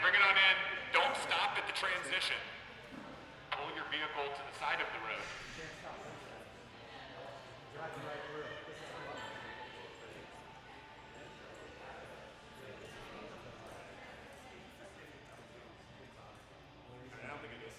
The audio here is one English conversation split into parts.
bring it on in. Don't stop at the transition. Pull your vehicle to the side of the road. Driving right through. I don't think it is.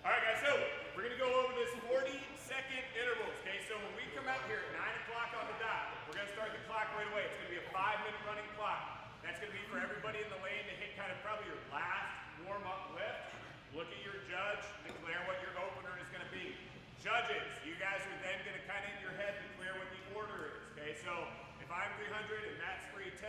All right, guys, so we're going to go over this 40-second intervals, okay? So when we come out here at 9 o'clock on the dot, we're going to start the clock right away. It's going to be a 5-minute running clock. That's going to be for everybody in the lane to hit kind of probably your last warm-up lift. Look at your judge, declare what your opener is going to be. Judges, you guys are then going to kind of in your head declare what the order is, okay? So if I'm 300 and Matt's 310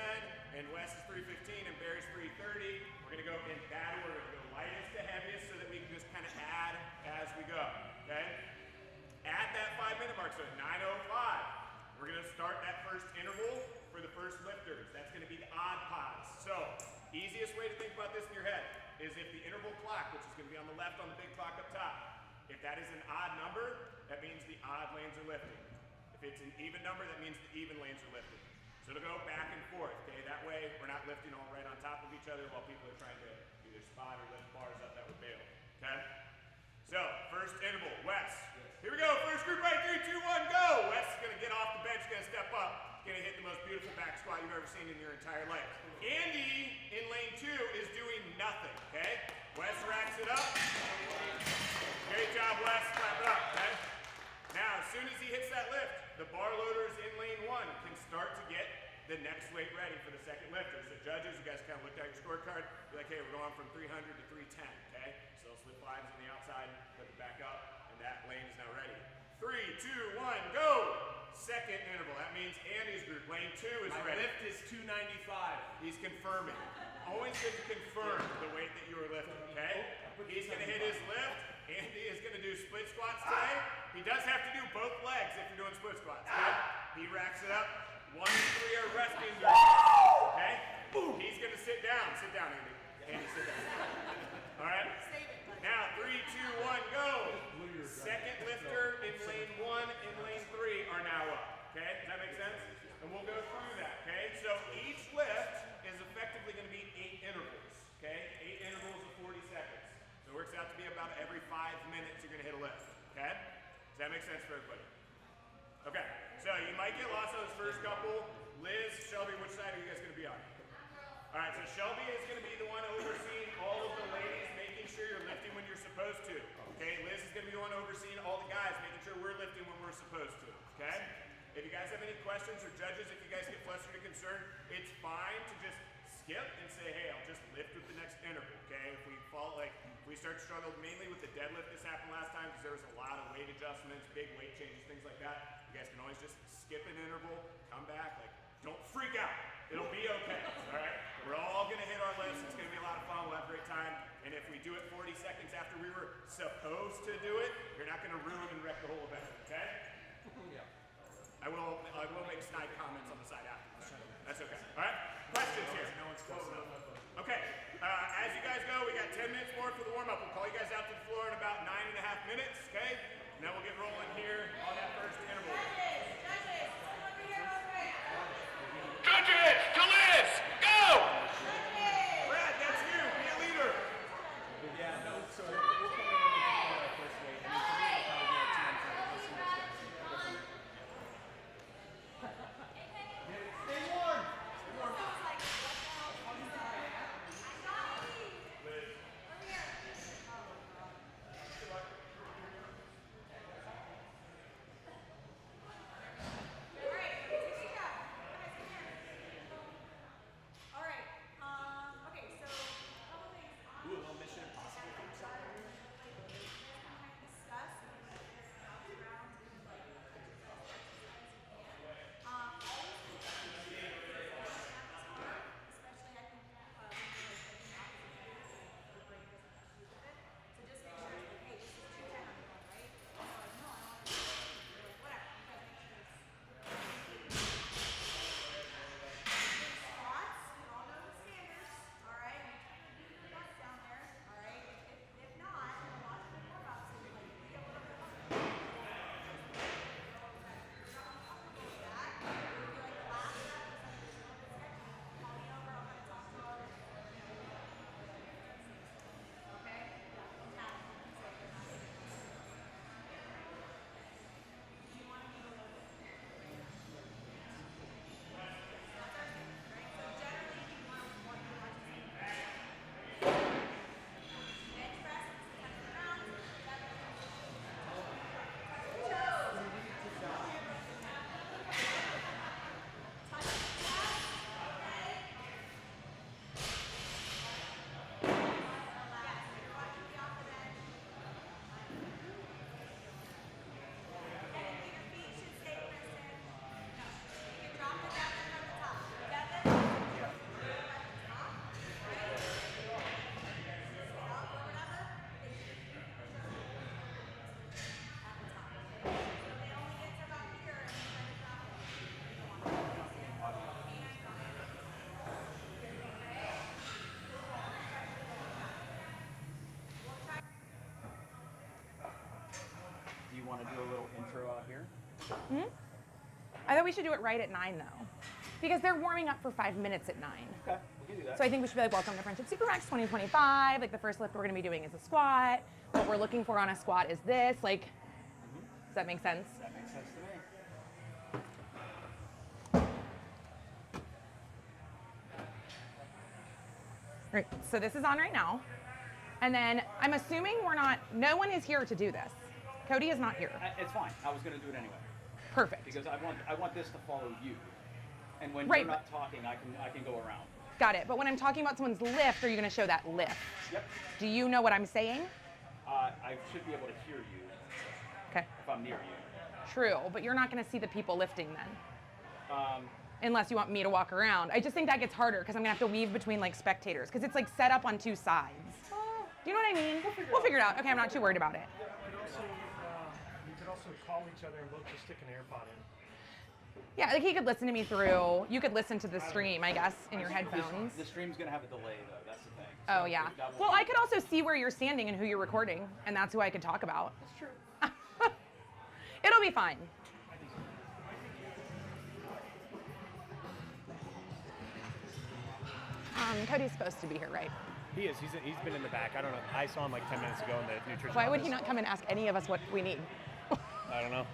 and Wes is 315 and Barry's 330, we're going to go in that order. Go lightest to heaviest so that we can just kind of add as we go, okay? At that 5-minute mark, so at 9:05, we're going to start that first interval for the first lifters. That's going to be the odd pause. So easiest way to think about this in your head is if the interval clock, which is going to be on the left on the big clock up top, if that is an odd number, that means the odd lanes are lifting. If it's an even number, that means the even lanes are lifting. So it'll go back and forth, okay? That way, we're not lifting all right on top of each other while people are trying to either spot or lift bars up that would bail, okay? So, first interval, Wes. Here we go, first group right, 3, 2, 1, go! Wes is gonna get off the bench, gonna step up, gonna hit the most beautiful back squat you've ever seen in your entire life. Andy, in lane 2, is doing nothing, okay? Wes racks it up. Great job, Wes, clap it up, okay? Now, as soon as he hits that lift, the bar loaders in lane 1 can start to get the next weight ready for the second lifter. So judges, you guys kind of looked at your scorecard, be like, hey, we're going from 300 to 310, okay? So slip lines on the outside, put it back up, and that lane is now ready. 3, 2, 1, go! Second interval, that means Andy's group, lane 2 is ready. My lift is 295. He's confirming. Always good to confirm the weight that you are lifting, okay? He's gonna hit his lift. Andy is gonna do split squats today. He does have to do both legs if you're doing split squats, okay? He racks it up. 1 and 3 are resting groups, okay? He's gonna sit down. Sit down, Andy. Andy, sit down. All right? Now, 3, 2, 1, go. Second lifter in lane 1 and lane 3 are now up, okay? Does that make sense? And we'll go through that, okay? So each lift is effectively gonna be 8 intervals, okay? 8 intervals of 40 seconds. So it works out to be about every 5 minutes you're gonna hit a lift, okay? Does that make sense for everybody? Okay, so you might get lost on those first couple. Liz, Shelby, which side are you guys gonna be on? All right, so Shelby is gonna be the one overseeing all of the ladies, making sure you're lifting when you're supposed to. Okay, Liz is gonna be the one overseeing all the guys, making sure we're lifting when we're supposed to, okay? If you guys have any questions, or judges, if you guys get flustered or concerned, it's fine to just skip and say, hey, I'll just lift with the next interval, okay? If we fall, like, if we start to struggle mainly with the deadlift, this happened last time because there was a lot of weight adjustments, big weight changes, things like that. You guys can always just skip an interval, come back, like, don't freak out. It'll be okay, all right? We're all gonna hit our lifts. It's gonna be a lot of fun. We'll have a great time. And if we do it 40 seconds after we were supposed to do it, you're not gonna ruin and wreck the whole event, okay? Yeah. I will make snide comments on the side after. That's okay. All right? Questions here? No one's close enough. Okay. As you guys go, we got 10 minutes more for the warm-up. We'll call you guys out to the floor in about 9.5 minutes, okay? And then we'll get rolling here on that first interval. Judges, to Liz, go! Brad, that's you. Be a leader. Yeah, no, so we'll come in and our first weight. And then we'll probably get 2 on Stay warm. Stay warm. Liz. want to do a little intro out here? I thought we should do it right at 9 though, because they're warming up for 5 minutes at 9. Okay, we can do that. So I think we should be like, welcome to Friendship SUPERMAX 2025. Like the first lift we're gonna be doing is a squat. What we're looking for on a squat is this. Like, does that make sense? That makes sense to me. Right, so this is on right now. And then I'm assuming no one is here to do this. Cody is not here. It's fine. I was going to do it anyway Perfect. because I want this to follow you. And when Right, you're not talking, I can go around. Got it. But when I'm talking about someone's lift, are you gonna show that lift? Yep. Do you know what I'm saying? I should be able to hear you Okay. if I'm near you. True, but you're not gonna see the people lifting then. Um, Unless you want me to walk around. I just think that gets harder because I'm gonna have to weave between like spectators because it's like set up on two sides. Do you know what I mean? We'll figure it out. Okay, I'm not too worried about it. You could also call each other and both just stick an AirPod in. Yeah, like he could listen to me through. You could listen to the stream, I guess, in your headphones. the stream's going to have a delay, though. That's the thing. Oh yeah. Well, I could also see where you're standing and who you're recording, and that's who I could talk about. That's true. It'll be fine. Cody's supposed to be here, right? He is. He's been in the back. I don't know. I saw him like 10 minutes ago in the nutrition Why would he office. not come and ask any of us what we need? I don't know.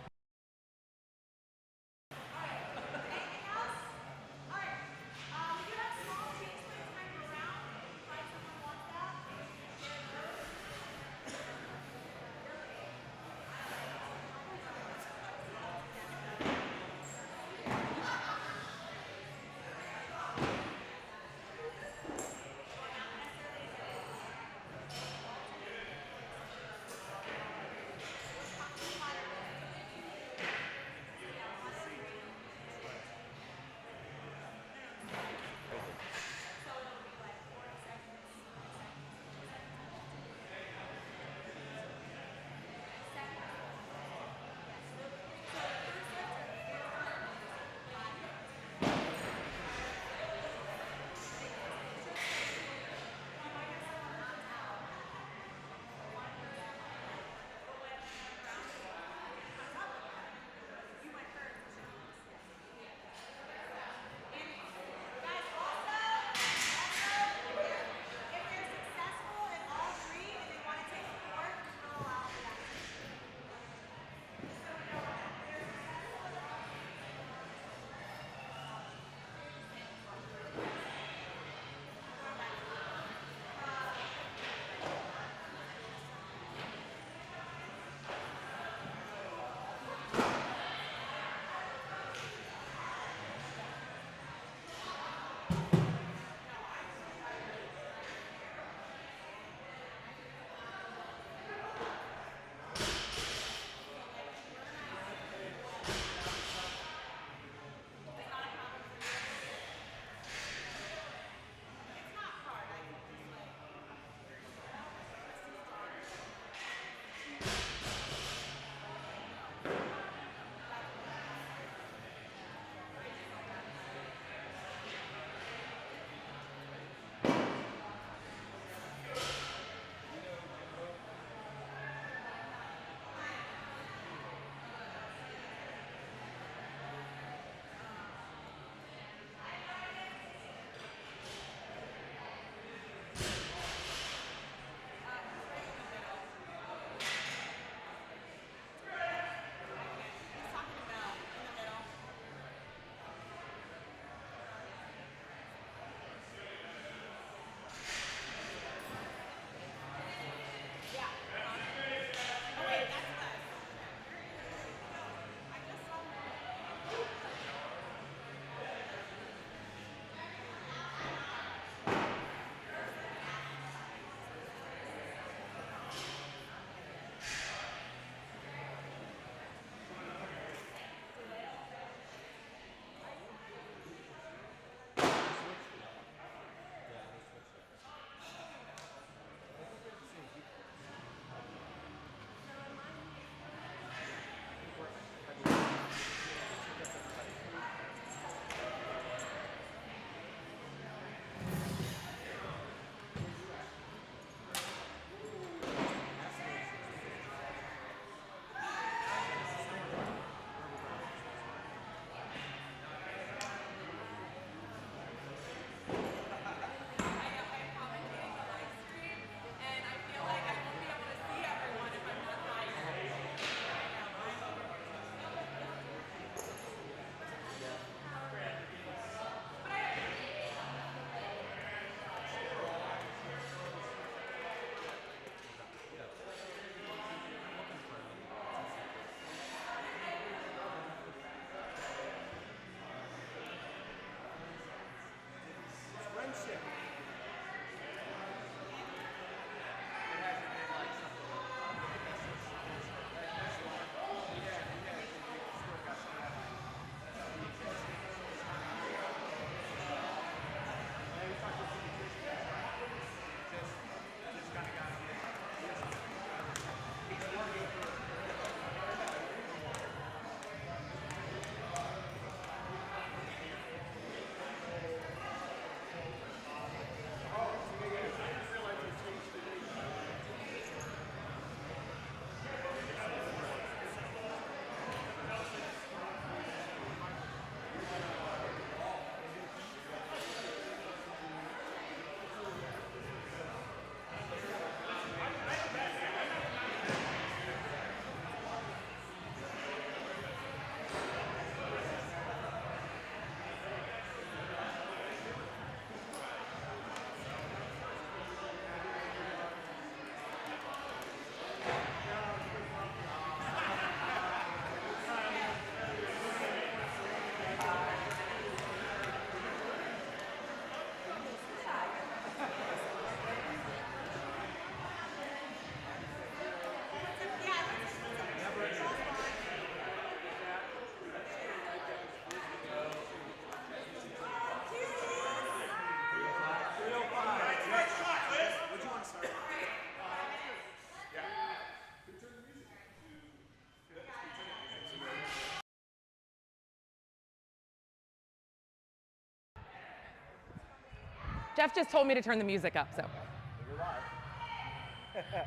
Jeff just told me to turn the music up, so.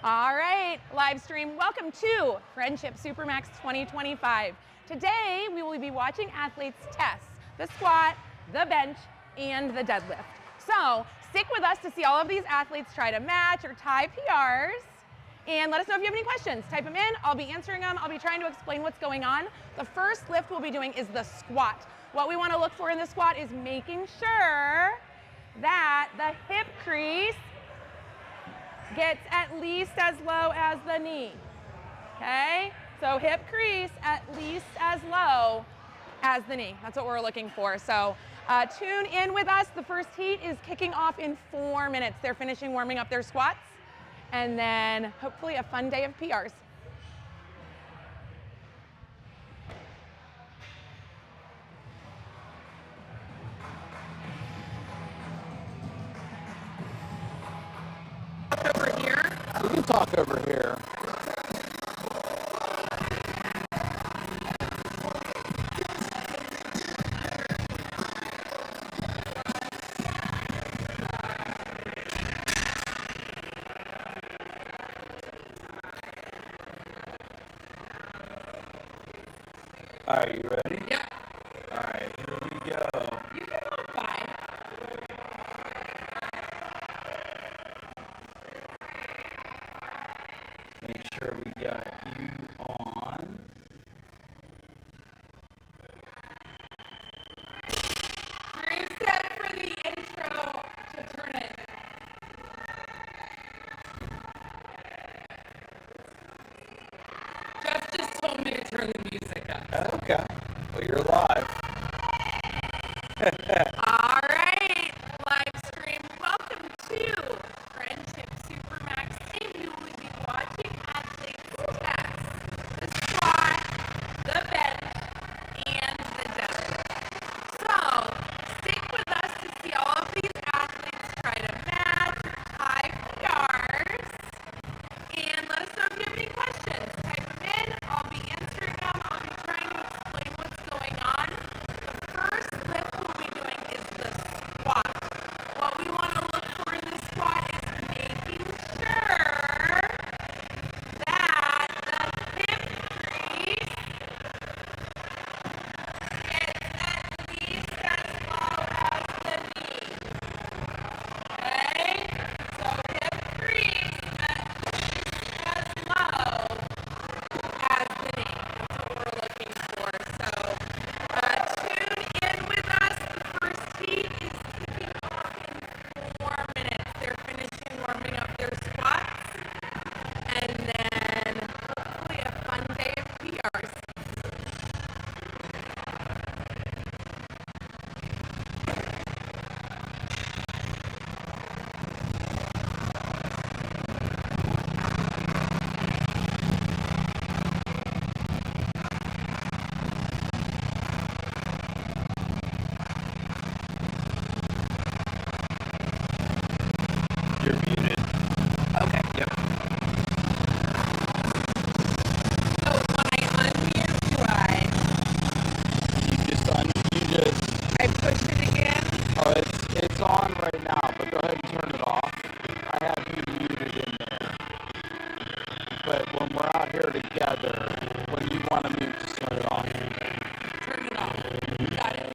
All right, live stream, welcome to Friendship SUPERMAX 2025. Today, we will be watching athletes test the squat, the bench, and the deadlift. So, stick with us to see all of these athletes try to match or tie PRs. And let us know if you have any questions. Type them in, I'll be answering them. I'll be trying to explain what's going on. The first lift we'll be doing is the squat. What we want to look for in the squat is making sure that the hip crease gets at least as low as the knee, okay? So hip crease at least as low as the knee. That's what we're looking for. So tune in with us. The first heat is kicking off in 4 minutes. They're finishing warming up their squats, and then hopefully a fun day of PRs. Over here. We can talk over here. All right, you ready? Yep. All right, here we go. You can go 5. Make sure we got you on. Drew said for the intro to turn it. Jeff just told me to turn the music up. Okay. Well, you're live. All right, live stream. Welcome to Friendship SUPERMAX. Today we will be watching athletes test the squat, the bench, and the deadlift. So stick with us to see all of these athletes try to match or tie PRs. And let us know if you have any questions. Type them in. I'll be answering them. I'll be trying to explain what's going on. The first lift we'll be doing is the squat. What we want to look for in the squat is making sure that the hip crease gets at least as low as the knee. Okay? So hip crease at least as low as the knee. That's what we're looking for. So tune in with us. The first heat is kicking off in 4 minutes. They're finishing warming up their squats. And then hopefully a fun day of PRs. You're muted. Okay. Yep. So when I unmute, do You just I push it again? Oh, it's on right now, but go ahead and turn it off. I have you muted in there. But when we're out here together, when you want to mute, just turn it off. Turn it off. Got it.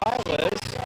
Bye, Liz.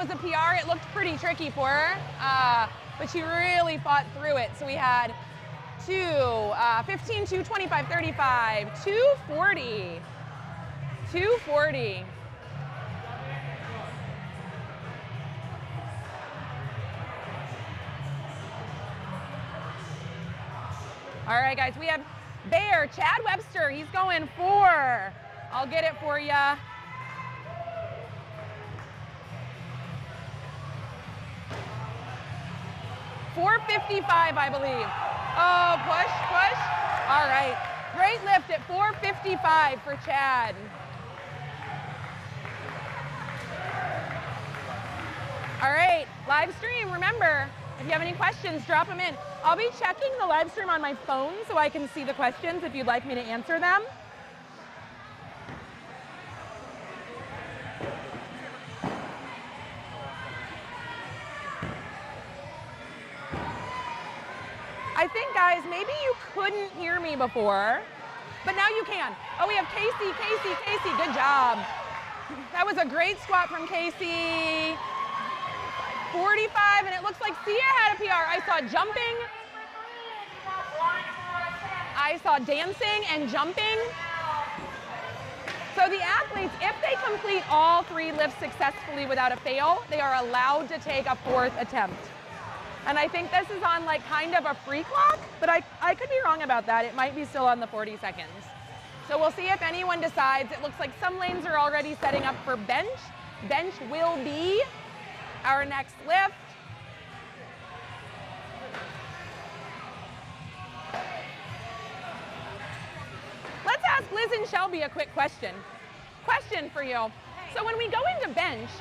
was a PR. It looked pretty tricky for her, but she really fought through it. So we had 15, 2, 25, 35, 240, 240. All right, guys, we have Bear, Chad Webster. He's going 4. I'll get it for ya. $455, I believe. Oh, push, push. All right, great lift at $455 for Chad. All right, live stream, remember, if you have any questions, drop them in. I'll be checking the live stream on my phone so I can see the questions if you'd like me to answer them. I think, guys, maybe you couldn't hear me before, but now you can. Oh, we have Casey, Casey, Casey, good job. That was a great squat from Casey. 45, and it looks like Sia had a PR. I saw jumping. I saw dancing and jumping. So the athletes, if they complete all 3 lifts successfully without a fail, they are allowed to take a 4th attempt. And I think this is on like kind of a free clock, but I could be wrong about that. It might be still on the 40 seconds. So we'll see if anyone decides. It looks like some lanes are already setting up for bench. Bench will be our next lift. Let's ask Liz and Shelby a quick question. Question for you. So when we go into bench,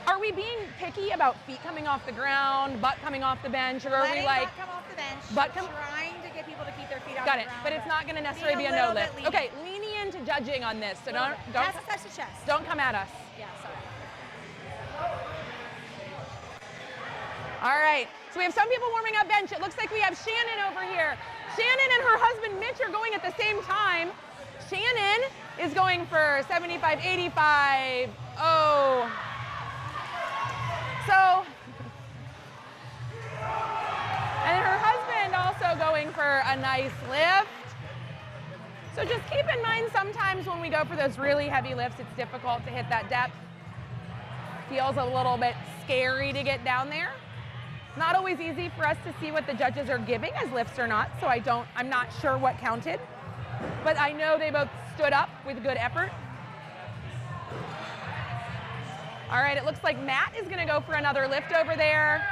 are we being picky about feet coming off the ground, butt coming off the bench, or are we like butt come off the bench? Butt trying to get people to keep their feet off got the it, ground. but it's not going to necessarily be a no lift. Okay, leaning into judging on this, so don't Chest to touch the chest. don't come at us. Yeah, sorry. All right, so we have some people warming up bench. It looks like we have Shannon over here. Shannon and her husband Mitch are going at the same time. Shannon is going for 75, 85. Oh. So, and her husband also going for a nice lift. So just keep in mind sometimes when we go for those really heavy lifts, it's difficult to hit that depth. Feels a little bit scary to get down there. Not always easy for us to see what the judges are giving as lifts or not, so I'm not sure what counted. But I know they both stood up with good effort. All right, it looks like Matt is gonna go for another lift over there.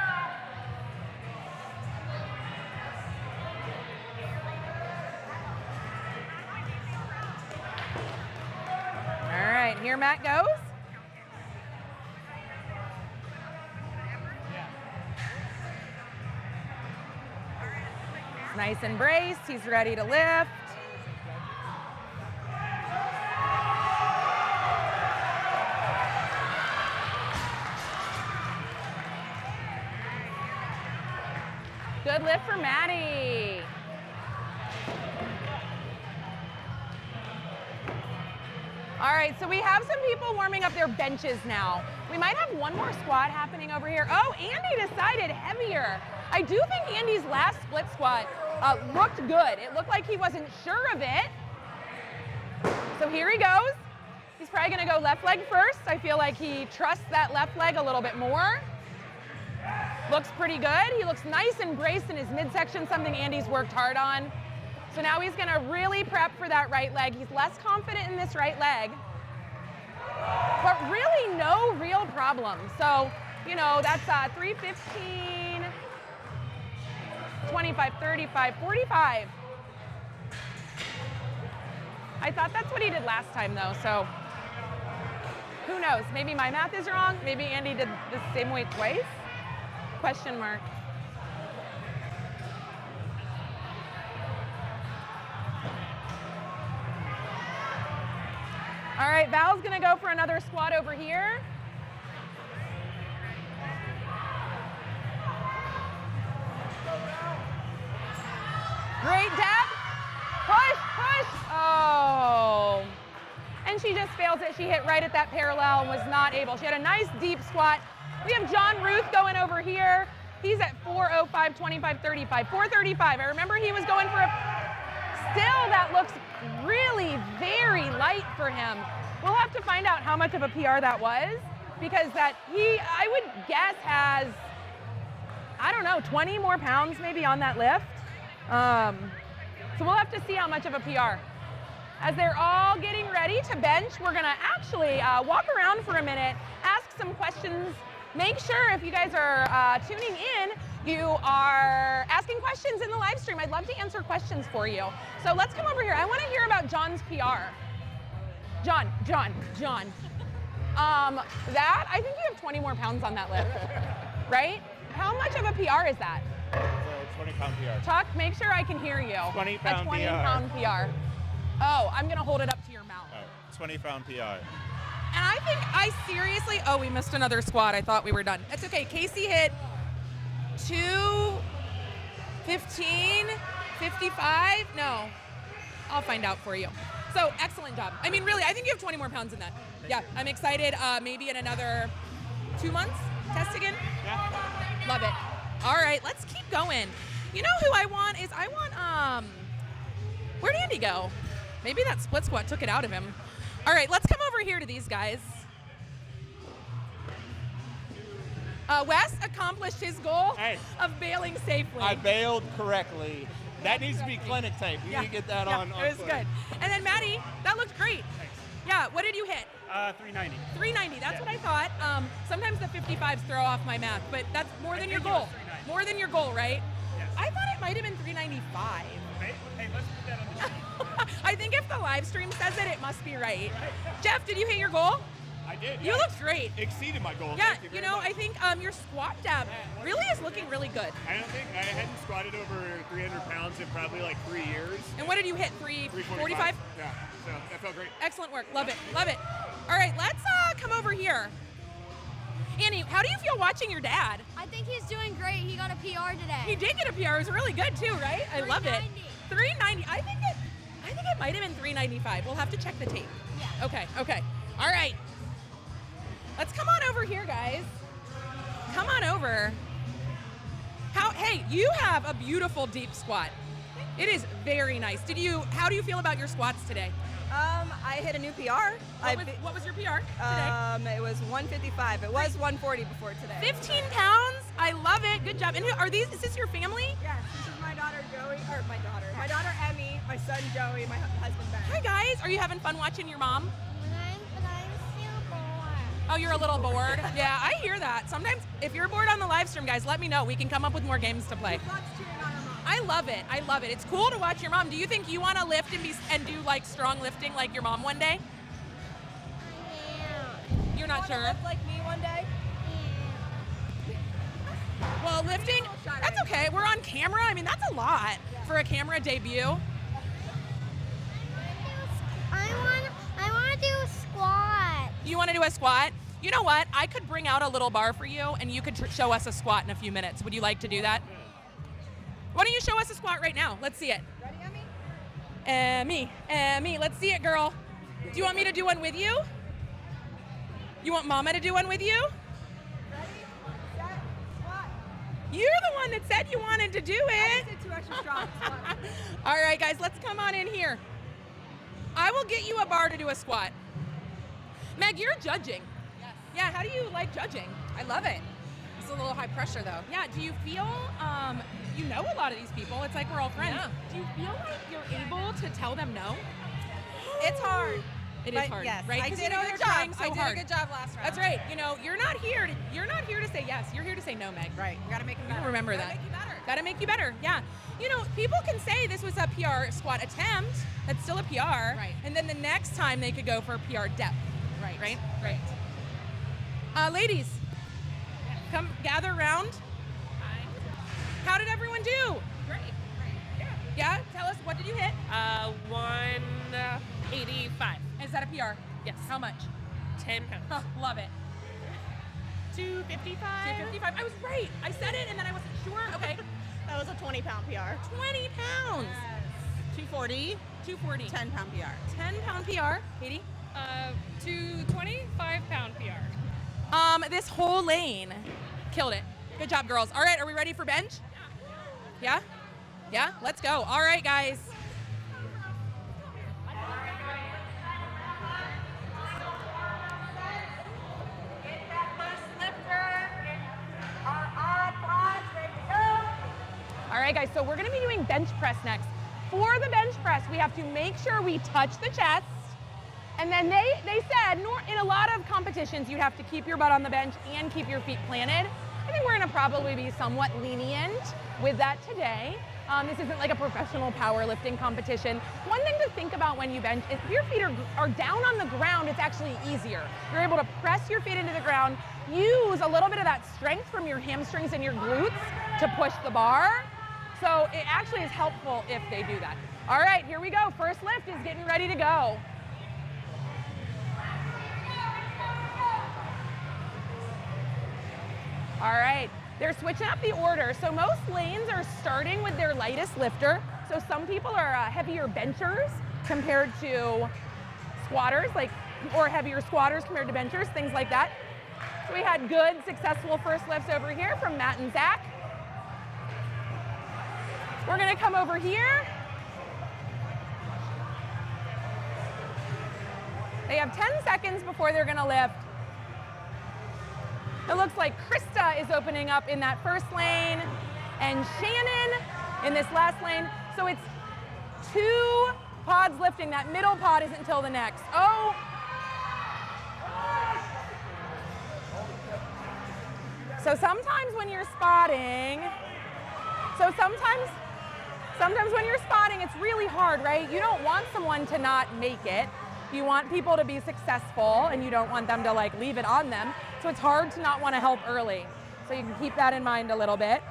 All right, here Matt goes. Nice and braced, he's ready to lift. Good lift for Maddie. All right, so we have some people warming up their benches now. We might have one more squat happening over here. Oh, Andy decided heavier. I do think Andy's last split squat looked good. It looked like he wasn't sure of it. So here he goes. He's probably gonna go left leg first. I feel like he trusts that left leg a little bit more. Looks pretty good. He looks nice and braced in his midsection, something Andy's worked hard on. So now he's gonna really prep for that right leg. He's less confident in this right leg, but really no real problem. So, you know, that's 315, 25, 35, 45. I thought that's what he did last time though, so who knows? Maybe my math is wrong. Maybe Andy did the same weight twice? Question mark. All right, Val's gonna go for another squat over here. Great depth. Push, push. Oh. And she just fails it. She hit right at that parallel and was not able. She had a nice deep squat, We have John Ruth going over here. He's at 4:05, 25, 35, 4:35. I remember he was going for a, still that looks really very light for him. We'll have to find out how much of a PR that was, because that he, I would guess, has, I don't know, 20 more pounds maybe on that lift. So we'll have to see how much of a PR. As they're all getting ready to bench, we're gonna actually walk around for a minute, ask some questions. Make sure if you guys are tuning in, you are asking questions in the live stream. I'd love to answer questions for you. So let's come over here. I wanna hear about John's PR. John. That, I think you have 20 more pounds on that lift, right? How much of a PR is that? It's a 20-pound PR. Tuck, make sure I can hear you. 20-pound A 20-pound PR. Oh, I'm gonna hold it up to your mouth. Oh, 20-pound PR. And I think I seriously, oh, we missed another squat. I thought we were done. It's okay. Casey hit 2:15, 55. No, I'll find out for you. So excellent job. I mean, really, I think you have 20 more pounds in that. Yeah, I'm excited. Maybe in another 2 months, test again. Yeah. Love it. All right, let's keep going. You know who I want is, where'd Andy go? Maybe that split squat took it out of him. All right, let's come over here to these guys. Wes accomplished his goal of bailing safely. I bailed correctly. That needs to be clinic tape. You need to get that on. It was good. And then Maddie, that looked great. Thanks. Yeah, what did you hit? 390. 390, that's what I thought. Sometimes the 55s throw off my math, but that's more than your goal. More than your goal, right? Yes. I thought it might have been 395. Hey, let's put that on the sheet. I think if the live stream says it, it must be right. Jeff, did you hit your goal? I did. You looked great. Exceeded my goal. Yeah, Thank you very know, much. I think your squat dab really is looking really good. I hadn't squatted over 300 pounds in probably like 3 years. And what did you hit? 345? Yeah, so that felt great. Excellent work. Love it. Love it. All right, let's come over here. Annie, how do you feel watching your dad? I think he's doing great. He got a PR today. He did get a PR. It was really good too, right? I love it. 390. I think it might have been 395. We'll have to check the tape. Yeah. Okay. All right. Let's come on over here, guys. Come on over. Hey, you have a beautiful deep squat. It is very nice. How do you feel about your squats today? I hit a new PR. What was your PR today? It was 155. It was 140 before today. 15 pounds. I love it. Good job. And is this your family? Yes, this is my daughter Joey, or my daughter Emmy, my son Joey, my husband Ben. Hi guys. Are you having fun watching your mom? But I'm still bored. Oh, you're a little bored? Yeah, I hear that. Sometimes if you're bored on the live stream, guys, let me know. We can come up with more games to play. Lots cheering on her mom. I love it. It's cool to watch your mom. Do you think you want to lift and do like strong lifting like your mom one day? Yeah. You're not Wanna sure? lift like me one day? Well, lifting, that's okay. We're on camera. I mean, that's a lot for a camera debut. I want to do a squat. You want to do a squat? You know what? I could bring out a little bar for you and you could show us a squat in a few minutes. Would you like to do that? Why don't you show us a squat right now? Let's see it. Ready, Emmy? Emmy, let's see it, girl. Do you want me to do one with you? You want Mama to do one with you? Ready, set, squat. You're the one that said you wanted to do I it. just did 2 extra strong. Squat. All right, guys, let's come on in here. I will get you a bar to do a squat. Meg, you're judging. Yes. Yeah, how do you like judging? I love it. It's a little high pressure though. Yeah, do you feel, you know a lot of these people, it's like we're all friends. Yeah. Do you feel like you're able to tell them no? It's hard. It is But hard, yes, right? I 'Cause did you know a you're good trying job. so I did hard. a good job last round. That's right. You know, you're not here to say yes. You're here to say no, Meg. Right. You gotta make it You better. remember Gotta that. Make you better. Gotta make you better. Yeah. You know, people can say this was a PR squat attempt. That's still a PR. Right. And then the next time they could go for PR depth. Right. Right. Ladies, come gather around. How did everyone do? Great. Yeah. Tell us, what did you hit? 185. Is that a PR? Yes. How much? 10 pounds. Huh, love it. 255. 255. I was right. I said it and then I wasn't sure. Okay. That was a 20-pound PR. 20 pounds. 240. 240. 10-pound PR. 10-pound PR. Katie? 225 pound PR. This whole lane. Killed it. Good job, girls. All right, are we ready for bench? Yeah? Yeah? Let's go. All right, guys. All right, guys, so we're gonna be doing bench press next. For the bench press, we have to make sure we touch the chest. And then they said, in a lot of competitions, you have to keep your butt on the bench and keep your feet planted. I think we're gonna probably be somewhat lenient with that today. This isn't like a professional powerlifting competition. One thing to think about when you bench is if your feet are down on the ground, it's actually easier. You're able to press your feet into the ground, use a little bit of that strength from your hamstrings and your glutes to push the bar. So it actually is helpful if they do that. All right, here we go. First lift is getting ready to go. All right, they're switching up the order. So most lanes are starting with their lightest lifter. So some people are heavier benchers compared to squatters, or heavier squatters compared to benchers, things like that. So we had good, successful first lifts over here from Matt and Zach. We're gonna come over here. They have 10 seconds before they're gonna lift. It looks like Krista is opening up in that first lane and Shannon in this last lane. So it's 2 pods lifting. That middle pod isn't until the next. Oh. So sometimes when you're spotting, sometimes when you're spotting, it's really hard, right? You don't want someone to not make it. You want people to be successful and you don't want them to leave it on them. So it's hard to not want to help early. So you can keep that in mind a little bit.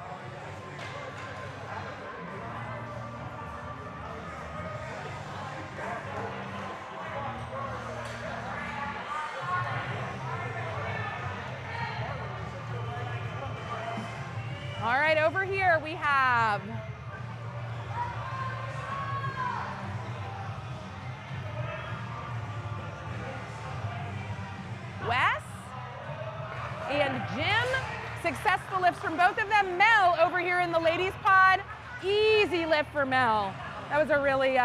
All right, over here we have Wes and Jim. Successful lifts from both of them. Mel over here in the ladies pod. Easy lift for Mel. That was a really,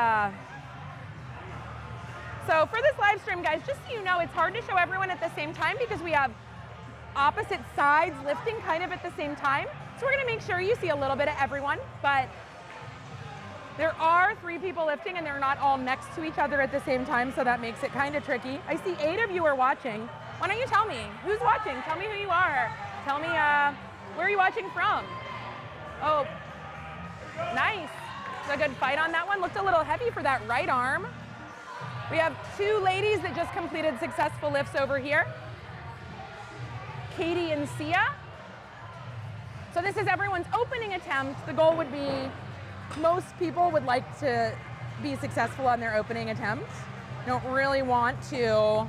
So for this live stream, guys, just so you know, it's hard to show everyone at the same time because we have opposite sides lifting kind of at the same time. So we're gonna make sure you see a little bit of everyone, but there are 3 people lifting and they're not all next to each other at the same time, so that makes it kind of tricky. I see 8 of you are watching. Why don't you tell me who's watching? Tell me who you are. Tell me where are you watching from? Oh, nice. It's a good fight on that one. Looked a little heavy for that right arm. We have 2 ladies that just completed successful lifts over here. Katie and Sia. So this is everyone's opening attempt. The goal would be most people would like to be successful on their opening attempt. Don't really want to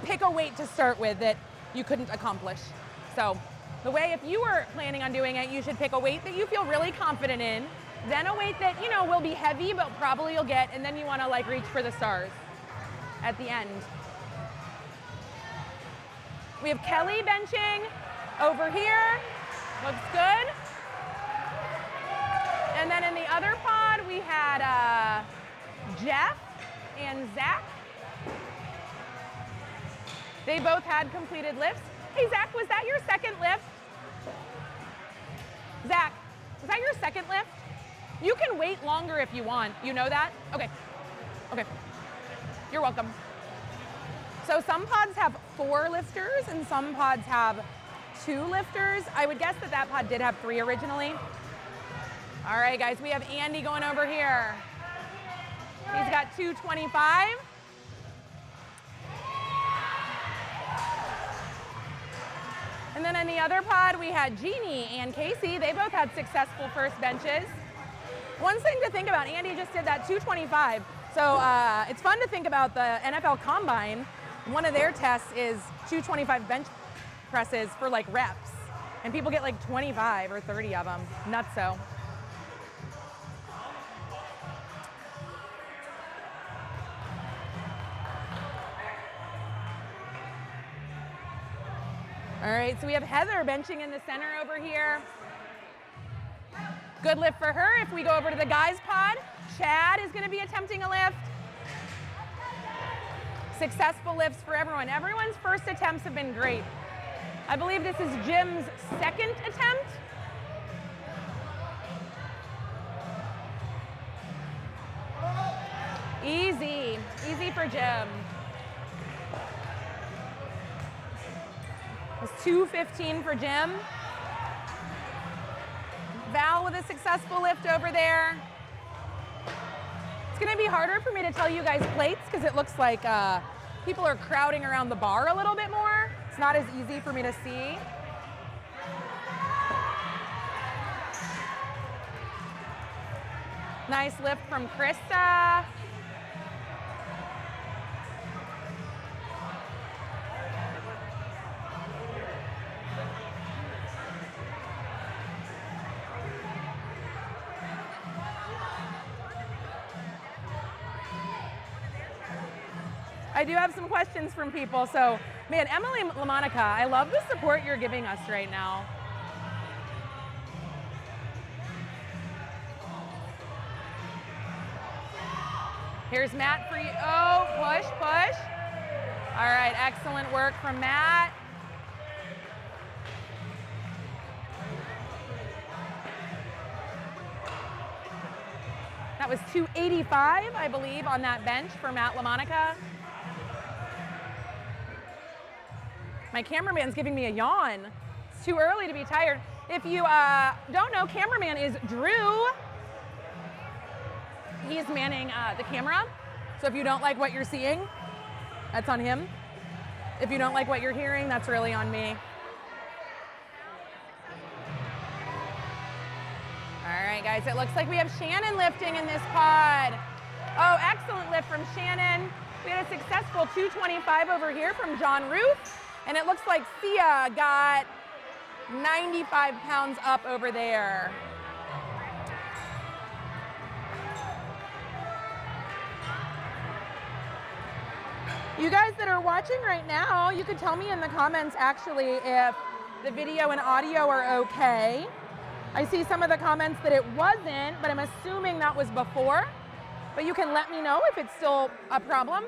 pick a weight to start with that you couldn't accomplish. So the way, if you were planning on doing it, you should pick a weight that you feel really confident in, then a weight that, will be heavy, but probably you'll get, and then you want to reach for the stars at the end. We have Kelly benching over here. Looks good. And then in the other pod, we had Jeff and Zach. They both had completed lifts. Hey, Zach, was that your second lift? Zach, was that your second lift? You can wait longer if you want. You know that? Okay. Okay. You're welcome. So some pods have 4 lifters and some pods have 2 lifters. I would guess that pod did have 3 originally. All right, guys, we have Andy going over here. He's got 225. And then in the other pod, we had Jeannie and Casey. They both had successful first benches. One thing to think about, Andy just did that 225. So it's fun to think about the NFL Combine. One of their tests is 225 bench presses for reps. And people get 25 or 30 of them. Nutso. All right, so we have Heather benching in the center over here. Good lift for her. If we go over to the guys pod, Chad is going to be attempting a lift. Successful lifts for everyone. Everyone's first attempts have been great. I believe this is Jim's second attempt. Easy, easy for Jim. It's 2:15 for Jim. Val with a successful lift over there. It's gonna be harder for me to tell you guys plates because it looks like people are crowding around the bar a little bit more. It's not as easy for me to see. Nice lift from Krista. I do have some questions from people. So, man, Emily LaMonica, I love the support you're giving us right now. Here's Matt for you. Oh, push, push. All right, excellent work from Matt. That was 285, I believe, on that bench for Matt LaMonica. My cameraman's giving me a yawn. It's too early to be tired. If you don't know, cameraman is Drew. He's manning the camera. So if you don't like what you're seeing, that's on him. If you don't like what you're hearing, that's really on me. All right, guys, it looks like we have Shannon lifting in this pod. Oh, excellent lift from Shannon. We had a successful 225 over here from John Ruth. And it looks like Sia got 95 pounds up over there. You guys that are watching right now, you could tell me in the comments actually if the video and audio are okay. I see some of the comments that it wasn't, but I'm assuming that was before. But you can let me know if it's still a problem.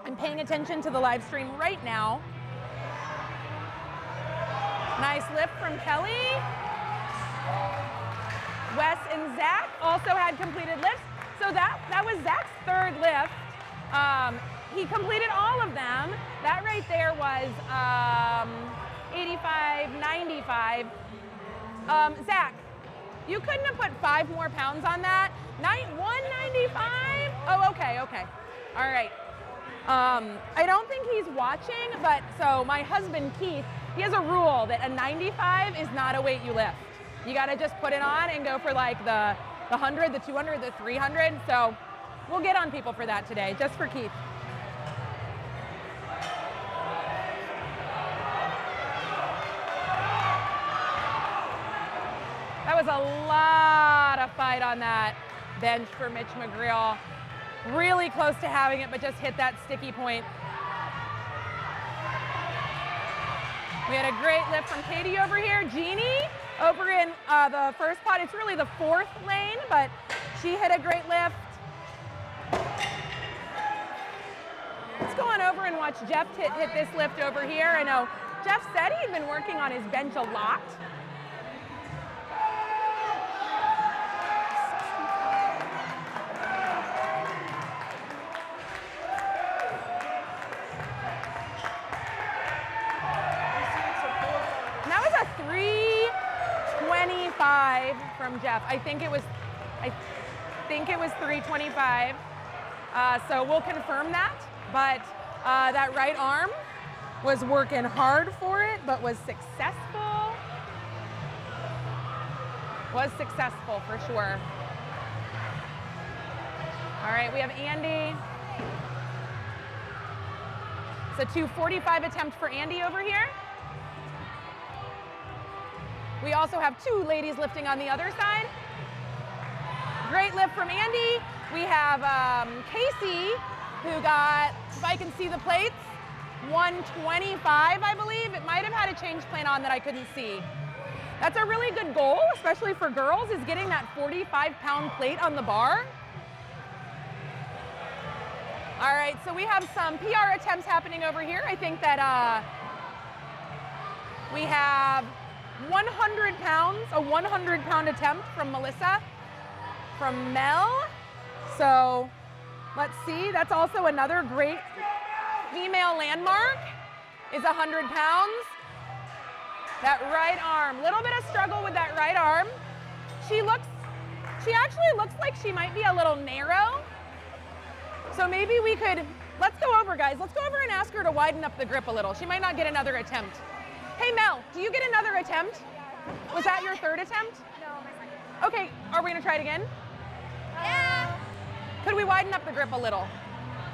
I'm paying attention to the live stream right now. Nice lift from Kelly. Wes and Zach also had completed lifts. So that was Zach's third lift. He completed all of them. That right there was 85, 95. Zach, you couldn't have put 5 more pounds on that? 195? Oh, okay. All right. I don't think he's watching, but so my husband, Keith, he has a rule that a 95 is not a weight you lift. You gotta just put it on and go for like the 100, the 200, the 300. So we'll get on people for that today, just for Keith. That was a lot of fight on that bench for Mitch McGreal. Really close to having it, but just hit that sticky point. We had a great lift from Katie over here. Jeannie over in the first pod. It's really the 4th lane, but she hit a great lift. Let's go on over and watch Jeff hit this lift over here. I know Jeff said he'd been working on his bench a lot. From Jeff. I think it was 325. So we'll confirm that. But that right arm was working hard for it, but was successful. Was successful for sure. All right, we have Andy. It's a 245 attempt for Andy over here. We also have 2 ladies lifting on the other side. Great lift from Andy. We have Casey, who got, if I can see the plates, 125, I believe. It might have had a change plan on that I couldn't see. That's a really good goal, especially for girls, is getting that 45-pound plate on the bar. All right, so we have some PR attempts happening over here. I think that we have 100 pounds, a 100-pound attempt from Melissa, from Mel. So let's see, that's also another great female landmark, is 100 pounds. That right arm, little bit of struggle with that right arm. She actually looks like she might be a little narrow. So maybe we could, let's go over, guys. Let's go over and ask her to widen up the grip a little. She might not get another attempt. Hey, Mel, do you get another attempt? Was that your third attempt? No, my second. Okay, are we gonna try it again? Yeah. Could we widen up the grip a little?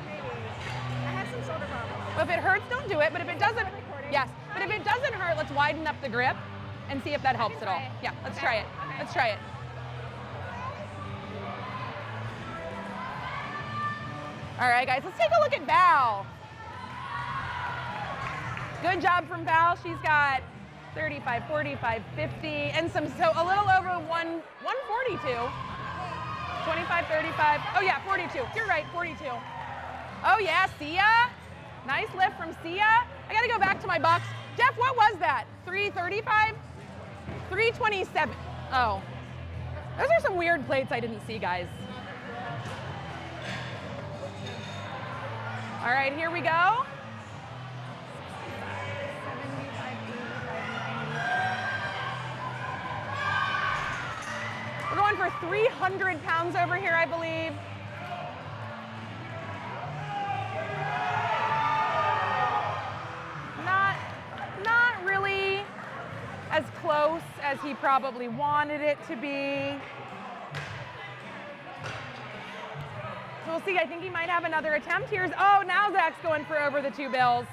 Maybe. I have some shoulder problems. Well, if it hurts, don't do it, but if it doesn't, yes. But if it doesn't hurt, let's widen up the grip and see if that helps at all. Yeah, let's try it. Let's try it. All right, guys, let's take a look at Val. Good job from Val. She's got 35, 45, 50, and some, so a little over 142. 25, 35, oh yeah, 42. You're right, 42. Oh yeah, Sia. Nice lift from Sia. I gotta go back to my box. Jeff, what was that? 335? 327. Oh. Those are some weird plates I didn't see, guys. All right, here we go. 75, 80, 90. We're going for 300 pounds over here, I believe. Not really as close as he probably wanted it to be. So we'll see, I think he might have another attempt. Here's, oh, now Zach's going for over the 2 bills.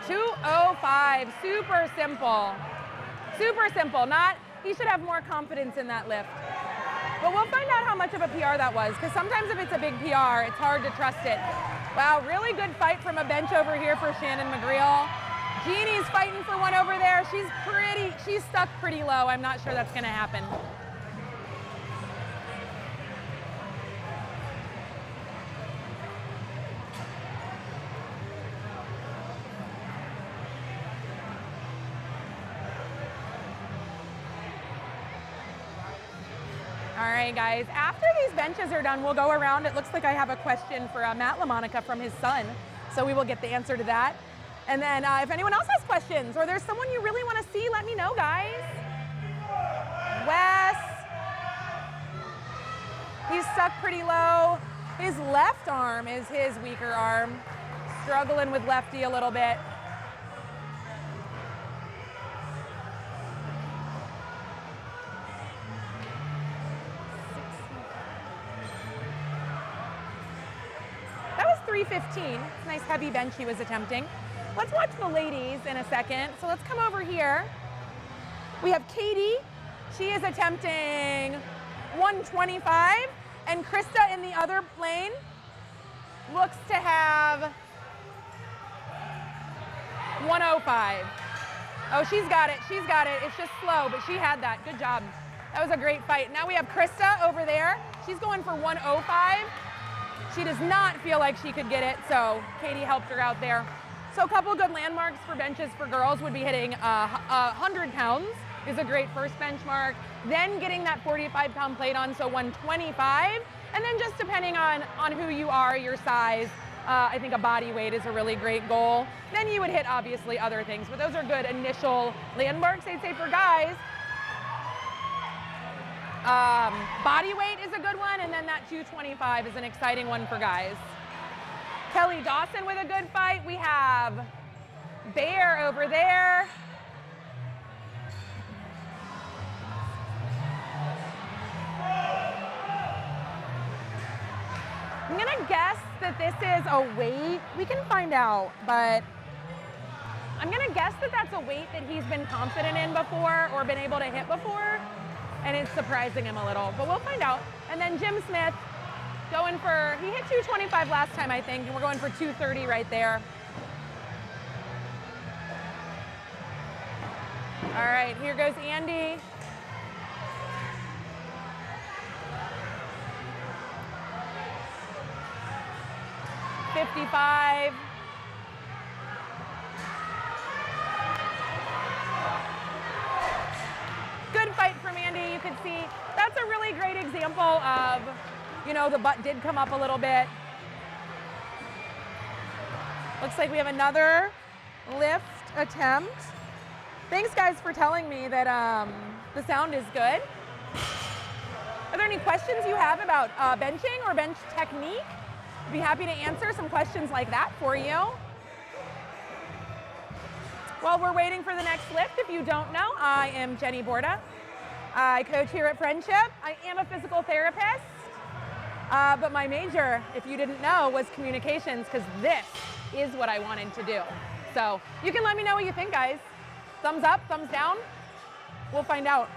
205, super simple. Super simple, he should have more confidence in that lift. But we'll find out how much of a PR that was, because sometimes if it's a big PR, it's hard to trust it. Wow, really good fight from a bench over here for Shannon McGreal. Jeannie's fighting for one over there. She's stuck pretty low. I'm not sure that's gonna happen. All right, guys, after these benches are done, we'll go around. It looks like I have a question for Matt LaMonica from his son, so we will get the answer to that. And then if anyone else has questions or there's someone you really want to see, let me know, guys. Wes, he's stuck pretty low. His left arm is his weaker arm, struggling with lefty a little bit. That was 315. Nice heavy bench he was attempting. Let's watch the ladies in a second. So let's come over here. We have Katie. She is attempting 125. And Krista in the other plane looks to have 105. Oh, she's got it. She's got it. It's just slow, but she had that. Good job. That was a great fight. Now we have Krista over there. She's going for 105. She does not feel like she could get it, so Katie helped her out there. So a couple good landmarks for benches for girls would be hitting 100 pounds is a great first benchmark. Then getting that 45-pound plate on, so 125. And then just depending on who you are, your size, I think a body weight is a really great goal. Then you would hit, obviously, other things. But those are good initial landmarks, I'd say, for guys. Body weight is a good one, and then that 225 is an exciting one for guys. Kelly Dawson with a good fight. We have Bear over there. I'm gonna guess that this is a weight. We can find out, but I'm gonna guess that that's a weight that he's been confident in before or been able to hit before, and it's surprising him a little, but we'll find out. And then Jim Smith, Going for, he hit 225 last time, I think, and we're going for 230 right there. All right, here goes Andy. $55. Good fight from Andy. You can see that's a really great example of, you know, the butt did come up a little bit. Looks like we have another lift attempt. Thanks, guys, for telling me that the sound is good. Are there any questions you have about benching or bench technique? I'd be happy to answer some questions like that for you. While we're waiting for the next lift, if you don't know, I am Jenny Borda. I coach here at Friendship. I am a physical therapist, but my major, if you didn't know, was communications, because this is what I wanted to do. So you can let me know what you think, guys. Thumbs up, thumbs down. We'll find out.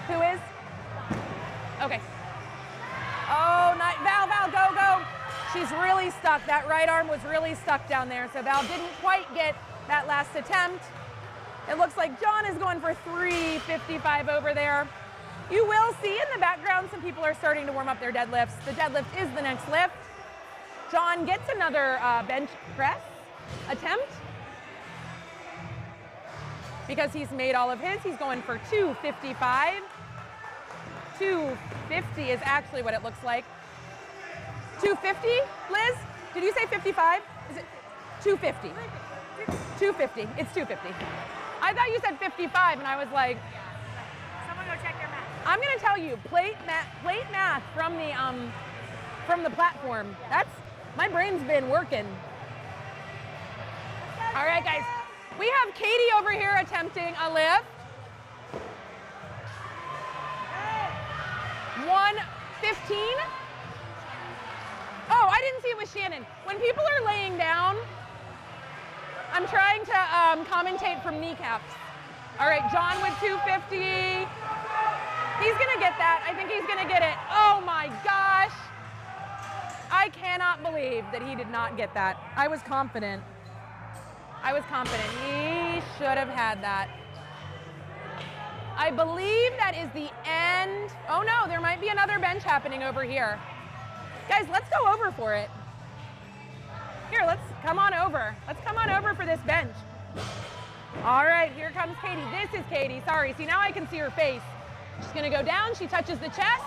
Who is? Okay. Oh, not, Val, go, go. She's really stuck. That right arm was really stuck down there, so Val didn't quite get that last attempt. It looks like John is going for 355 over there. You will see in the background some people are starting to warm up their deadlifts. The deadlift is the next lift. John gets another bench press attempt because he's made all of his. He's going for 255. 250 is actually what it looks like. 250, Liz? Did you say 55? Is it 250? 250. It's 250. I thought you said 55, and I was like, Someone go check your math. I'm gonna tell you, plate math from the platform. That's, my brain's been working. All right, guys. We have Katie over here attempting a lift. 115. Oh, I didn't see it with Shannon. When people are laying down, I'm trying to commentate from kneecaps. All right, John with 250. He's gonna get that. I think he's gonna get it. Oh my gosh. I cannot believe that he did not get that. I was confident. He should have had that. I believe that is the end. Oh no, there might be another bench happening over here. Guys, let's go over for it. Here, let's come on over. Let's come on over for this bench. All right, here comes Katie. This is Katie, sorry. See, now I can see her face. She's gonna go down, she touches the chest.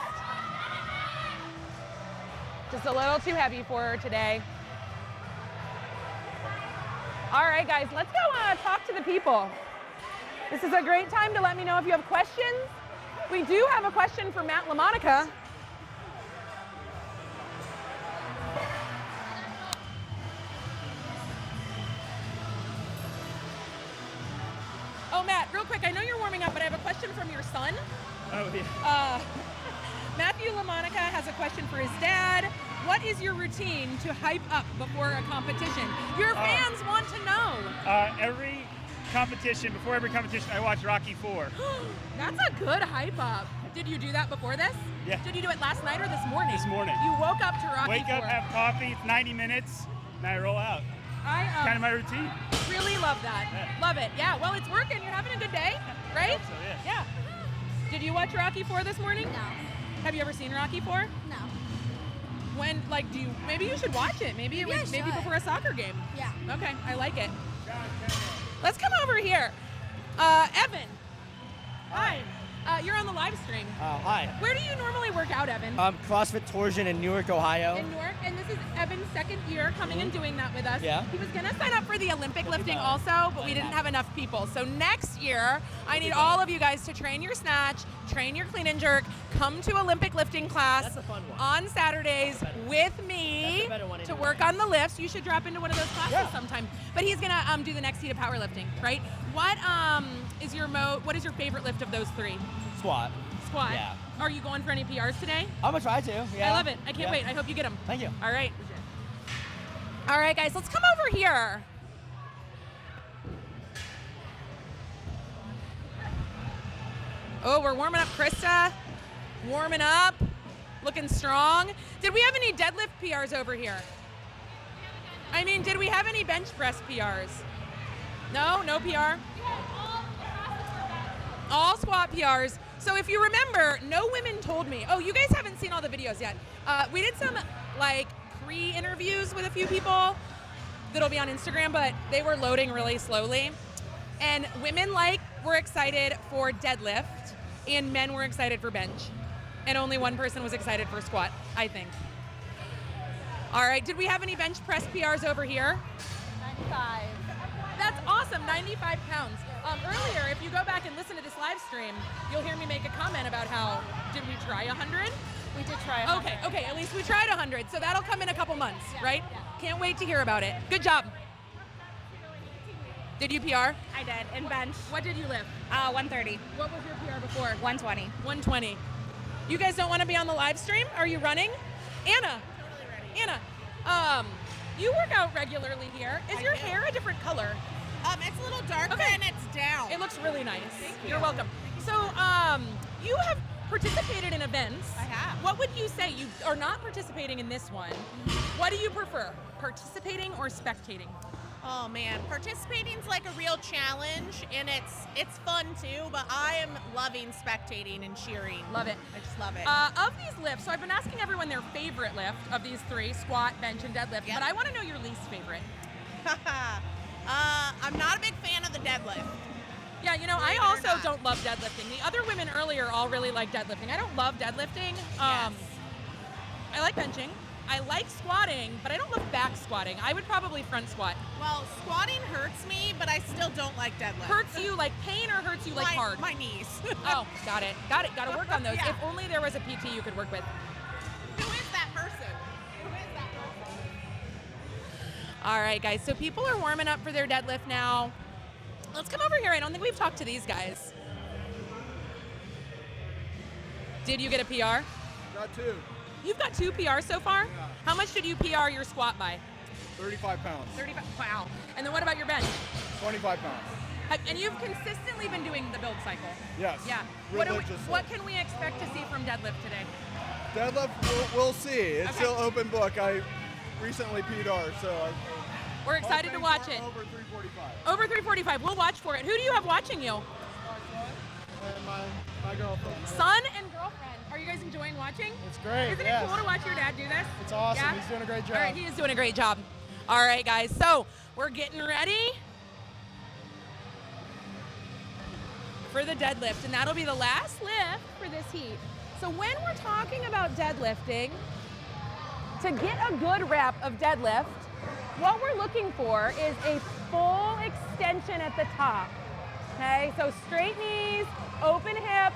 Just a little too heavy for her today. All right, guys, let's go talk to the people. This is a great time to let me know if you have questions. We do have a question for Matt LaMonica. Oh, Matt, real quick, I know you're warming up, but I have a question from your son. Oh, yeah. Matthew LaMonica has a question for his dad. What is your routine to hype up before a competition? Your fans want to know. Before every competition, I watch Rocky IV. That's a good hype up. Did you do that before this? Yeah. Did you do it last night or this morning? This morning. You woke up to Rocky Wake up, IV. have coffee, it's 90 minutes, and I roll out. Kind of my routine. Really love that. Yeah. Love it. Yeah, well, it's working. You're having a good day, right? I hope so, yeah. Yeah. Did you watch Rocky IV this morning? No. Have you ever seen Rocky IV? No. When, like, maybe you should watch it. Maybe Maybe I should. before a soccer game. Yeah. Okay, I like it. Let's come over here. Evan. Hi. You're on the live stream. Hi. Where do you normally work out, Evan? CrossFit Torsion in Newark, Ohio. In Newark, and this is Evan's second year coming and doing that with us. Yeah. He was gonna sign up for the Olympic lifting also, but we didn't have enough people. So next year, I need all of you guys to train your snatch, train your clean and jerk, come to Olympic lifting class That's a fun one. on Saturdays with me That's a better one to anyway. work on the lifts. You should drop into one of those classes Yeah. sometime. But he's gonna do the next heat of powerlifting, right? What is your favorite lift of those three? Squat. Squat. Yeah. Are you going for any PRs today? I'm gonna try to. Yeah. I love it. I can't Yeah. wait. I hope you get them. Thank you. All right. All right, guys, let's come over here. Oh, we're warming up Krista. Warming up, looking strong. Did we have any deadlift PRs over here? I mean, did we have any bench press PRs? No, no PR? All squat PRs. So if you remember, no women told me. Oh, you guys haven't seen all the videos yet. We did some like pre-interviews with a few people that'll be on Instagram, but they were loading really slowly. And women were excited for deadlift, and men were excited for bench. And only one person was excited for squat, I think. All right, did we have any bench press PRs over here? 95. That's awesome, 95 pounds. Earlier, if you go back and listen to this live stream, you'll hear me make a comment about how, did we try 100? We did try 100. Okay, at least we tried 100, so that'll come in a couple months, right? Yeah. Can't wait to hear about it. Good job. Did you PR? I did, in bench. What did you lift? 130. What was your PR before? 120. 120. You guys don't want to be on the live stream? Are you running? Anna. Totally ready. Anna, you work out regularly here. Is your hair a different color? It's a little darker Okay. and it's down. It looks really nice. Thank you. You're welcome. So, you have participated in events. I have. What would you say? You are not participating in this one. What do you prefer, participating or spectating? Oh man, participating's like a real challenge and it's fun too, but I am loving spectating and cheering. Love it. I just love it. Of these lifts, so I've been asking everyone their favorite lift of these three, squat, bench, and deadlift, Yep. but I want to know your least favorite. I'm not a big fan of the deadlift. Yeah, you know, Believe I it or also not. don't love deadlifting. The other women earlier all really like deadlifting. I don't love deadlifting. Yes. I like benching. I like squatting, but I don't love back squatting. I would probably front squat. Well, squatting hurts me, but I still don't like deadlift. Hurts you like pain or hurts you like hard? My knees. Oh, got it. Got to work on those. Yeah. If only there was a PT you could work with. Who is that person? Who is that person? All right, guys. So people are warming up for their deadlift now. Let's come over here. I don't think we've talked to these guys. Did you get a PR? Got 2. You've got 2 PRs so far? Yeah. How much did you PR your squat by? 35 pounds. 35. Wow. And then what about your bench? 25 pounds. And you've consistently been doing the build cycle. Yes. Yeah. Religiously. What can we expect to see from deadlift today? Deadlift, we'll see. It's Okay. still open book. I recently PR'd, so We're excited to watch it. Over 345. Over 345. We'll watch for it. Who do you have watching you? And my girlfriend. Son and girlfriend. Are you guys enjoying watching? It's great. Isn't yes. it cool to watch your dad do this? It's awesome. Yeah? He's doing a great job. All right, he is doing a great job. All right, guys. So we're getting ready for the deadlift, and that'll be the last lift for this heat. So when we're talking about deadlifting, to get a good rep of deadlift, what we're looking for is a full extension at the top. Okay, so straight knees, open hips.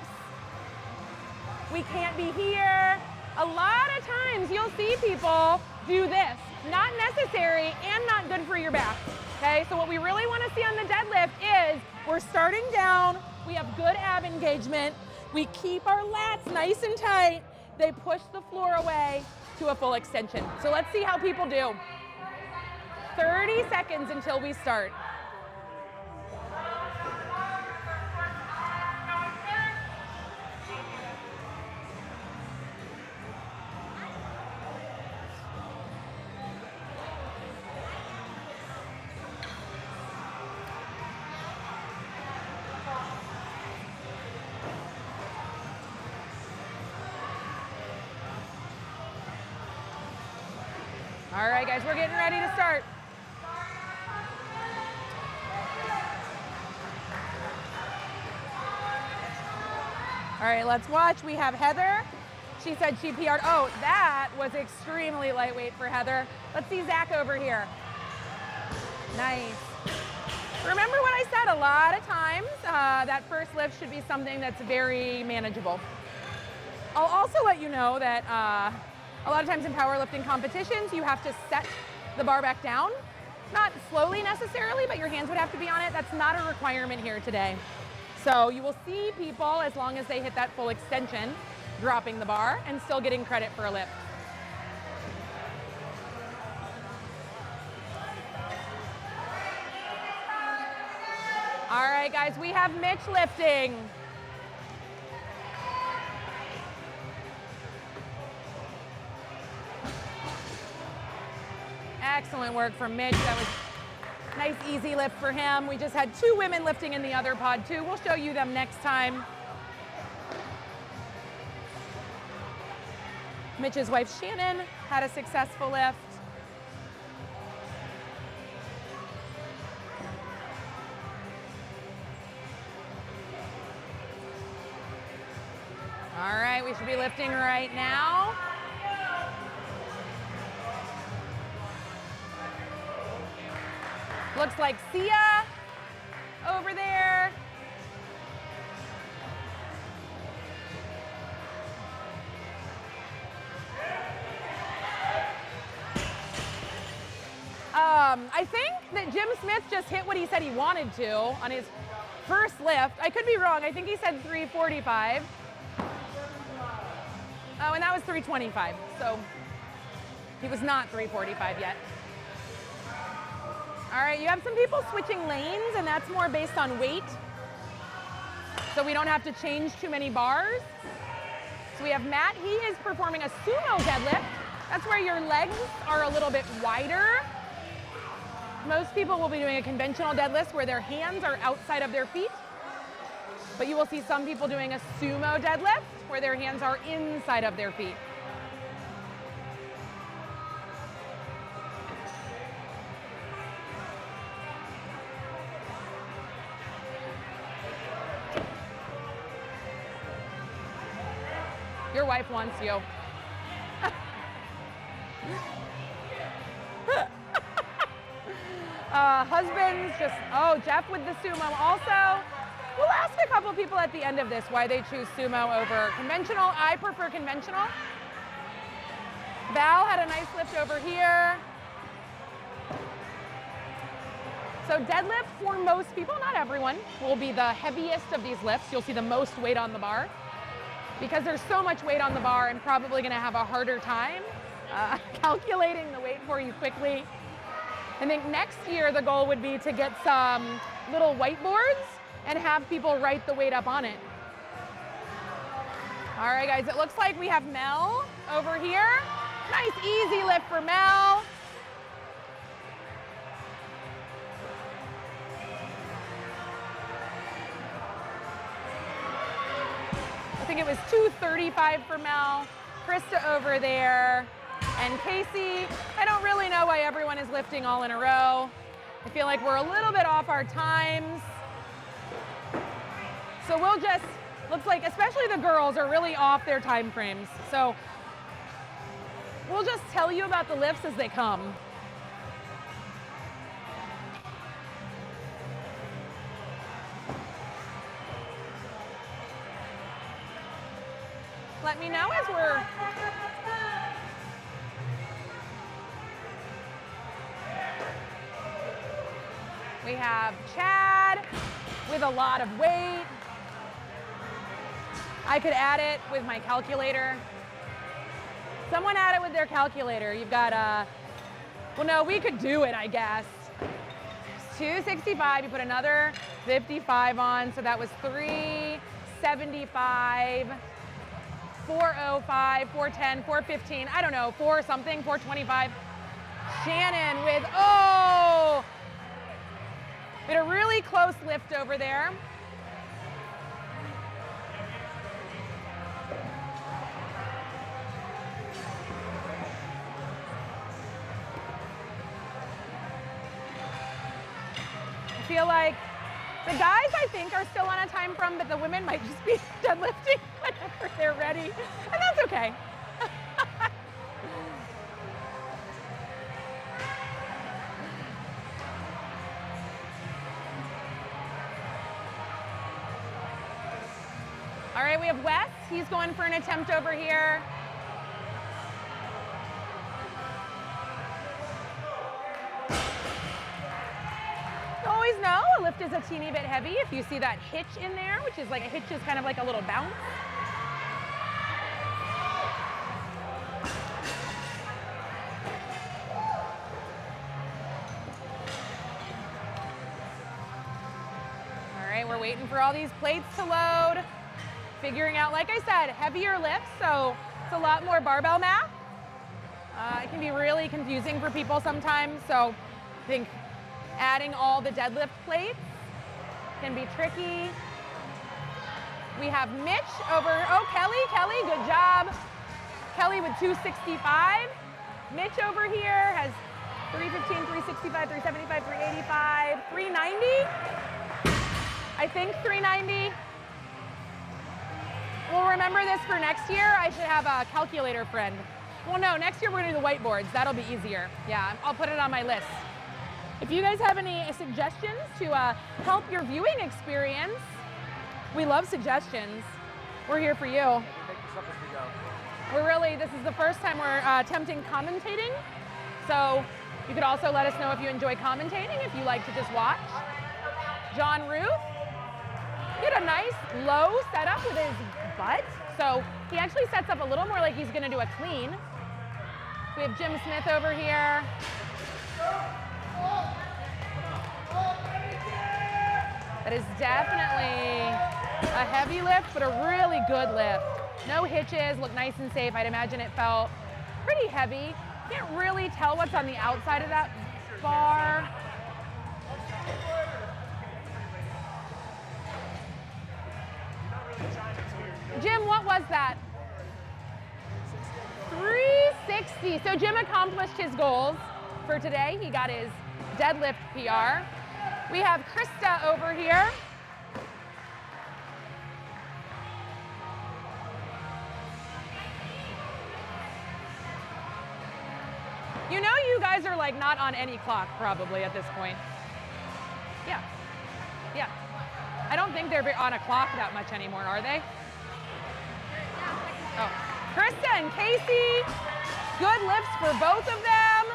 We can't be here. A lot of times you'll see people do this. Not necessary and not good for your back. Okay, so what we really want to see on the deadlift is we're starting down, we have good ab engagement, we keep our lats nice and tight, they push the floor away to a full extension. So let's see how people do. 30 seconds until we start. All right, guys, we're getting ready to start. All right, let's watch. We have Heather. She said she PR'd. Oh, that was extremely lightweight for Heather. Let's see Zach over here. Nice. Remember what I said, a lot of times that first lift should be something that's very manageable. I'll also let you know that a lot of times in powerlifting competitions, you have to set the bar back down. Not slowly necessarily, but your hands would have to be on it. That's not a requirement here today. So you will see people, as long as they hit that full extension, dropping the bar and still getting credit for a lift. All right, guys, we have Mitch lifting. Excellent work from Mitch. That was nice, easy lift for him. We just had 2 women lifting in the other pod too. We'll show you them next time. Mitch's wife Shannon had a successful lift. All right, we should be lifting right now. Looks like Sia over there. I think that Jim Smith just hit what he said he wanted to on his first lift. I could be wrong. I think he said 345. Oh, and that was 325. So he was not 345 yet. All right, you have some people switching lanes, and that's more based on weight. So we don't have to change too many bars. So we have Matt. He is performing a sumo deadlift. That's where your legs are a little bit wider. Most people will be doing a conventional deadlift where their hands are outside of their feet. But you will see some people doing a sumo deadlift where their hands are inside of their feet. Your wife wants you. Husbands just, oh, Jeff with the sumo also. We'll ask a couple people at the end of this why they choose sumo over conventional. I prefer conventional. Val had a nice lift over here. So deadlift for most people, not everyone, will be the heaviest of these lifts. You'll see the most weight on the bar. Because there's so much weight on the bar, I'm probably gonna have a harder time calculating the weight for you quickly. I think next year the goal would be to get some little whiteboards and have people write the weight up on it. All right, guys, it looks like we have Mel over here. Nice, easy lift for Mel. I think it was 235 for Mel. Krista over there. And Casey, I don't really know why everyone is lifting all in a row. I feel like we're a little bit off our times. So we'll just, looks like, especially the girls are really off their time frames. So we'll just tell you about the lifts as they come. Let me know as we're... We have Chad with a lot of weight. I could add it with my calculator. Someone add it with their calculator. You've got well, no, we could do it, I guess. 265, you put another 55 on, so that was 375, 405, 410, 415, I don't know, 4 something, 425. Shannon with, oh! We had a really close lift over there. I feel like the guys, I think, are still on a time from, but the women might just be deadlifting whenever they're ready, and that's okay. All right, we have Wes. He's going for an attempt over here. You always know a lift is a teeny bit heavy if you see that hitch in there, which is like a hitch is kind of like a little bounce. All right, we're waiting for all these plates to load. Figuring out, like I said, heavier lifts, so it's a lot more barbell math. It can be really confusing for people sometimes, so I think adding all the deadlift plates can be tricky. We have Mitch over, oh, Kelly, good job. Kelly with 265. Mitch over here has 315, 365, 375, 385, 390. I think 390. We'll remember this for next year. I should have a calculator friend. Well, no, next year we're gonna do the whiteboards. That'll be easier. Yeah, I'll put it on my list. If you guys have any suggestions to help your viewing experience, we love suggestions. We're here for you. This is the first time we're attempting commentating. So you could also let us know if you enjoy commentating, if you like to just watch. John Ruth, he had a nice low setup with his butt. So he actually sets up a little more like he's gonna do a clean. We have Jim Smith over here. That is definitely a heavy lift, but a really good lift. No hitches, looked nice and safe. I'd imagine it felt pretty heavy. Can't really tell what's on the outside of that bar. Jim, what was that? 360. So Jim accomplished his goals for today. He got his deadlift PR. We have Krista over here. You know you guys are like not on any clock probably at this point. Yeah. I don't think they're on a clock that much anymore, are they? Oh. Krista and Casey, good lifts for both of them.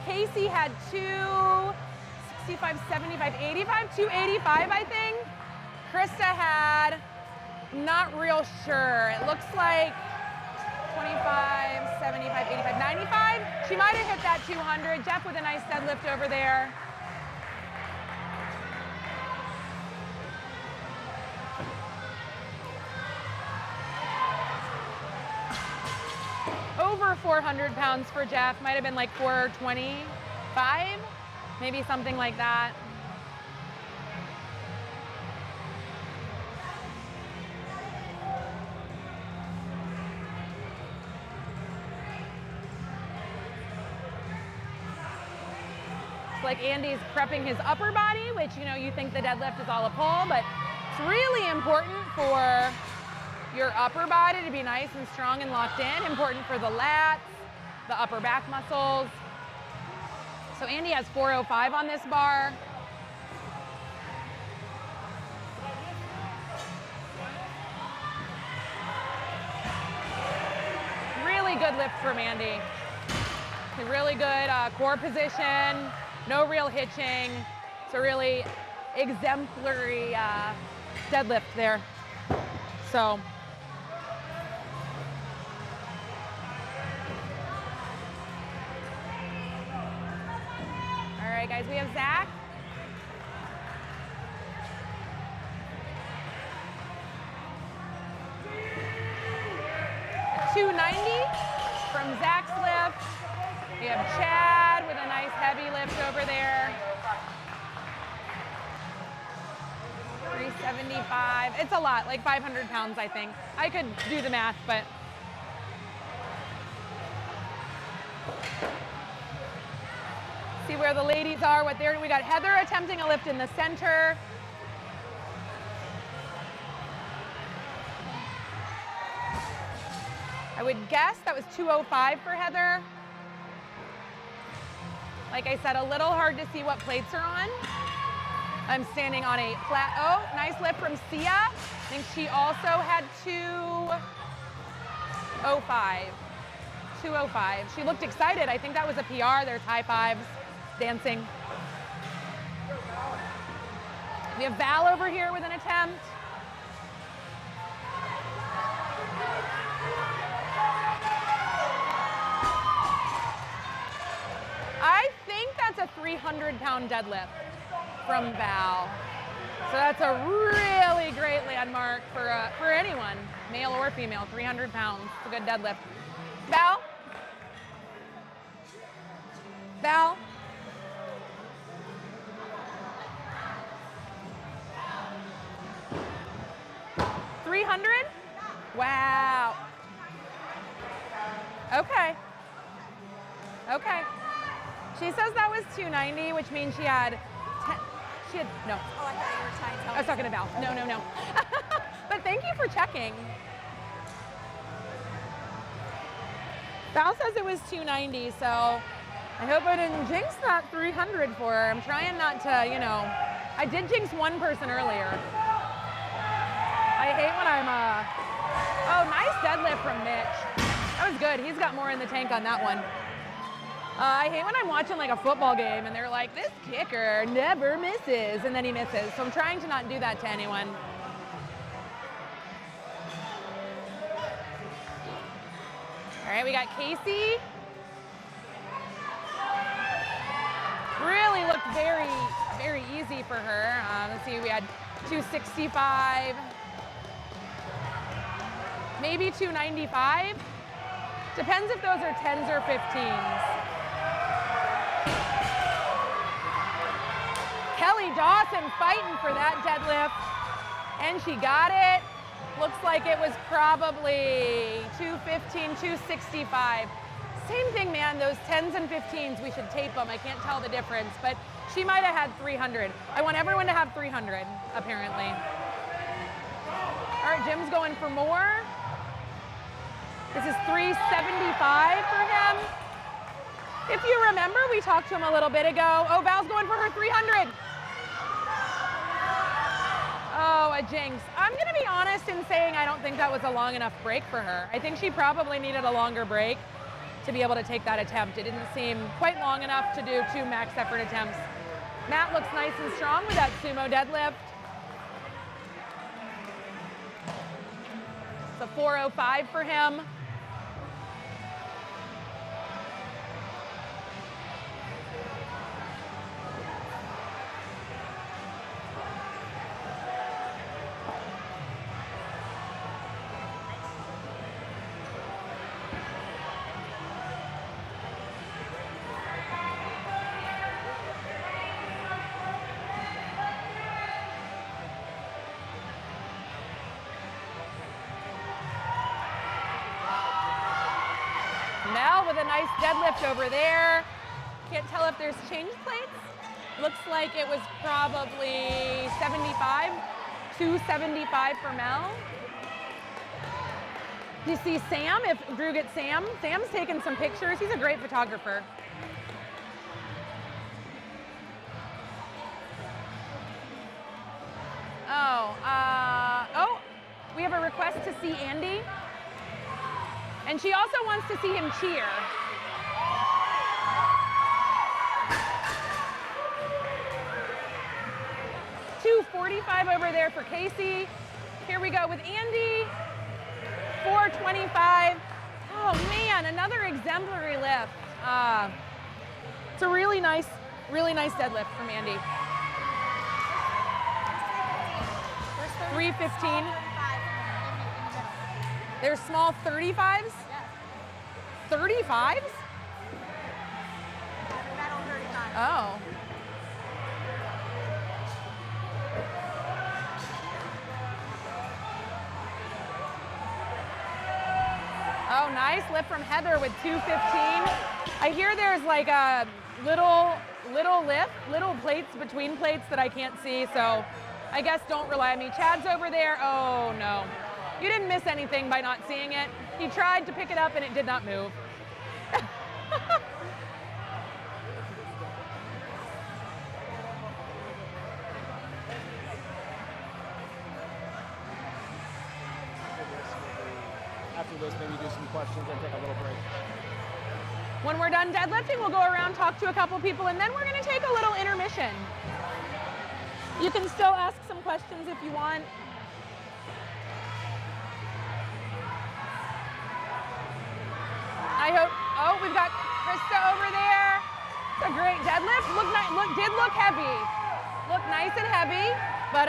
Casey had 265, 75, 85, 285, I think. Krista had, not real sure. It looks like 25, 75, 85, 95. She might have hit that 200. Jeff with a nice deadlift over there. Over 400 pounds for Jeff. Might have been like 425, maybe something like that. It's like Andy's prepping his upper body, which, you know, you think the deadlift is all a pull, but it's really important for your upper body to be nice and strong and locked in. Important for the lats, the upper back muscles. So Andy has 405 on this bar. Really good lift from Andy. Really good core position, no real hitching. It's a really exemplary deadlift there. So. All right, guys, we have Zach. $290 from Zach's lift. We have Chad with a nice heavy lift over there. 375. It's a lot, like 500 pounds, I think. I could do the math, but. See where the ladies are, what they're, we got Heather attempting a lift in the center. I would guess that was 205 for Heather. Like I said, a little hard to see what plates are on. I'm standing on a flat, oh, nice lift from Sia. I think she also had 205. 205. She looked excited. I think that was a PR. There's high fives, dancing. We have Val over here with an attempt. I think that's a 300-pound deadlift from Val. So that's a really great landmark for anyone, male or female, 300 pounds. It's a good deadlift. Val, Val? $300? Wow. Okay. Okay. She says that was $290, which means she had no. Oh, I thought you were trying to tell I was talking to Val. No, no, no. But thank you for checking. Val says it was $290, so I hope I didn't jinx that $300 for her. I'm trying not to, you know, I did jinx one person earlier. I hate when I'm, oh, nice deadlift from Mitch. That was good. He's got more in the tank on that one. I hate when I'm watching like a football game and they're like, this kicker never misses, and then he misses. So I'm trying to not do that to anyone. All right, we got Casey. Really looked very, very easy for her. Let's see, we had 265, maybe 295. Depends if those are 10s or 15s. Kelly Dawson fighting for that deadlift, and she got it. Looks like it was probably 215, 265. Same thing, man, those 10s and 15s, we should tape them. I can't tell the difference, but she might have had 300. I want everyone to have 300, apparently. All right, Jim's going for more. This is 375 for him. If you remember, we talked to him a little bit ago. Oh, Val's going for her 300. Oh, a jinx. I'm gonna be honest in saying I don't think that was a long enough break for her. I think she probably needed a longer break to be able to take that attempt. It didn't seem quite long enough to do 2 max effort attempts. Matt looks nice and strong with that sumo deadlift. It's a 405 for him. Mel with a nice deadlift over there. Can't tell if there's change plates. Looks like it was probably 75, 275 for Mel. Do you see Sam? If Drew gets Sam, Sam's taking some pictures. He's a great photographer. Oh, we have a request to see Andy. And she also wants to see him cheer. $245 over there for Casey. Here we go with Andy. $425. Oh man, another exemplary lift. It's a really nice deadlift from Andy. 315. They're small 35s? Yes. 35s? Oh. Oh, nice lift from Heather with 215. I hear there's like a little lift, little plates between plates that I can't see, so I guess don't rely on me. Chad's over there. Oh, no. You didn't miss anything by not seeing it. He tried to pick it up and it did not move. After this, maybe do some questions and take a little break. When we're done deadlifting, we'll go around, talk to a couple people, and then we're gonna take a little intermission. You can still ask some questions if you want. I hope, oh, we've got Krista over there. It's a great deadlift. Did look heavy. Looked nice and heavy, but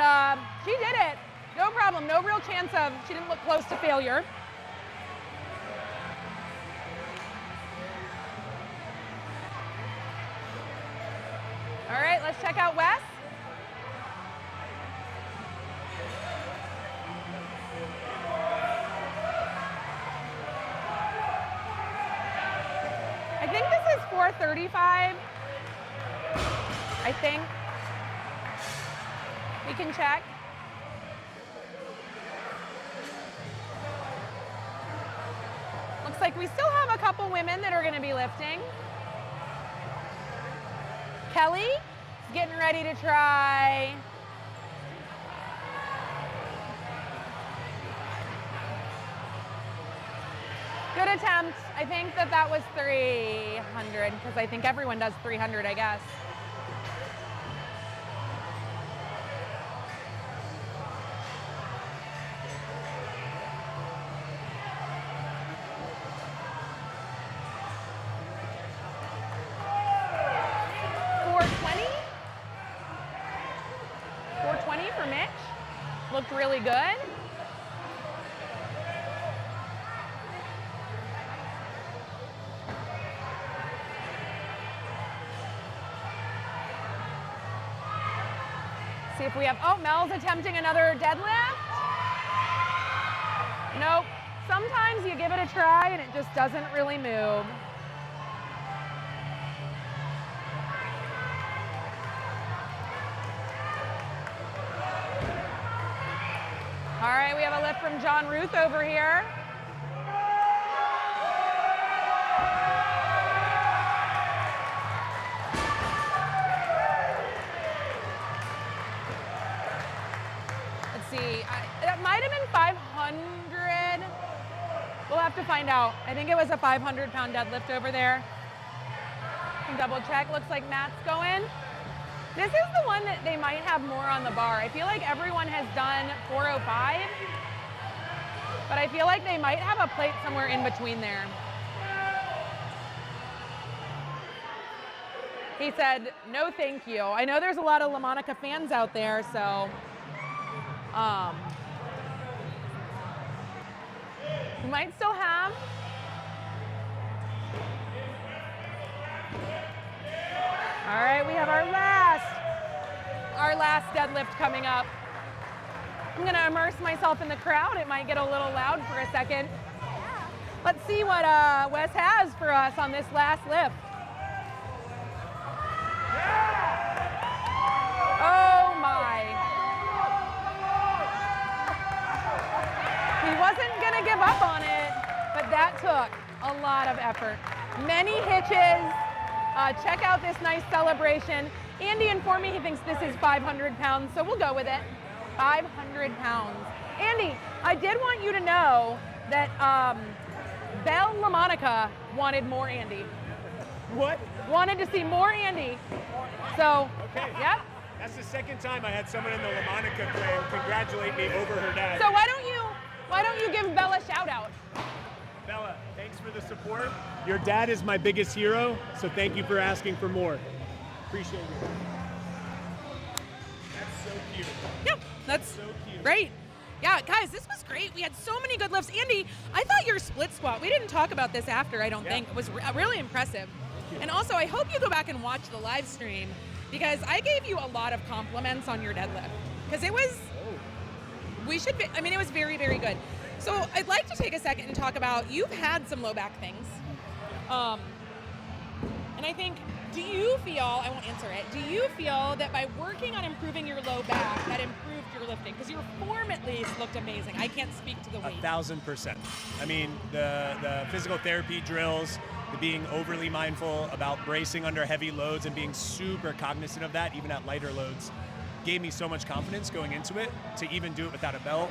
she did it. No problem, no real chance of, she didn't look close to failure. All right, let's check out Wes. I think this is 435. I think. We can check. Looks like we still have a couple women that are going to be lifting. Kelly is getting ready to try. Good attempt. I think that was 300 because I think everyone does 300, I guess. For Mitch. Looked really good. See if we have, oh, Mel's attempting another deadlift. Nope. Sometimes you give it a try and it just doesn't really move. All right, we have a lift from John Ruth over here. Let's see, that might have been 500. We'll have to find out. I think it was a 500-pound deadlift over there. Can double check, looks like Matt's going. This is the one that they might have more on the bar. I feel like everyone has done 405, but I feel like they might have a plate somewhere in between there. He said, no thank you. I know there's a lot of LaMonica fans out there, so. We might still have. All right, we have our last deadlift coming up. I'm gonna immerse myself in the crowd. It might get a little loud for a second. Let's see what Wes has for us on this last lift. Oh my. He wasn't gonna give up on it, but that took a lot of effort. Many hitches. Check out this nice celebration. Andy informed me he thinks this is 500 pounds, so we'll go with it. 500 pounds. Andy, I did want you to know that Belle LaMonica wanted more Andy. What? Wanted to see more Andy. So, okay. Yep. That's the second time I had someone in the LaMonica clan congratulate me over her dad. So why don't you give Bella a shout out? Bella, thanks for the support. Your dad is my biggest hero, so thank you for asking for more. Appreciate you. That's so cute. Yep, that's so cute. Great. Yeah, guys, this was great. We had so many good lifts. Andy, I thought your split squat, we didn't talk about this after, I don't think, it was really impressive. And also, I hope you go back and watch the live stream because I gave you a lot of compliments on your deadlift because it was, it was very, very good. So I'd like to take a second and talk about, you've had some low back things. And I think, do you feel, I won't answer it, do you feel that by working on improving your low back, that improved your lifting? Because your form at least looked amazing. I can't speak to the weight. 1,000%. I mean, the physical therapy drills, the being overly mindful about bracing under heavy loads and being super cognizant of that, even at lighter loads, gave me so much confidence going into it to even do it without a belt,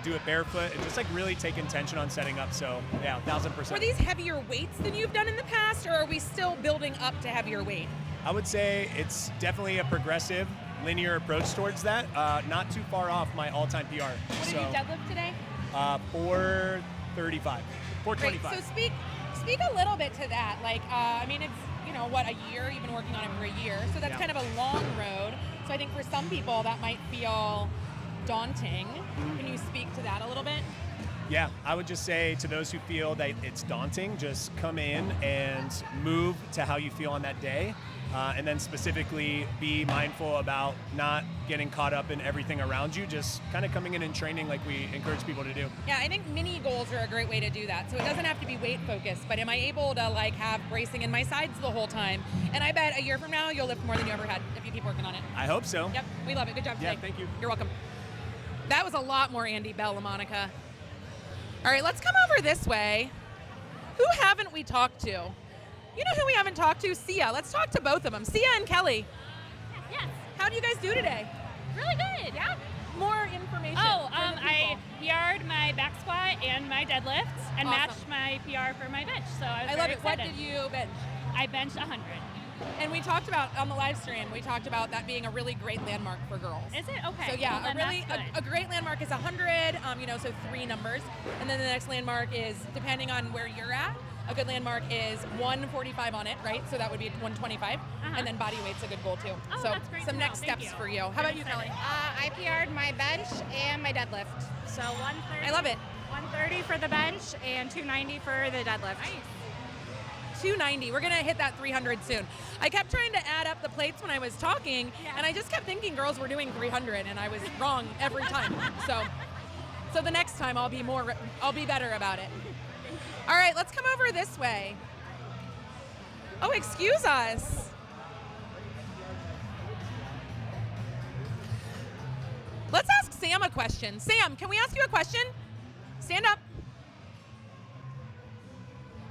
do it barefoot, and just like really take intention on setting up. So yeah, 1,000%. Were these heavier weights than you've done in the past, or are we still building up to heavier weight? I would say it's definitely a progressive, linear approach towards that. Not too far off my all-time PR. What did you deadlift today? 435, 425. Great. So speak a little bit to that. Like, it's, a year, you've been working on it for a year, so that's kind of a long road. So I think for some people that might feel daunting. Can you speak to that a little bit? Yeah, I would just say to those who feel that it's daunting, just come in and move to how you feel on that day. and then specifically be mindful about not getting caught up in everything around you, just kind of coming in and training like we encourage people to do. Yeah, I think mini goals are a great way to do that. So it doesn't have to be weight focused, but am I able to like have bracing in my sides the whole time? And I bet a year from now you'll lift more than you ever had if you keep working on it. I hope so. Yep, we love it. Good job today. Yeah, thank you. You're welcome. That was a lot more Andy Bell, Monica. All right, let's come over this way. Who haven't we talked to? You know who we haven't talked to? Sia. Let's talk to both of them. Sia and Kelly. Yes. How do you guys do today? Really good. Yeah. More information. Oh, for the I people. PR'd my back squat and my deadlift and Awesome. matched my PR for my bench. So I was I very love it. excited. What did you bench? I benched 100. And we talked about on the live stream. We talked about that being a really great landmark for girls. Is it? Okay. So yeah, well, a then really that's good. a great landmark is 100. So 3 numbers, and then the next landmark is depending on where you're at. A good landmark is 145 on it, right? So that would be 125, and then body weight's a good goal too. Oh, so that's great some to next know. Thank steps you. for you. How about you, Kelly? I PR'd my bench and my deadlift. So 130. I love it. 130 for the bench and 290 for the deadlift. Nice. 290. We're gonna hit that 300 soon. I kept trying to add up the plates when I was talking, and I just kept thinking girls were doing 300, and I was wrong every time. So the next time I'll be better about it. All right, let's come over this way. Oh, excuse us. Let's ask Sam a question. Sam, can we ask you a question? Stand up.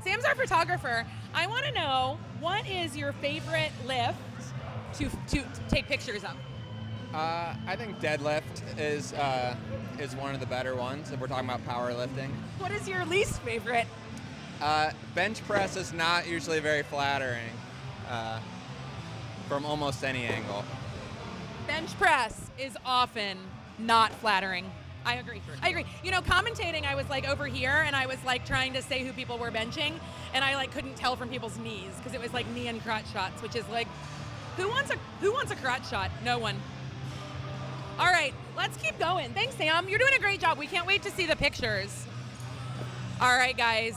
Sam's our photographer. I want to know, what is your favorite lift to take pictures of? I think deadlift is one of the better ones if we're talking about powerlifting. What is your least favorite? Bench press is not usually very flattering from almost any angle. Bench press is often not flattering. I agree. I agree. You know, commentating, I was like over here and I was like trying to say who people were benching, and I like couldn't tell from people's knees because it was like knee and crotch shots, which is like, who wants a crotch shot? No one. All right, let's keep going. Thanks, Sam. You're doing a great job. We can't wait to see the pictures. All right, guys.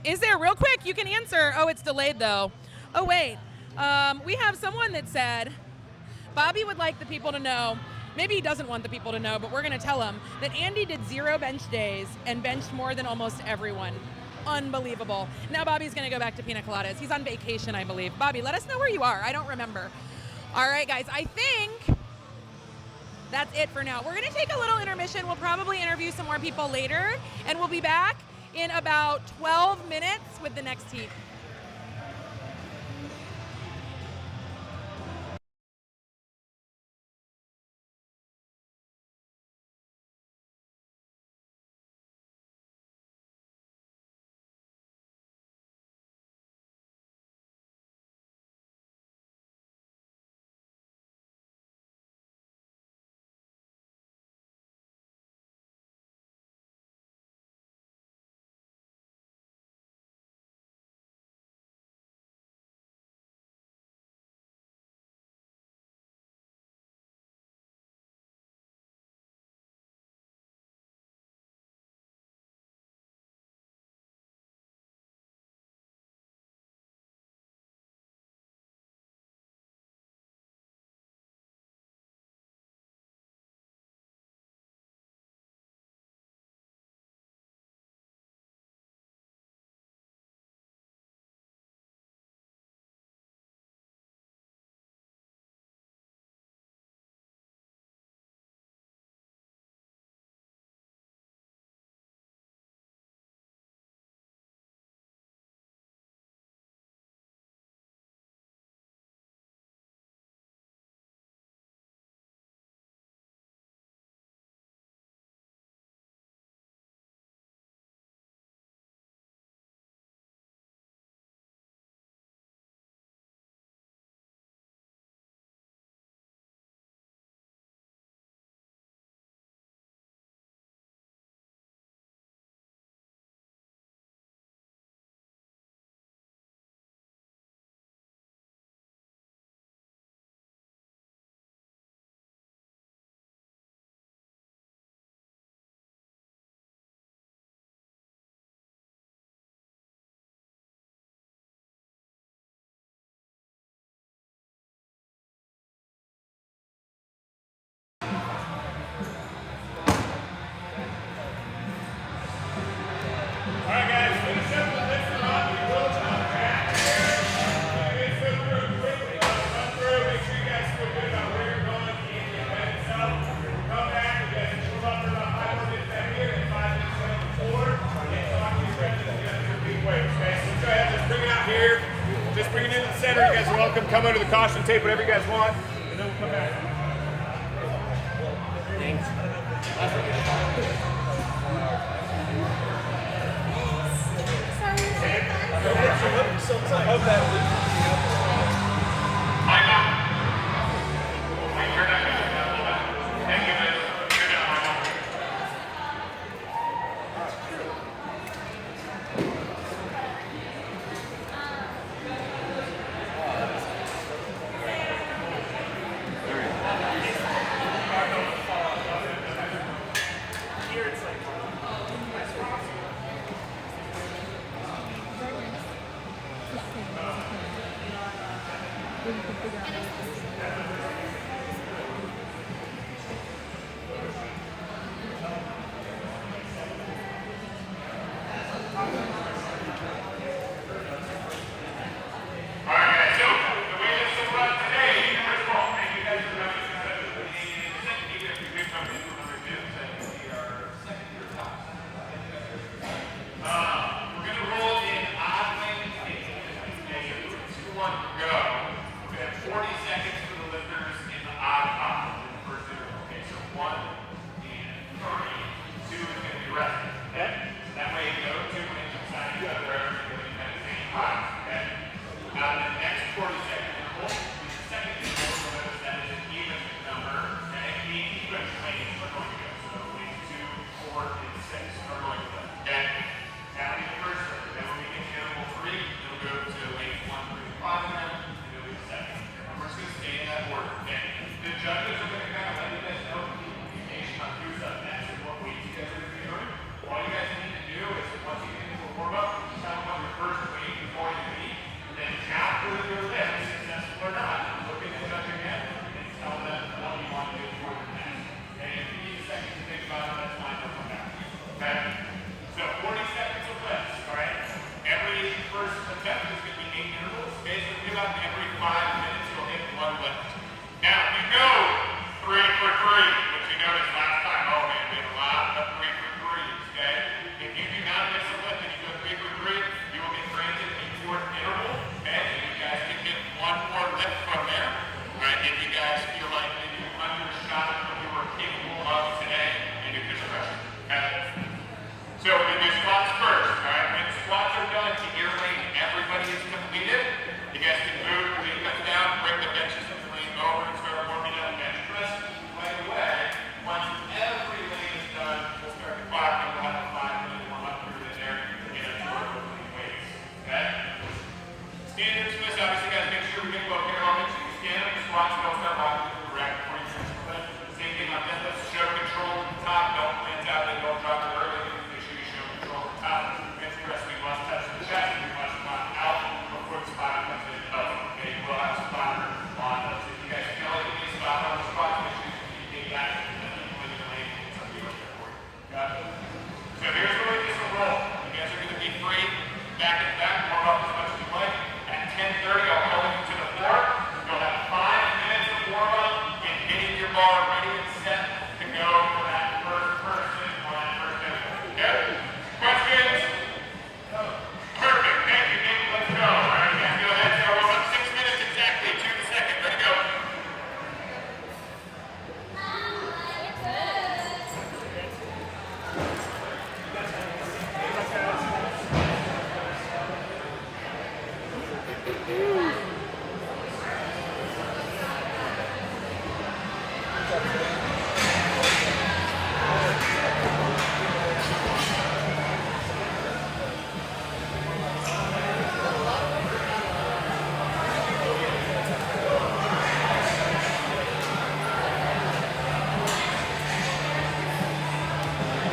Is there, real quick, you can answer. Oh, it's delayed though. Oh, wait. We have someone that said, Bobby would like the people to know, maybe he doesn't want the people to know, but we're going to tell him that Andy did 0 bench days and benched more than almost everyone. Unbelievable. Now Bobby's going to go back to pina coladas. He's on vacation, I believe. Bobby, let us know where you are. I don't remember. All right, guys, I think that's it for now. We're going to take a little intermission. We'll probably interview some more people later, and we'll be back in about 12 minutes with the next heat. come under the caution tape, whatever you guys want, and then we'll come back. Thanks.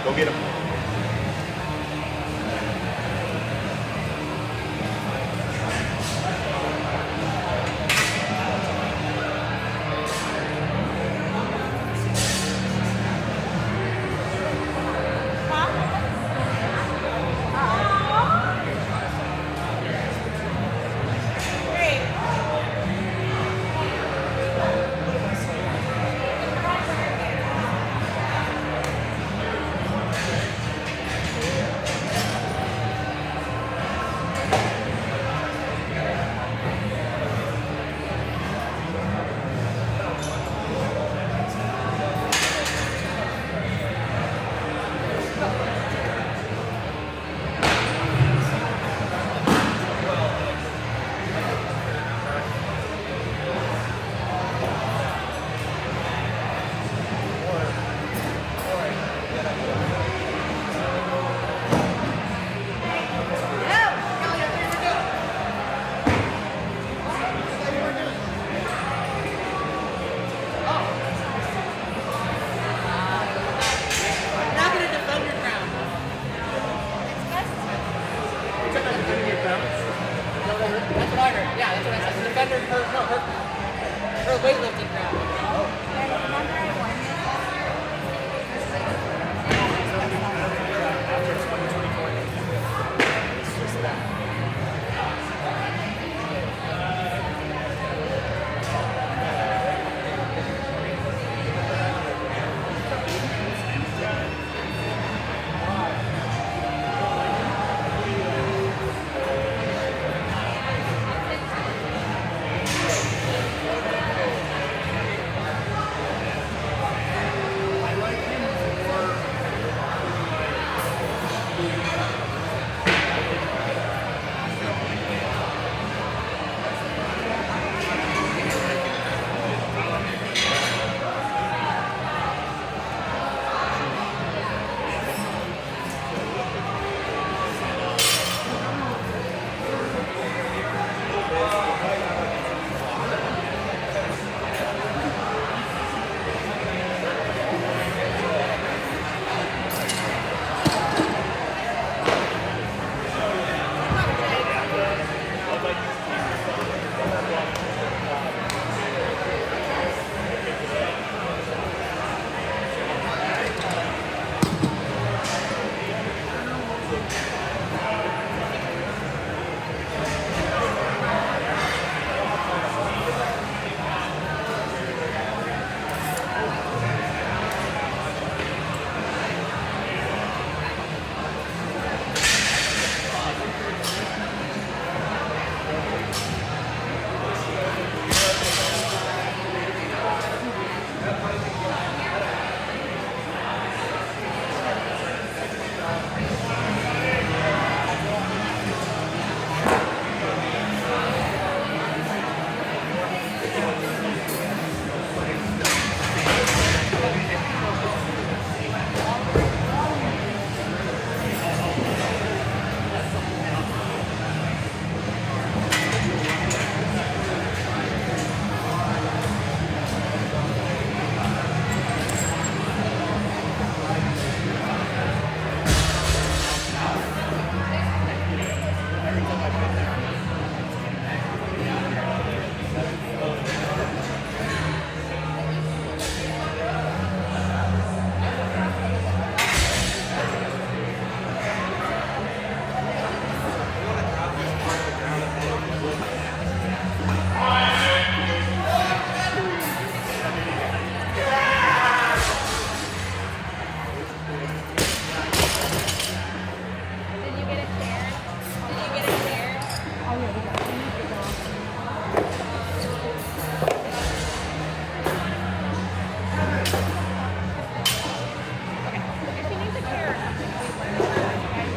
Go get him. Okay, if you need the chair or something, please let me know, okay?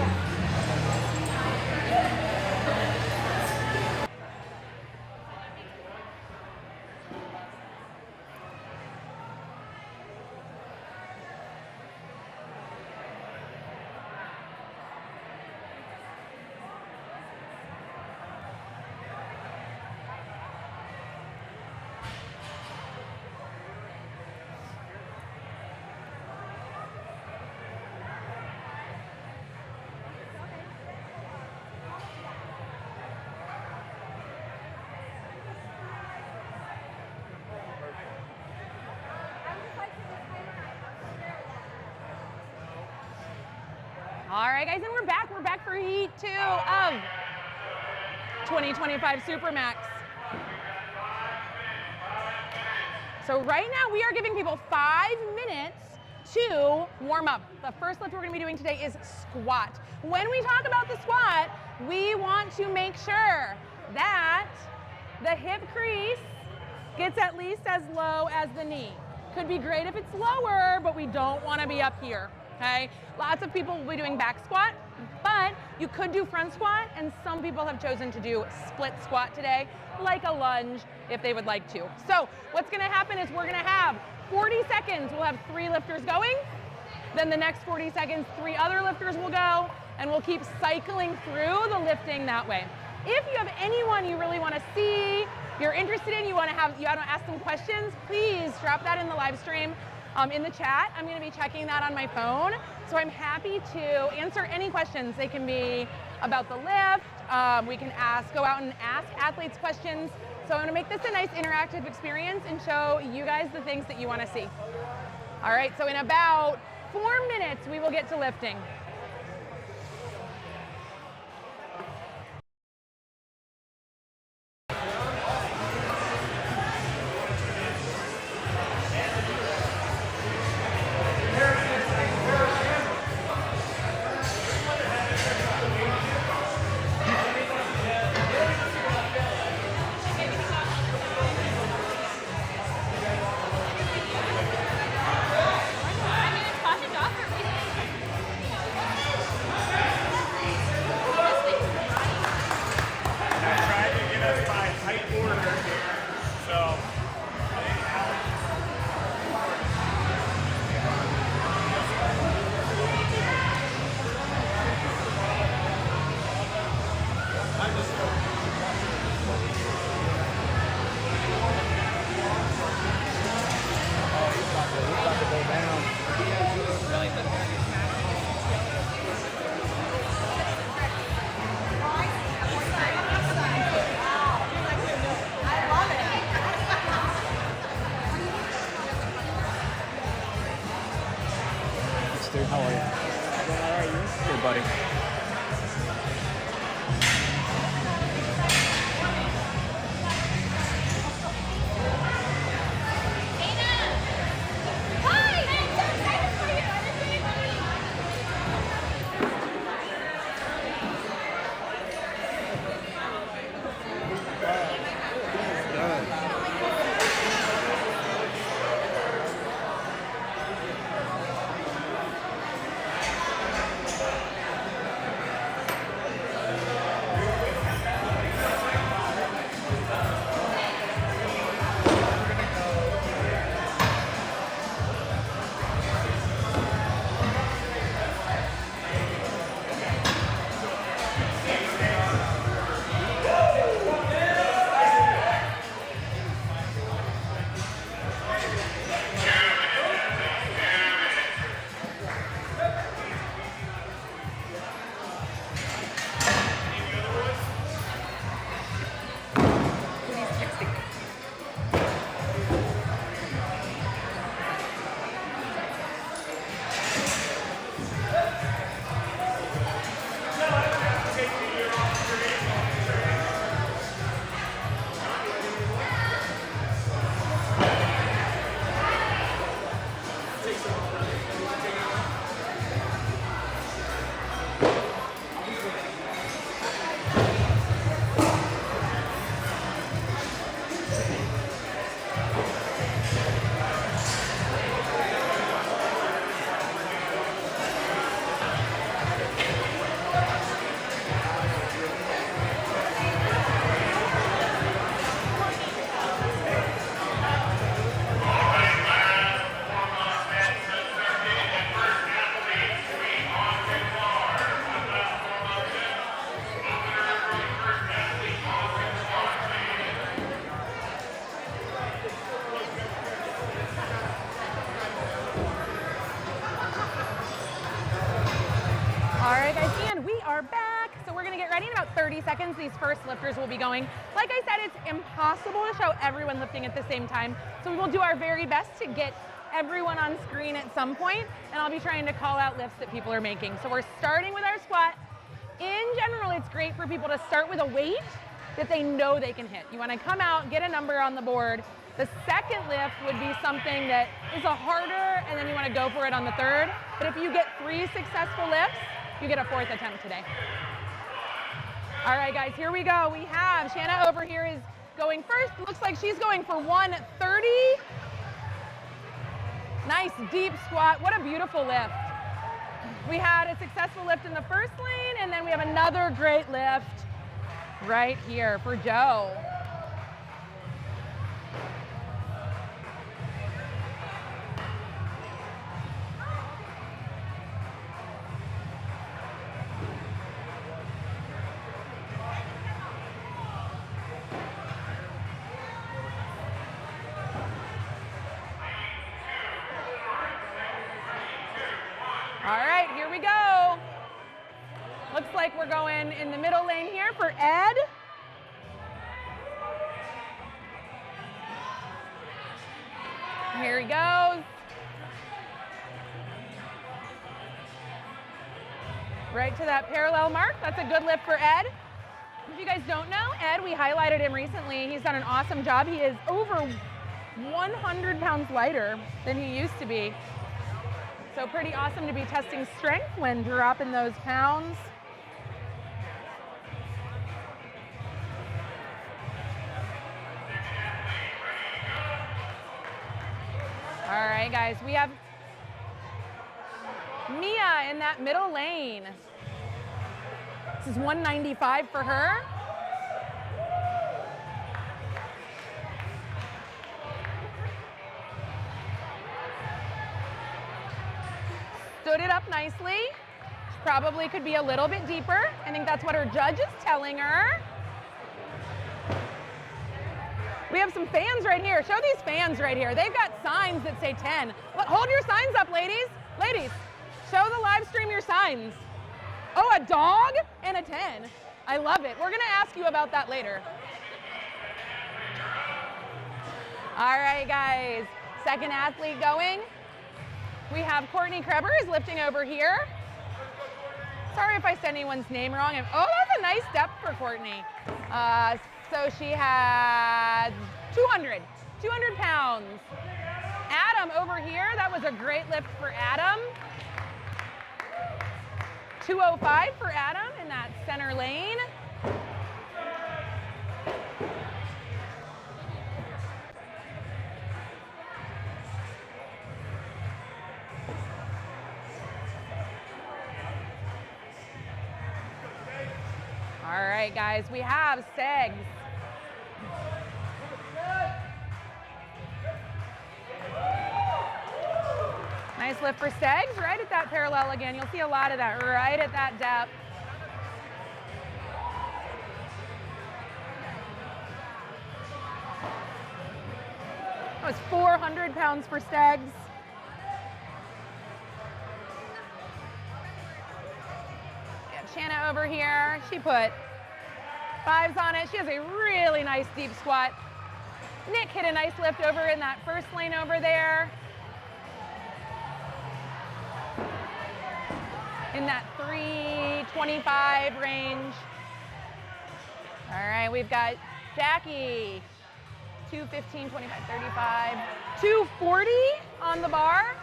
All right, guys, and we're back. We're back for Heat 2 of 2025 SUPERMAX. So right now we are giving people 5 minutes to warm up. The first lift we're going to be doing today is squat. When we talk about the squat, we want to make sure that the hip crease gets at least as low as the knee. Could be great if it's lower, but we don't want to be up here. Okay, lots of people will be doing back squat, but you could do front squat, and some people have chosen to do split squat today, like a lunge if they would like to. So what's gonna happen is we're gonna have 40 seconds, we'll have 3 lifters going, then the next 40 seconds, 3 other lifters will go, and we'll keep cycling through the lifting that way. If you have anyone you really wanna see, you're interested in, you wanna ask them questions, please drop that in the live stream. In the chat, I'm going to be checking that on my phone, so I'm happy to answer any questions. They can be about the lift. We can go out and ask athletes questions. So I'm going to make this a nice interactive experience and show you guys the things that you want to see. All right, so in about 4 minutes, we will get to lifting. How are you? How are you? Good, buddy. 30 seconds, these first lifters will be going. Like I said, it's impossible to show everyone lifting at the same time, so we will do our very best to get everyone on screen at some point, and I'll be trying to call out lifts that people are making. So we're starting with our squat. In general, it's great for people to start with a weight that they know they can hit. You want to come out, get a number on the board. The second lift would be something that is a harder, and then you want to go for it on the third. But if you get 3 successful lifts, you get a 4th attempt today. All right, guys, here we go. We have Shanna over here is going first. Looks like she's going for 130. Nice deep squat. What a beautiful lift. We had a successful lift in the first lane, and then we have another great lift right here for Joe. All right, here we go. Looks like we're going in the middle lane here for Ed. Here he goes. Right to that parallel mark. That's a good lift for Ed. If you guys don't know, Ed, we highlighted him recently. He's done an awesome job. He is over 100 pounds lighter than he used to be. So pretty awesome to be testing strength when dropping those pounds. All right, guys, we have Mia in that middle lane. This is 195 for her. Stood it up nicely. Probably could be a little bit deeper. I think that's what her judge is telling her. We have some fans right here. Show these fans right here. They've got signs that say 10. Hold your signs up, ladies. Ladies, show the live stream your signs. Oh, a dog and a 10. I love it. We're gonna ask you about that later. All right, guys. Second athlete going. We have Courtney Kreber is lifting over here. Sorry if I said anyone's name wrong. Oh, that's a nice step for Courtney. So she had 200 pounds. Adam over here, that was a great lift for Adam. 205 for Adam in that center lane. All right, guys, we have Segs. Nice lift for Segs, right at that parallel again. You'll see a lot of that right at that depth. That was 400 pounds for Segs. Shanna over here, she put 5s on it. She has a really nice deep squat. Nick hit a nice lift over in that first lane over there. In that 325 range. All right, we've got Jackie, 215, 25, 35, 240 on the bar.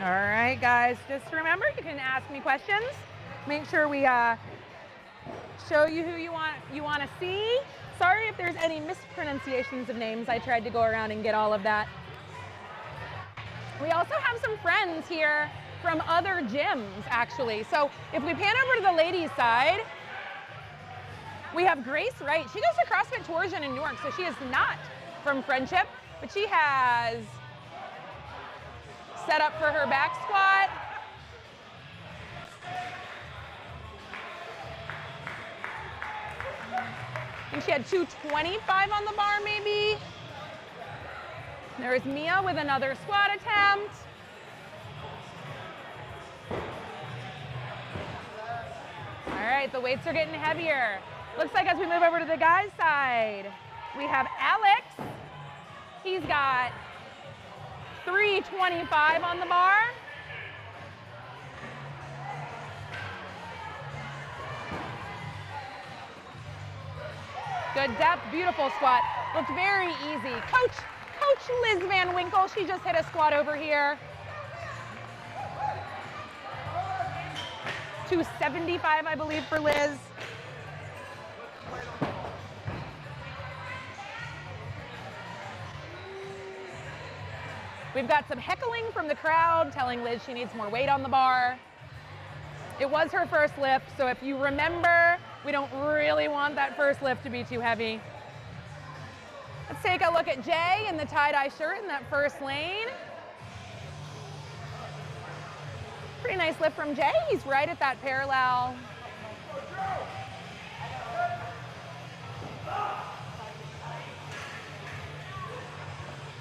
All right, guys, just remember, you can ask me questions. Make sure we show you who you want to see. Sorry if there's any mispronunciations of names. I tried to go around and get all of that. We also have some friends here from other gyms, actually. So if we pan over to the ladies' side, we have Grace Wright. She goes to CrossFit Torsion in New York, so she is not from Friendship, but she has set up for her back squat. I think she had 225 on the bar, maybe. There's Mia with another squat attempt. All right, the weights are getting heavier. Looks like as we move over to the guys' side, we have Alex. He's got 325 on the bar. Good depth, beautiful squat. Looked very easy. Coach Liz Van Winkle, she just hit a squat over here. 275, I believe, for Liz. We've got some heckling from the crowd telling Liz she needs more weight on the bar. It was her first lift, so if you remember, we don't really want that first lift to be too heavy. Let's take a look at Jay in the tie-dye shirt in that first lane. Pretty nice lift from Jay. He's right at that parallel.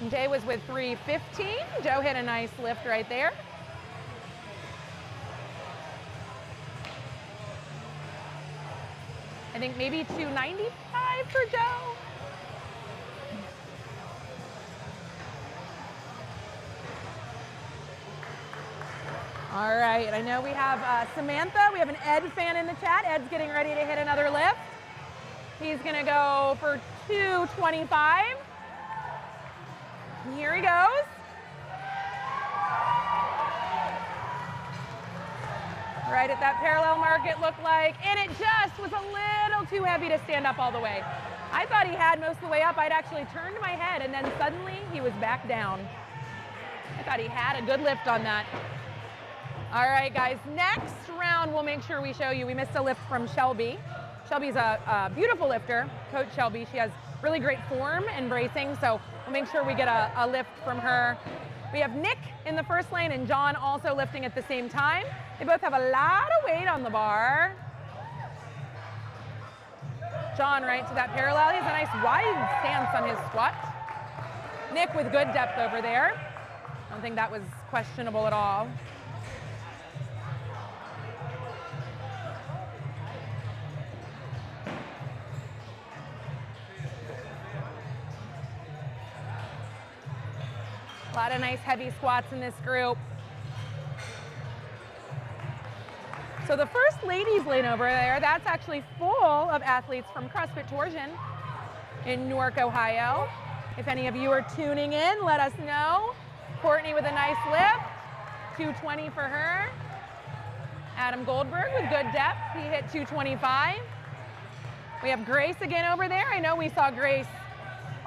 And Jay was with 315. Joe hit a nice lift right there. I think maybe 295 for Joe. All right, I know we have Samantha. We have an Ed fan in the chat. Ed's getting ready to hit another lift. He's gonna go for 225. And here he goes. Right at that parallel mark it looked like, and it just was a little too heavy to stand up all the way. I thought he had most of the way up. I'd actually turned my head, and then suddenly he was back down. I thought he had a good lift on that. All right, guys, next round we'll make sure we show you. We missed a lift from Shelby. Shelby's a beautiful lifter, Coach Shelby. She has really great form and bracing, so we'll make sure we get a lift from her. We have Nick in the first lane and John also lifting at the same time. They both have a lot of weight on the bar. John right to that parallel. He has a nice wide stance on his squat. Nick with good depth over there. I don't think that was questionable at all. A lot of nice heavy squats in this group. So the first ladies lane over there, that's actually full of athletes from CrossFit Torsion in Newark, Ohio. If any of you are tuning in, let us know. Courtney with a nice lift, 220 for her. Adam Goldberg with good depth, he hit 225. We have Grace again over there. I know we saw Grace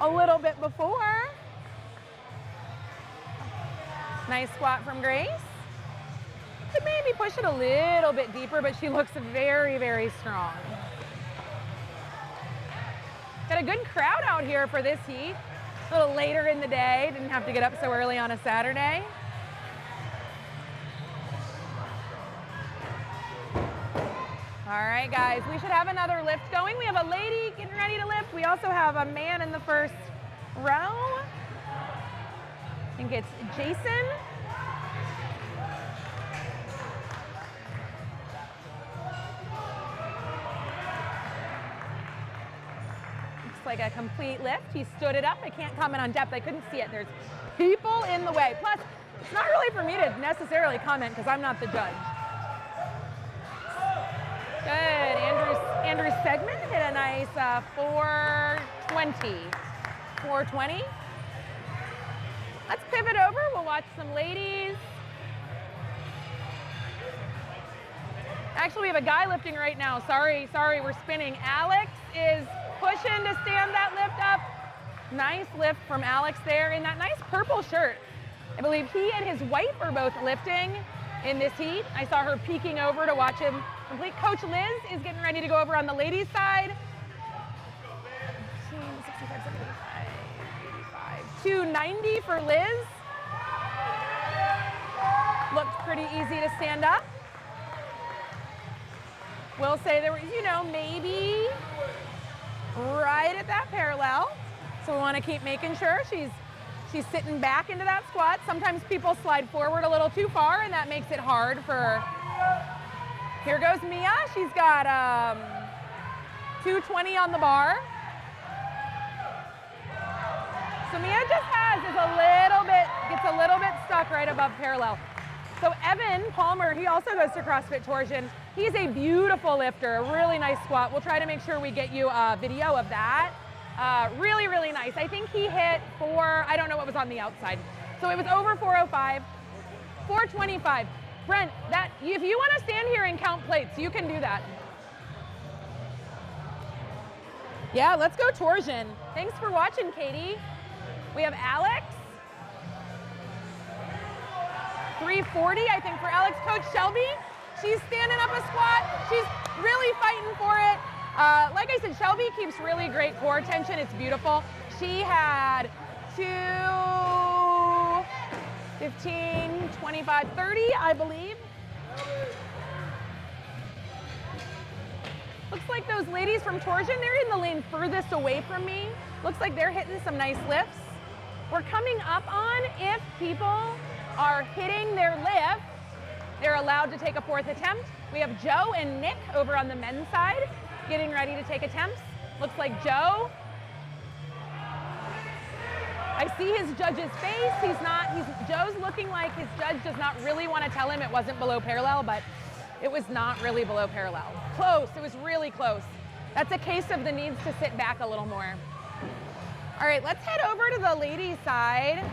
a little bit before. Nice squat from Grace. Could maybe push it a little bit deeper, but she looks very, very strong. Got a good crowd out here for this heat. A little later in the day, didn't have to get up so early on a Saturday. All right, guys, we should have another lift going. We have a lady getting ready to lift. We also have a man in the first row. I think it's Jason. Looks like a complete lift. He stood it up. I can't comment on depth. I couldn't see it. There's people in the way. Plus, it's not really for me to necessarily comment because I'm not the judge. Good. Andrew Segman hit a nice 420. 420. Let's pivot over. We'll watch some ladies. Actually, we have a guy lifting right now. Sorry, we're spinning. Alex is pushing to stand that lift up. Nice lift from Alex there in that nice purple shirt. I believe he and his wife are both lifting in this heat. I saw her peeking over to watch him complete. Coach Liz is getting ready to go over on the ladies' side. 65, 75, 85. 290 for Liz. Looked pretty easy to stand up. We'll say there was, maybe right at that parallel. So we want to keep making sure she's She's sitting back into that squat. Sometimes people slide forward a little too far, and that makes it hard for... Here goes Mia. She's got 220 on the bar. So Mia just gets a little bit stuck right above parallel. So Evan Palmer, he also goes to CrossFit Torsion. He's a beautiful lifter, a really nice squat. We'll try to make sure we get you a video of that. Really, really nice. I think he hit I don't know what was on the outside. So it was over 405, 425. Brent, if you want to stand here and count plates, you can do that. Yeah, let's go torsion. Thanks for watching, Katie. We have Alex. 340, I think, for Alex. Coach Shelby, she's standing up a squat. She's really fighting for it. Like I said, Shelby keeps really great core tension. It's beautiful. She had 15, 25, 30, I believe. Looks like those ladies from Torsion, they're in the lane furthest away from me. Looks like they're hitting some nice lifts. We're coming up on, if people are hitting their lift, they're allowed to take a fourth attempt. We have Joe and Nick over on the men's side getting ready to take attempts. Looks like Joe. I see his judge's face. Joe's looking like his judge does not really want to tell him it wasn't below parallel, but it was not really below parallel. Close, it was really close. That's a case of the needs to sit back a little more. All right, let's head over to the ladies' side.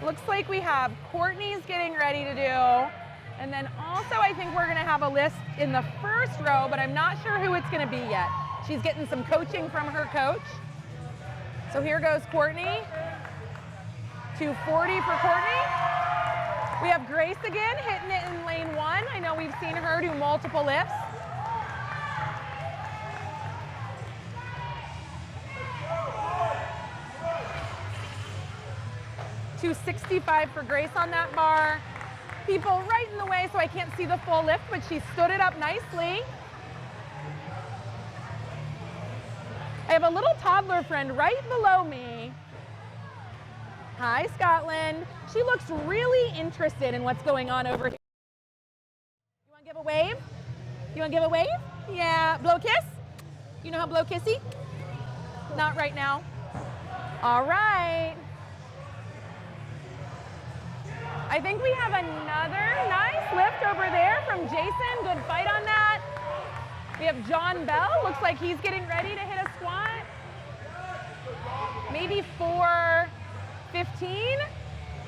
Looks like we have Courtney's getting ready to do. And then also I think we're gonna have a list in the first row, but I'm not sure who it's gonna be yet. She's getting some coaching from her coach. So here goes Courtney. 240 for Courtney. We have Grace again, hitting it in lane 1. I know we've seen her do multiple lifts. $265 for Grace on that bar. People right in the way, so I can't see the full lift, but she stood it up nicely. I have a little toddler friend right below me. Hi, Scotland. She looks really interested in what's going on over here. You want to give a wave? You want to give a wave? Yeah. Blow kiss? You know how to blow kissy? Not right now. All right. I think we have another nice lift over there from Jason. Good fight on that. We have John Bell. Looks like he's getting ready to hit a squat. Maybe 415.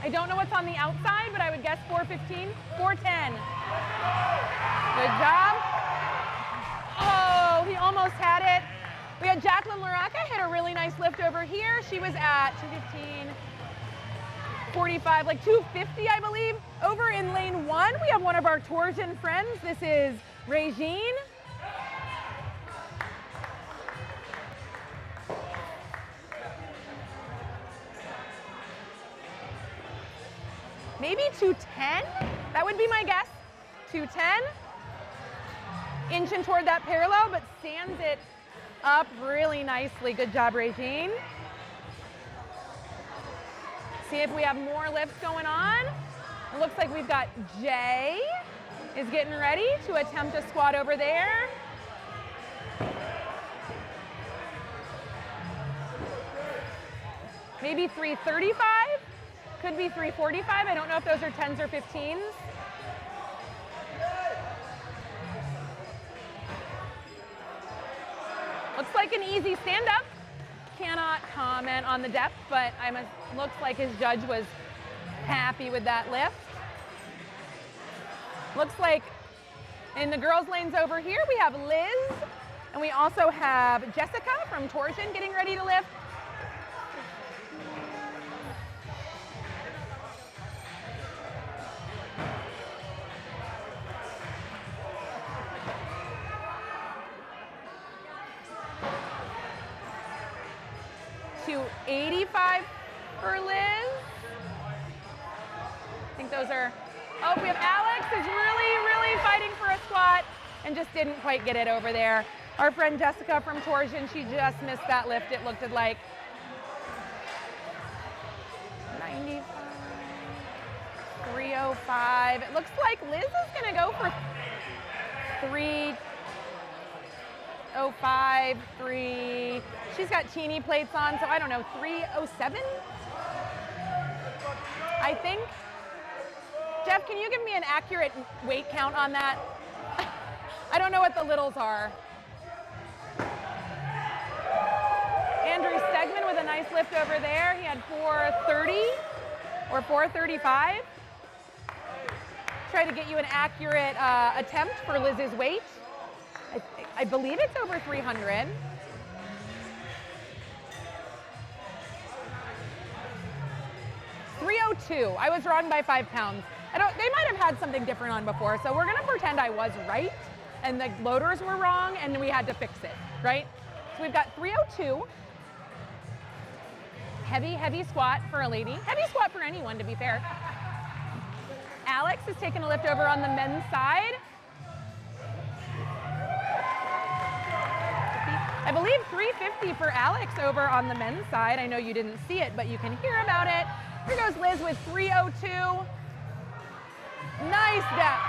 I don't know what's on the outside, but I would guess 415, 410. Good job. Oh, he almost had it. We had Jacqueline Laraca hit a really nice lift over here. She was at 215. 45, like 250, I believe. Over in lane 1, we have one of our Torsion friends. This is Regine. Maybe 210, that would be my guess. 210, inching toward that parallel, but stands it up really nicely. Good job, Regine. See if we have more lifts going on. It looks like we've got Jay is getting ready to attempt a squat over there. Maybe 335, could be 345. I don't know if those are 10s or 15s. Looks like an easy stand-up. Cannot comment on the depth, but looks like his judge was happy with that lift. Looks like in the girls' lanes over here, we have Liz, and we also have Jessica from Torsion getting ready to lift. $285 for Liz. I think those are, oh, we have Alex is really fighting for a squat and just didn't quite get it over there. Our friend Jessica from Torsion, she just missed that lift, it looked like. 95, 305. It looks like Liz is gonna go for 305, she's got teeny plates on, so I don't know, 307? I think. Jeff, can you give me an accurate weight count on that? I don't know what the littles are. Andrew Stegman with a nice lift over there. He had 430 or 435. Try to get you an accurate attempt for Liz's weight. I believe it's over 300. .302. I was wrong by 5 pounds. They might have had something different on before, so we're gonna pretend I was right and the loaders were wrong and we had to fix it, right? So we've got 302. Heavy squat for a lady. Heavy squat for anyone, to be fair. Alex is taking a lift over on the men's side. I believe 350 for Alex over on the men's side. I know you didn't see it, but you can hear about it. Here goes Liz with 302. Nice depth.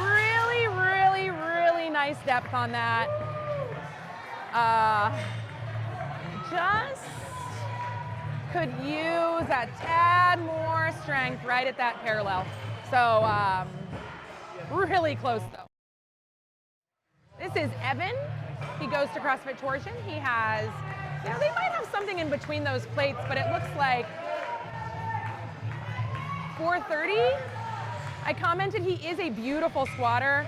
Really nice depth on that. Just could use a tad more strength right at that parallel. So really close though. This is Evan. He goes to CrossFit Torsion. He has, they might have something in between those plates, but it looks like 430. I commented he is a beautiful squatter.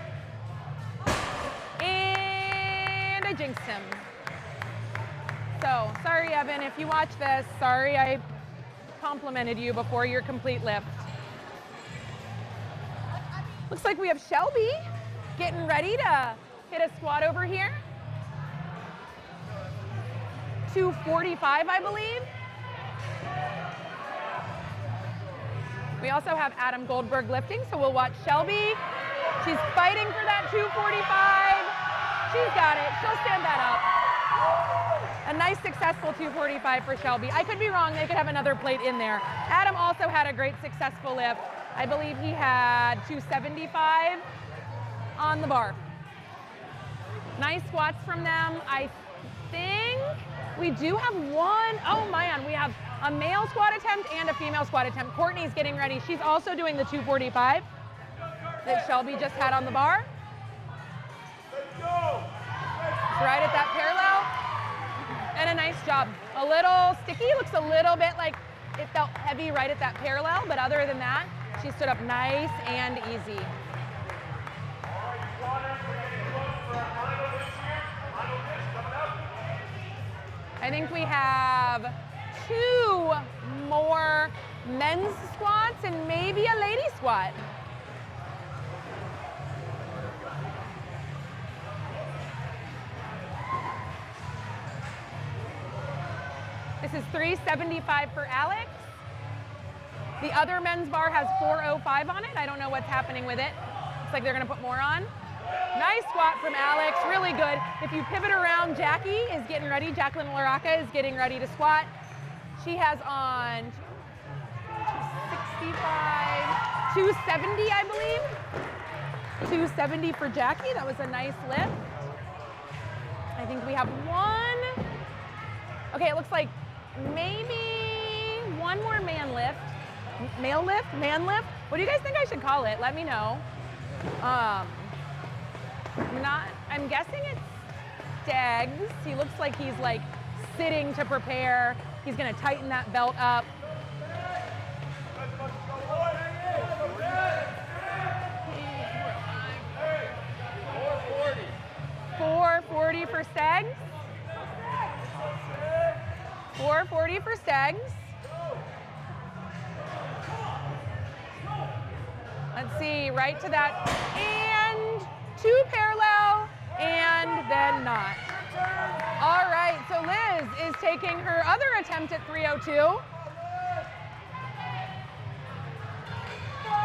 And I jinxed him. So, sorry Evan, if you watch this, sorry I complimented you before your complete lift. Looks like we have Shelby getting ready to hit a squat over here. 245, I believe. We also have Adam Goldberg lifting, so we'll watch Shelby. She's fighting for that 245. She's got it. She'll stand that up. A nice, successful 245 for Shelby. I could be wrong. They could have another plate in there. Adam also had a great, successful lift. I believe he had 275 on the bar. Nice squats from them. I think we do have one. Oh man, we have a male squat attempt and a female squat attempt. Courtney's getting ready. She's also doing the 245 that Shelby just had on the bar. It's right at that parallel. And a nice job. A little sticky, looks a little bit like it felt heavy right at that parallel, but other than that, she stood up nice and easy. I think we have 2 more men's squats and maybe a lady squat. This is 375 for Alex. The other men's bar has 405 on it. I don't know what's happening with it. Looks like they're gonna put more on. Nice squat from Alex, really good. If you pivot around, Jackie is getting ready. Jacqueline Laraka is getting ready to squat. She has on 265, 270, I believe. 270 for Jackie, that was a nice lift. I think we have one. Okay, it looks like maybe one more man lift. Male lift, man lift. What do you guys think I should call it? Let me know. I'm guessing it's Deggs. He looks like he's like sitting to prepare. He's gonna tighten that belt up. 440 for Steggs. 440 for Steggs. Let's see, right to that. And 2 parallel, and then not. All right, so Liz is taking her other attempt at 302.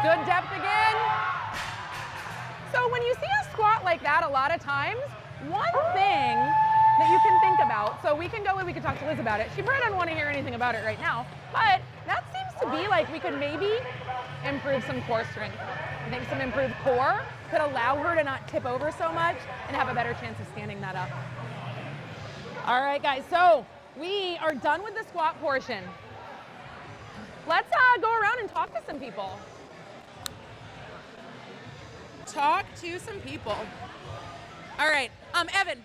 Good depth again. So when you see a squat like that, a lot of times, one thing that you can think about. So we can go and we can talk to Liz about it. She probably doesn't want to hear anything about it right now, but that seems to be like we could maybe improve some core strength. I think some improved core could allow her to not tip over so much and have a better chance of standing that up. All right, guys, so we are done with the squat portion. Let's go around and talk to some people. Talk to some people. All right, Evan.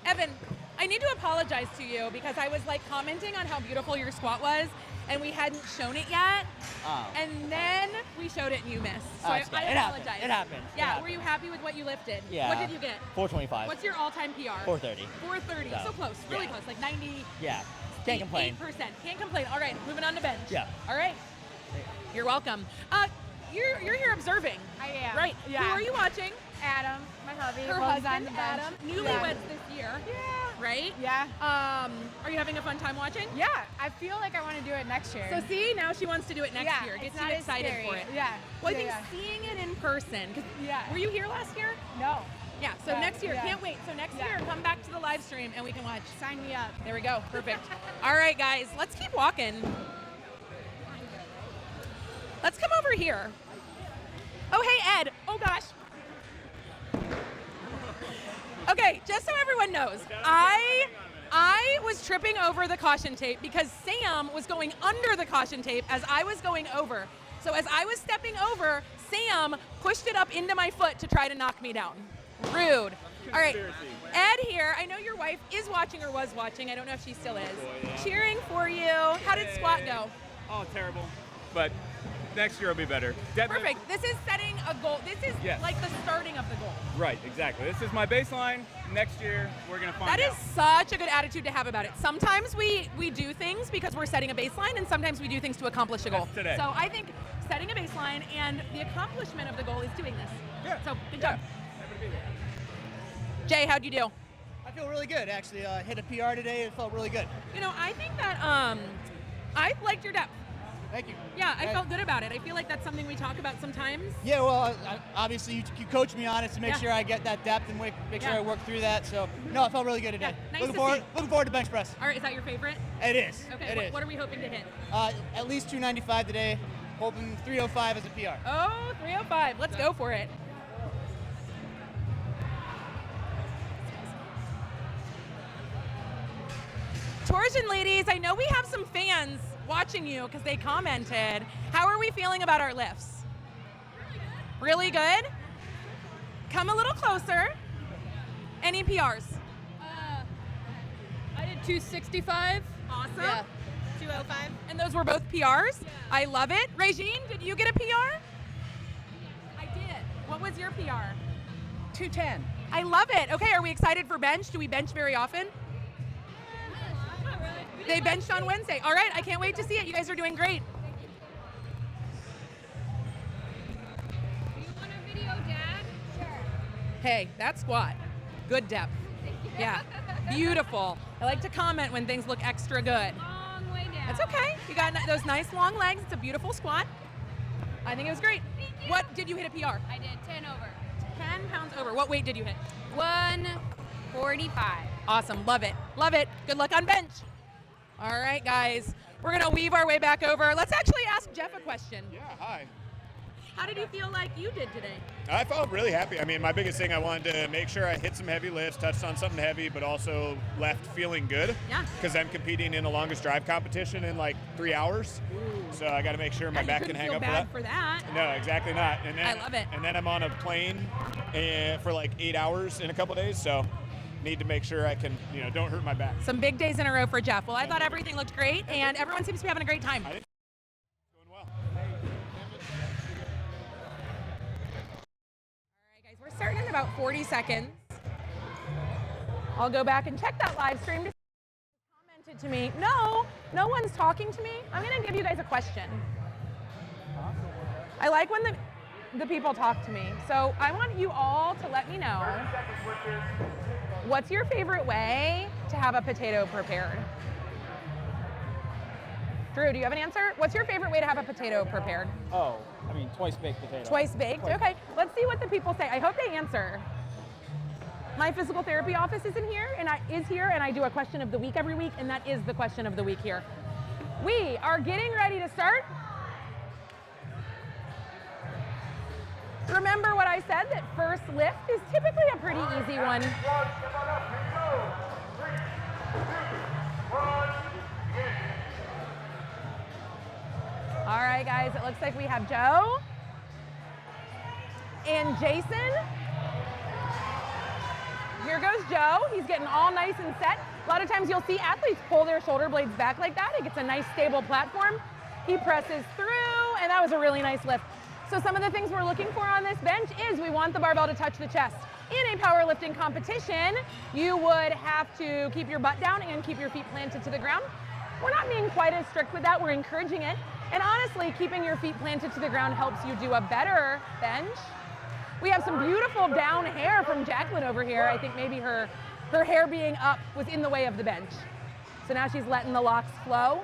Evan, I need to apologize to you because I was like commenting on how beautiful your squat was and we hadn't shown it yet. Oh. And then we showed it and you missed. So Oh, I it's okay. apologize. It happened. Yeah, were you happy with what you lifted? Yeah. What did you get? 425. What's your all-time PR? 430. 430, so close, really close, like 90. Yeah. Can't complain. 8%. Can't complain. All right, moving on to bench. Yeah. All right. You're welcome. You're here observing. I am. Right. Yeah. Who are you watching? Adam, my hubby. Her was husband, on the bench. Adam. Newlyweds this year. Yeah. Right? Yeah. Are you having a fun time watching? Yeah. I feel like I want to do it next year. So see, now she wants to do it next Yeah, year. Gets it's you not as excited scary. for it. Yeah. Well, I Yeah, think seeing it in person. 'Cause Yeah. Were you here last year? No. Yeah. So Yeah, next year, yeah. can't wait. So next Yeah. year, come back to the live stream and we can watch. Sign me up. There we go. Perfect. All right, guys, let's keep walking. Let's come over here. Oh, hey, Ed. Oh, gosh. Okay, just so everyone knows, I was tripping over the caution tape because Sam was going under the caution tape as I was going over. So as I was stepping over, Sam pushed it up into my foot to try to knock me down. Rude. All right, Ed here, I know your wife is watching or was watching. I don't know if she still is. Cheering for you. How did squat go? Oh, terrible. But next year will be better. Perfect. This is setting a goal. This is Yes. like the starting of the goal. Right, exactly. This is my baseline. Next year, we're going to find That out. is such a good attitude to have about it. Sometimes we do things because we're setting a baseline, and sometimes we do things to accomplish a goal. That's today. So I think setting a baseline and the accomplishment of the goal is doing this. Yeah. So good job. Jay, how'd you do? I feel really good, actually. Hit a PR today. It felt really good. You know, I think that I liked your depth. Thank you. Yeah, I felt good about it. I feel like that's something we talk about sometimes. Yeah, well, obviously you coach me on it to make Yeah. sure I get that depth and make sure Yeah. I work through that. So, no, it felt really good today. Yeah, nice looking to forward, see. looking forward to bench press. All right, is that your favorite? It is. Okay, It is. what are we hoping to hit? At least 295 today. Hoping 305 as a PR. Oh, 305. Let's go for it. Torsion ladies, I know we have some fans watching you because they commented. How are we feeling about our lifts? Really good? Come a little closer. Any PRs? I did 265. Awesome. Yeah. 205. And those were both PRs? I love it. Regine, did you get a PR? I did. What was your PR? 210. I love it. Okay, are we excited for bench? Do we bench very often? They benched on Wednesday. All right, I can't wait to see it. You guys are doing great. Do you want a video, Dad? Sure. Hey, that squat, good depth. Yeah, beautiful. I like to comment when things look extra good. Long way down. That's okay. You got those nice long legs. It's a beautiful squat. I think it was great. Thank you. What did you hit a PR? I did 10 over. 10 pounds over. What weight did you hit? 145. Awesome, love it, love it. Good luck on bench. All right, guys, we're gonna weave our way back over. Let's actually ask Jeff a question. Yeah, hi. How did you feel like you did today? I felt really happy. I mean, my biggest thing, I wanted to make sure I hit some heavy lifts, touched on something heavy, but also left feeling good. Yeah. Because I'm competing in the longest drive competition in like 3 hours. Ooh. So I got to make sure my You back couldn't can hang feel up bad for for that. that. No, exactly not. And then, I love it. And then I'm on a plane for like 8 hours in a couple days. So need to make sure I can, don't hurt my back. Some big days in a row for Jeff. Well, I thought everything looked great, and everyone seems to be having a great time. I think it's going well. All right, guys, we're starting in about 40 seconds. I'll go back and check that live stream to see who commented to me. No one's talking to me. I'm gonna give you guys a question. I like when the people talk to me. So I want you all to let me know, what's your favorite way to have a potato prepared? Drew, do you have an answer? What's your favorite way to have a potato prepared? Oh, I mean, twice baked potato. Twice baked? Okay, let's see what the people say. I hope they answer. My physical therapy office is here, and I do a question of the week every week, and that is the question of the week here. We are getting ready to start. Remember what I said, that first lift is typically a pretty easy one. All right, guys, it looks like we have Joe and Jason. Here goes Joe. He's getting all nice and set. A lot of times you'll see athletes pull their shoulder blades back like that. It gets a nice stable platform. He presses through, and that was a really nice lift. So some of the things we're looking for on this bench is we want the barbell to touch the chest. In a powerlifting competition, you would have to keep your butt down and keep your feet planted to the ground. We're not being quite as strict with that. We're encouraging it. And honestly, keeping your feet planted to the ground helps you do a better bench. We have some beautiful down hair from Jacqueline over here. I think maybe her hair being up was in the way of the bench. So now she's letting the locks flow.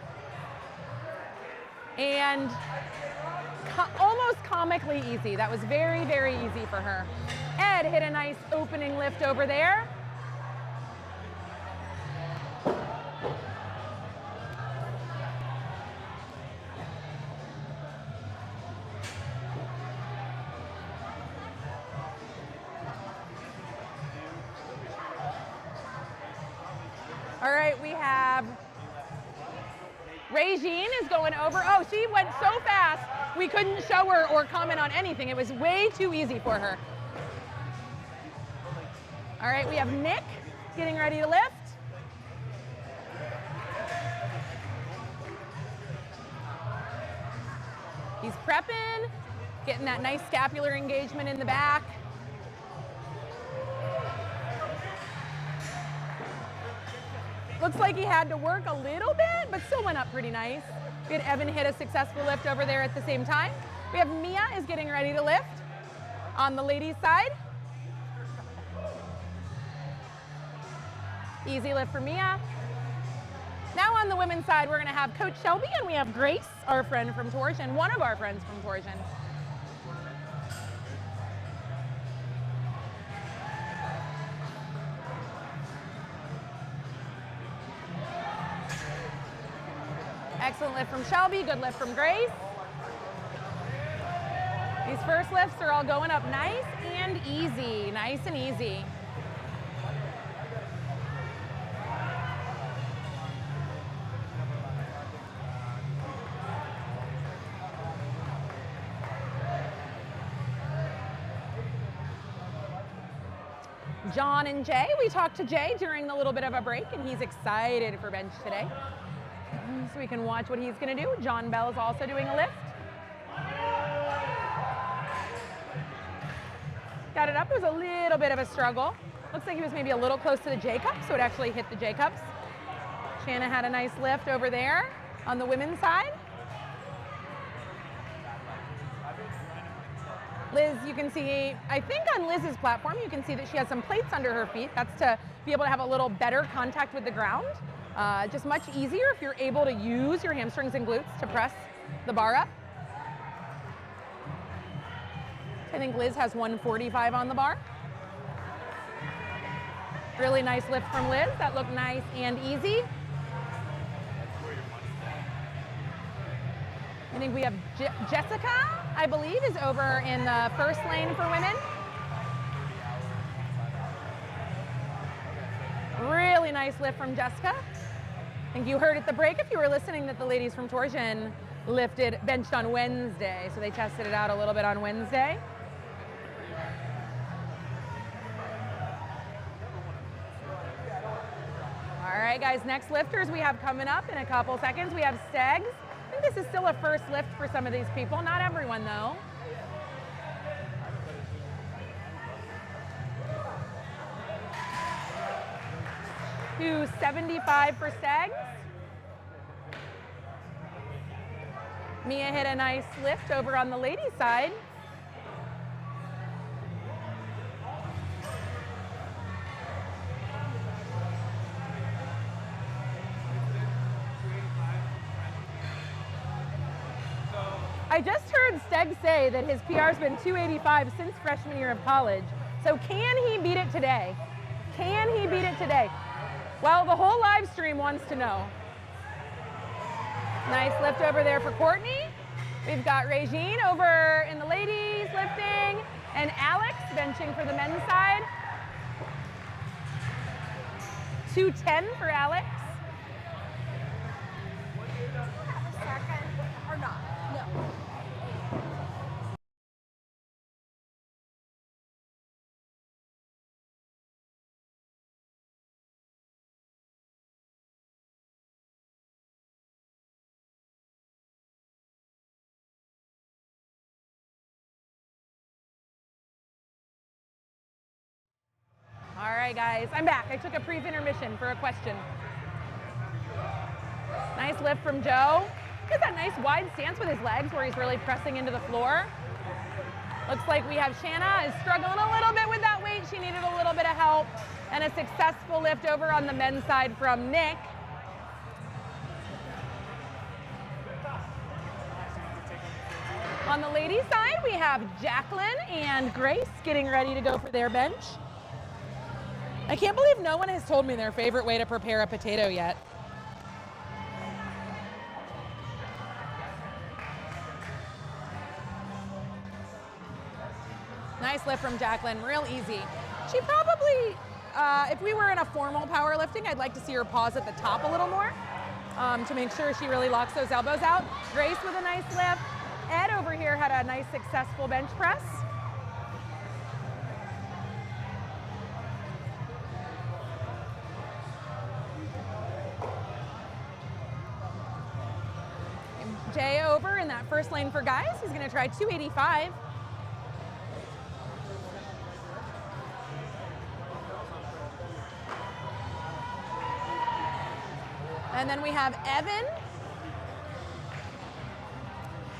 And almost comically easy. That was very, very easy for her. Ed hit a nice opening lift over there. All right, we have Regine is going over. Oh, she went so fast, we couldn't show her or comment on anything. It was way too easy for her. All right, we have Nick getting ready to lift. He's prepping, getting that nice scapular engagement in the back. Looks like he had to work a little bit, but still went up pretty nice. We had Evan hit a successful lift over there at the same time. We have Mia is getting ready to lift on the ladies' side. Easy lift for Mia. Now on the women's side, we're gonna have Coach Shelby, and we have Grace, our friend from Torsion, one of our friends from Torsion. Excellent lift from Shelby, good lift from Grace. These first lifts are all going up nice and easy, nice and easy. John and Jay, we talked to Jay during the little bit of a break, and he's excited for bench today. So we can watch what he's gonna do. John Bell is also doing a lift. Got it up, it was a little bit of a struggle. Looks like he was maybe a little close to the J cup, so it actually hit the J cups. Shanna had a nice lift over there on the women's side. Liz, you can see, I think on Liz's platform, you can see that she has some plates under her feet. That's to be able to have a little better contact with the ground. Just much easier if you're able to use your hamstrings and glutes to press the bar up. I think Liz has 145 on the bar. Really nice lift from Liz. That looked nice and easy. I think we have Jessica, I believe, is over in the first lane for women. Really nice lift from Jessica. I think you heard at the break, if you were listening, that the ladies from Torsion benched on Wednesday, so they tested it out a little bit on Wednesday. All right, guys, next lifters we have coming up in a couple seconds. We have Stegs. I think this is still a first lift for some of these people, not everyone though. 275 for Stegs. Mia hit a nice lift over on the ladies' side. I just heard Steg say that his PR's been 285 since freshman year of college. So can he beat it today? Can he beat it today? Well, the whole live stream wants to know. Nice lift over there for Courtney. We've got Regine over in the ladies lifting, and Alex benching for the men's side. 210 for Alex. Second or not? No. All right, guys, I'm back. I took a brief intermission for a question. Nice lift from Joe. He has that nice wide stance with his legs where he's really pressing into the floor. Looks like we have Shanna is struggling a little bit with that weight. She needed a little bit of help. And a successful lift over on the men's side from Nick. On the ladies' side, we have Jacqueline and Grace getting ready to go for their bench. I can't believe no one has told me their favorite way to prepare a potato yet. Nice lift from Jacqueline, real easy. She probably, if we were in a formal powerlifting, I'd like to see her pause at the top a little more to make sure she really locks those elbows out. Grace with a nice lift. Ed over here had a nice successful bench press. Jay over in that first lane for guys. He's gonna try 285. And then we have Evan.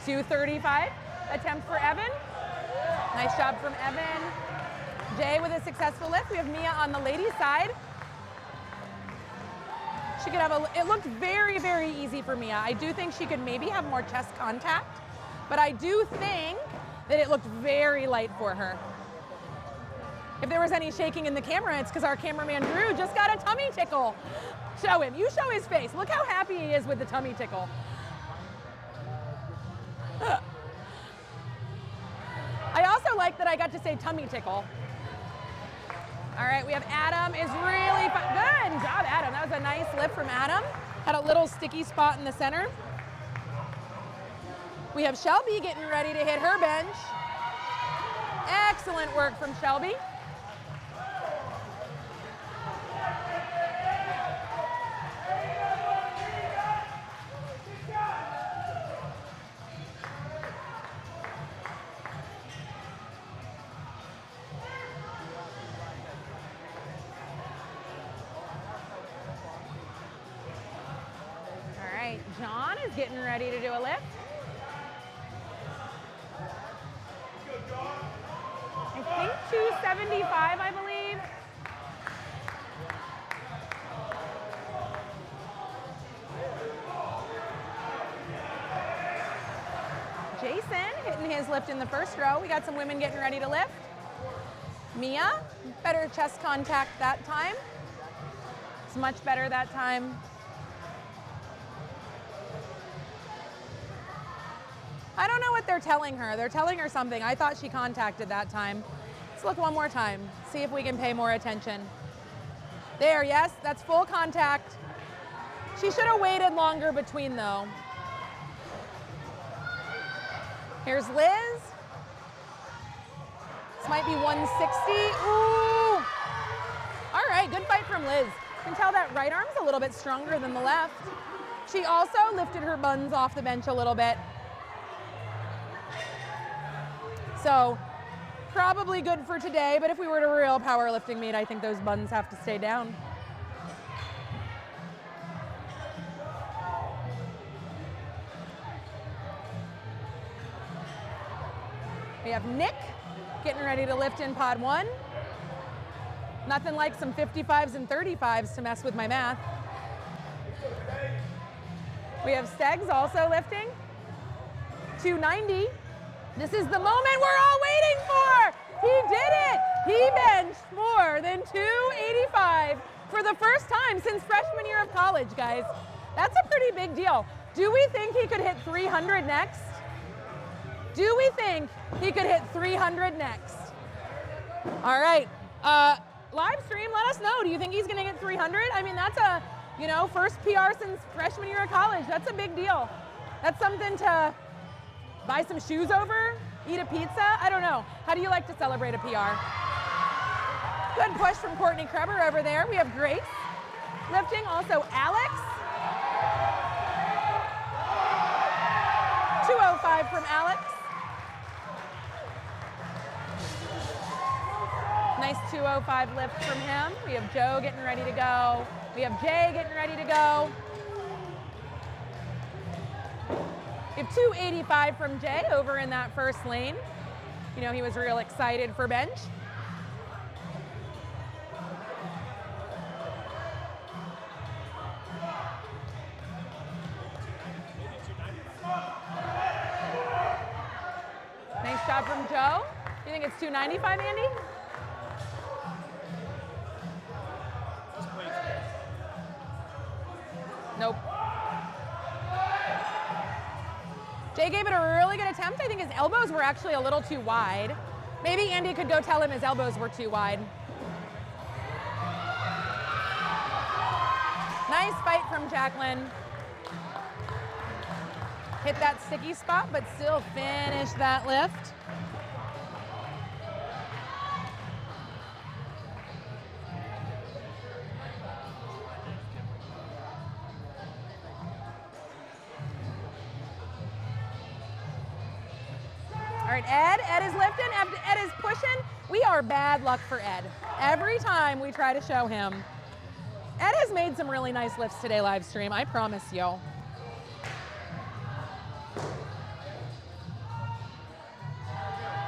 235 attempt for Evan. Nice job from Evan. Jay with a successful lift. We have Mia on the ladies' side. She could have it looked very, very easy for Mia. I do think she could maybe have more chest contact, but I do think that it looked very light for her. If there was any shaking in the camera, it's because our cameraman Drew just got a tummy tickle. Show him, you show his face. Look how happy he is with the tummy tickle. I also like that I got to say tummy tickle. All right, we have Adam is really fun. Good job, Adam. That was a nice lift from Adam. Had a little sticky spot in the center. We have Shelby getting ready to hit her bench. Excellent work from Shelby. John is getting ready to do a lift. I think 275, I believe. Jason hitting his lift in the first row. We got some women getting ready to lift. Mia, better chest contact that time. It's much better that time. I don't know what they're telling her. They're telling her something. I thought she contacted that time. Let's look one more time. See if we can pay more attention. There, yes, that's full contact. She should have waited longer between though. Here's Liz. This might be 160. Ooh. All right, good fight from Liz. You can tell that right arm's a little bit stronger than the left. She also lifted her buns off the bench a little bit. So probably good for today, but if we were to real powerlifting meet, I think those buns have to stay down. We have Nick getting ready to lift in pod 1. Nothing like some 55s and 35s to mess with my math. We have Stegs also lifting. 290. This is the moment we're all waiting for. He did it. He benched more than 285 for the first time since freshman year of college, guys. That's a pretty big deal. Do we think he could hit 300 next? Do we think he could hit 300 next? All right, live stream, let us know. Do you think he's gonna get 300? I mean, that's a, you know, first PR since freshman year of college. That's a big deal. That's something to buy some shoes over, eat a pizza. I don't know. How do you like to celebrate a PR? Good push from Courtney Kreber over there. We have Grace lifting, also Alex. 205 from Alex. Nice 205 lift from him. We have Joe getting ready to go. We have Jay getting ready to go. We have 285 from Jay over in that first lane. You know, he was real excited for bench. Nice job from Joe. You think it's 295, Andy? Nope. Jay gave it a really good attempt. I think his elbows were actually a little too wide. Maybe Andy could go tell him his elbows were too wide. Nice fight from Jacqueline. Hit that sticky spot, but still finish that lift. All right, Ed is lifting, Ed is pushing. We are bad luck for Ed. Every time we try to show him. Ed has made some really nice lifts today, live stream, I promise you.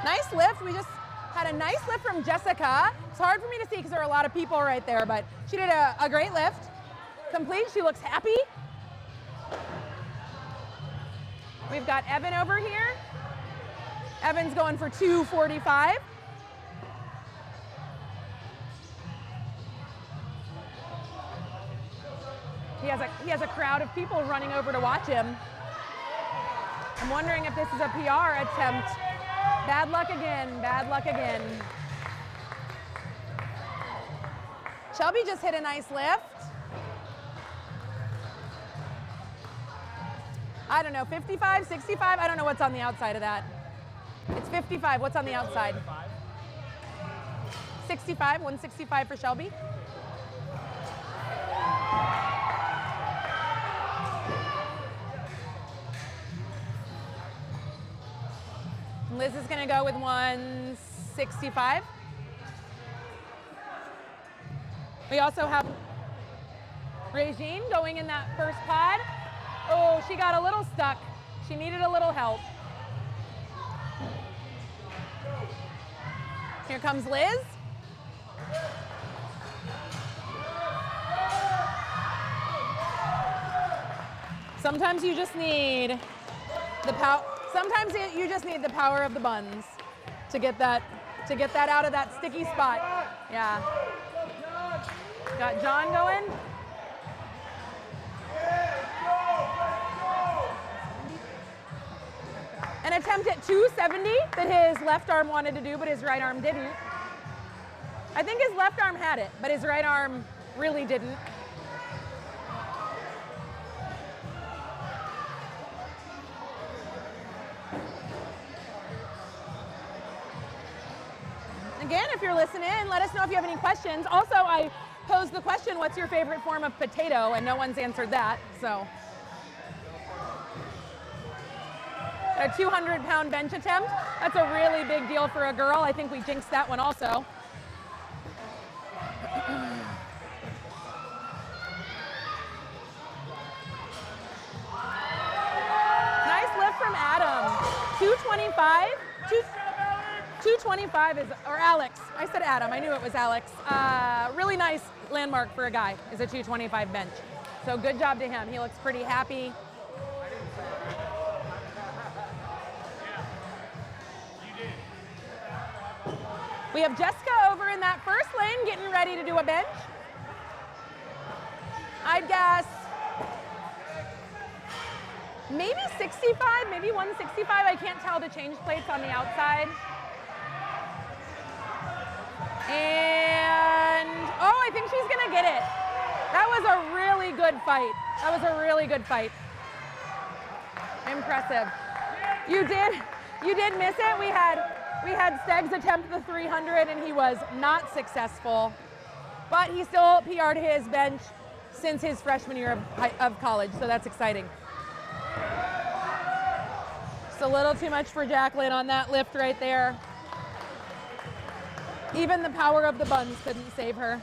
Nice lift, we just had a nice lift from Jessica. It's hard for me to see because there are a lot of people right there, but she did a great lift. Complete, she looks happy. We've got Evan over here. Evan's going for 245. He has a crowd of people running over to watch him. I'm wondering if this is a PR attempt. Bad luck again, bad luck again. Shelby just hit a nice lift. I don't know, 55, 65? I don't know what's on the outside of that. It's 55. What's on the outside? 65. 165 for Shelby. Liz is going to go with 165. We also have Regine going in that first pod. Oh, she got a little stuck. She needed a little help. Here comes Liz. Sometimes you just need the power. Sometimes you just need the power of the buns to get that out of that sticky spot. Yeah. Got John going. An attempt at 270 that his left arm wanted to do, but his right arm didn't. I think his left arm had it, but his right arm really didn't. Again, if you're listening, let us know if you have any questions. Also, I posed the question, what's your favorite form of potato? And no one's answered that, so. A 200-pound bench attempt. That's a really big deal for a girl. I think we jinxed that one also. Nice lift from Adam. 225. 225 is, or Alex. I said Adam. I knew it was Alex. Really nice landmark for a guy is a 225 bench. So good job to him. He looks pretty happy. We have Jessica over in that first lane getting ready to do a bench. I'd guess maybe 65, maybe 165. I can't tell the change plates on the outside. And, oh, I think she's gonna get it. That was a really good fight. That was a really good fight. Impressive. You did miss it. We had Steggs attempt the 300 and he was not successful, but he still PR'd his bench since his freshman year of college, so that's exciting. Just a little too much for Jacqueline on that lift right there. Even the power of the buns couldn't save her.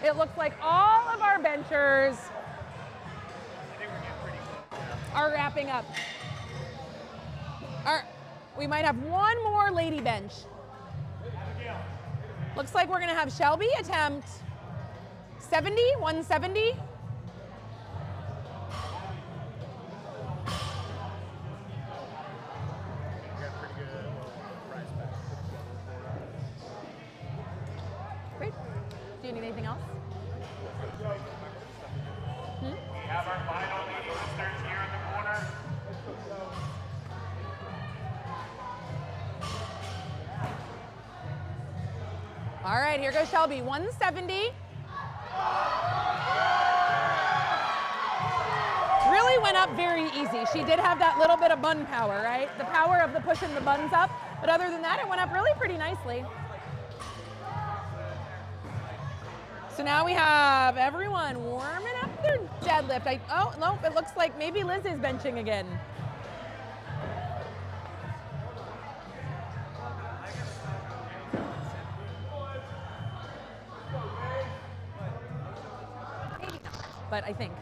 It looks like all of our benchers are wrapping up. We might have one more lady bench. Looks like we're gonna have Shelby attempt 70, 170. Great. Do you need anything else? We have our final lady lifters here in the corner. All right, here goes Shelby, 170. Really went up very easy. She did have that little bit of bun power, right? The power of the pushing the buns up. But other than that, it went up really pretty nicely. So now we have everyone warming up their deadlift. Oh, no, it looks like maybe Liz is benching again. Maybe not, but I think.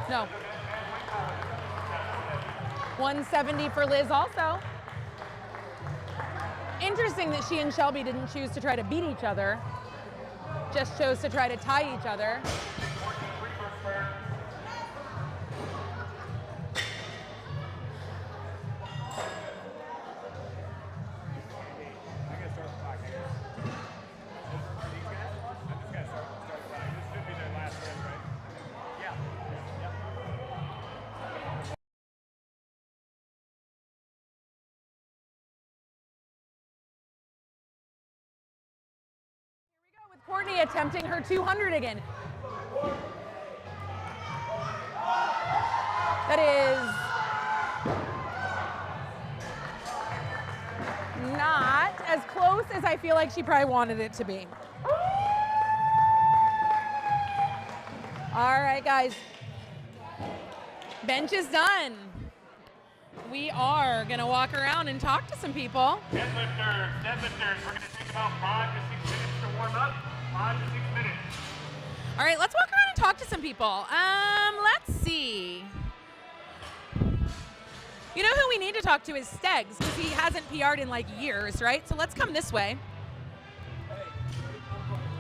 No. 170 for Liz also. Interesting that she and Shelby didn't choose to try to beat each other, just chose to try to tie each other. Courtney attempting her 200 again. That is not as close as I feel like she probably wanted it to be. All right, guys. Bench is done. We are going to walk around and talk to some people. Deadlifters, we're going to take about 5 to 6 minutes to warm up. 5 to 6 minutes. All right, let's walk around and talk to some people. Let's see. You know who we need to talk to is Steggs, because he hasn't PR'd in like years, right? So let's come this way.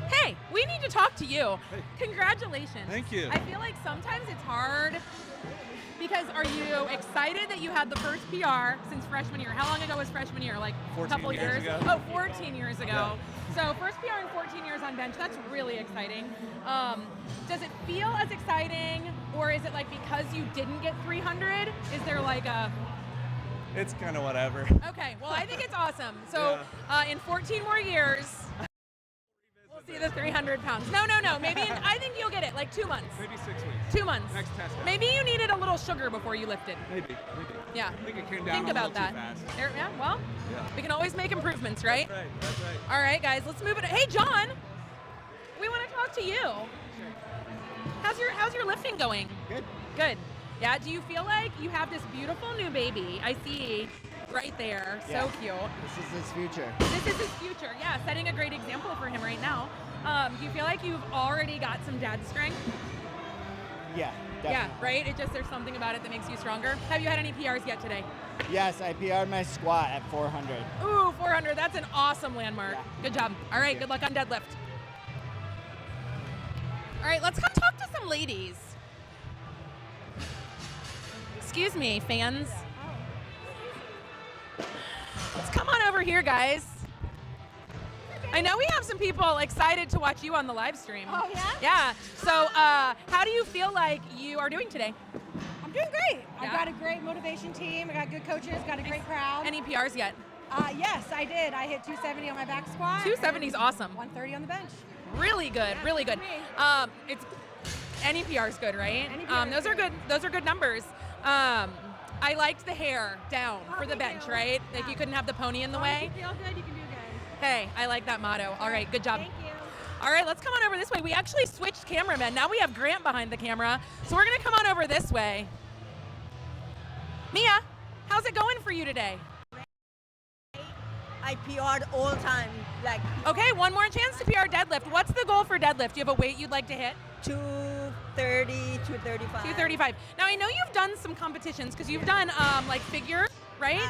Hey, we need to talk to you. Hey. Congratulations. Thank you. I feel like sometimes it's hard because are you excited that you had the first PR since freshman year? How long ago was freshman year? Like a couple years ago. Oh, 14 years ago. Yeah. So first PR in 14 years on bench, that's really exciting. Does it feel as exciting, or is it like because you didn't get 300, is there like a... It's kind of whatever. Okay, well I think it's awesome. So in 14 more years, we'll see the 300 pounds. No, maybe I think you'll get it, like 2 months. Maybe 6 weeks. 2 months. Next test out. Maybe you needed a little sugar before you lifted. Maybe. Yeah. I think it came down Think a about little that. too fast. Yeah, well, we can always make improvements, right? That's right. All right, guys, let's move it. Hey, John, we want to talk to you. How's your lifting going? Good. Good. Yeah, do you feel like you have this beautiful new baby? I see right there. Yeah. So cute. This is his future. This is his future. Yeah, setting a great example for him right now. Do you feel like you've already got some dad strength? Yeah, definitely. Yeah, right? There's something about it that makes you stronger. Have you had any PRs yet today? Yes, I PR'd my squat at 400. Ooh, 400. That's an awesome landmark. Yeah. Good job. All right, good luck on deadlift. All right, let's come talk to some ladies. Excuse me, fans. Let's come on over here, guys. I know we have some people excited to watch you on the live stream. Oh, yeah? Yeah. So how do you feel like you are doing today? I'm doing great. Yeah? I've got a great motivation team. I got good coaches, got a great crowd. Any PRs yet? Yes, I did. I hit 270 on my back squat. 270 is awesome. 130 on the bench. Really good, Yeah, really good. for me. It's any PR is good, right? Any PR is those are good. Those are good numbers. I liked the hair down for the bench, right? Like you couldn't have the pony in the way. If you feel good, you can do good. Hey, I like that motto. All right, good job. Thank you. All right, let's come on over this way. We actually switched cameramen. Now we have Grant behind the camera. So we're gonna come on over this way. Mia, how's it going for you today? I PR'd all time. Like Okay, one more chance to PR deadlift. What's the goal for deadlift? Do you have a weight you'd like to hit? 230, 235. 235. Now I know you've done some competitions because you've done like figure, right?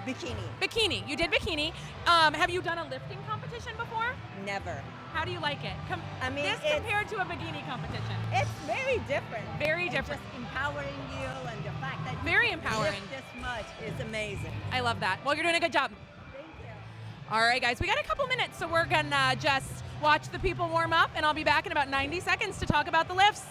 Bikini. Bikini. You did bikini. Have you done a lifting competition before? Never. How do you like it? I mean, this compared to a bikini competition. It's very different. Very It's different. just empowering you, and the fact that Very you can empowering. lift this much is amazing. I love that. Well, you're doing a good job. Thank you. All right, guys, we got a couple minutes, so we're gonna just watch the people warm up, and I'll be back in about 90 seconds to talk about the lifts.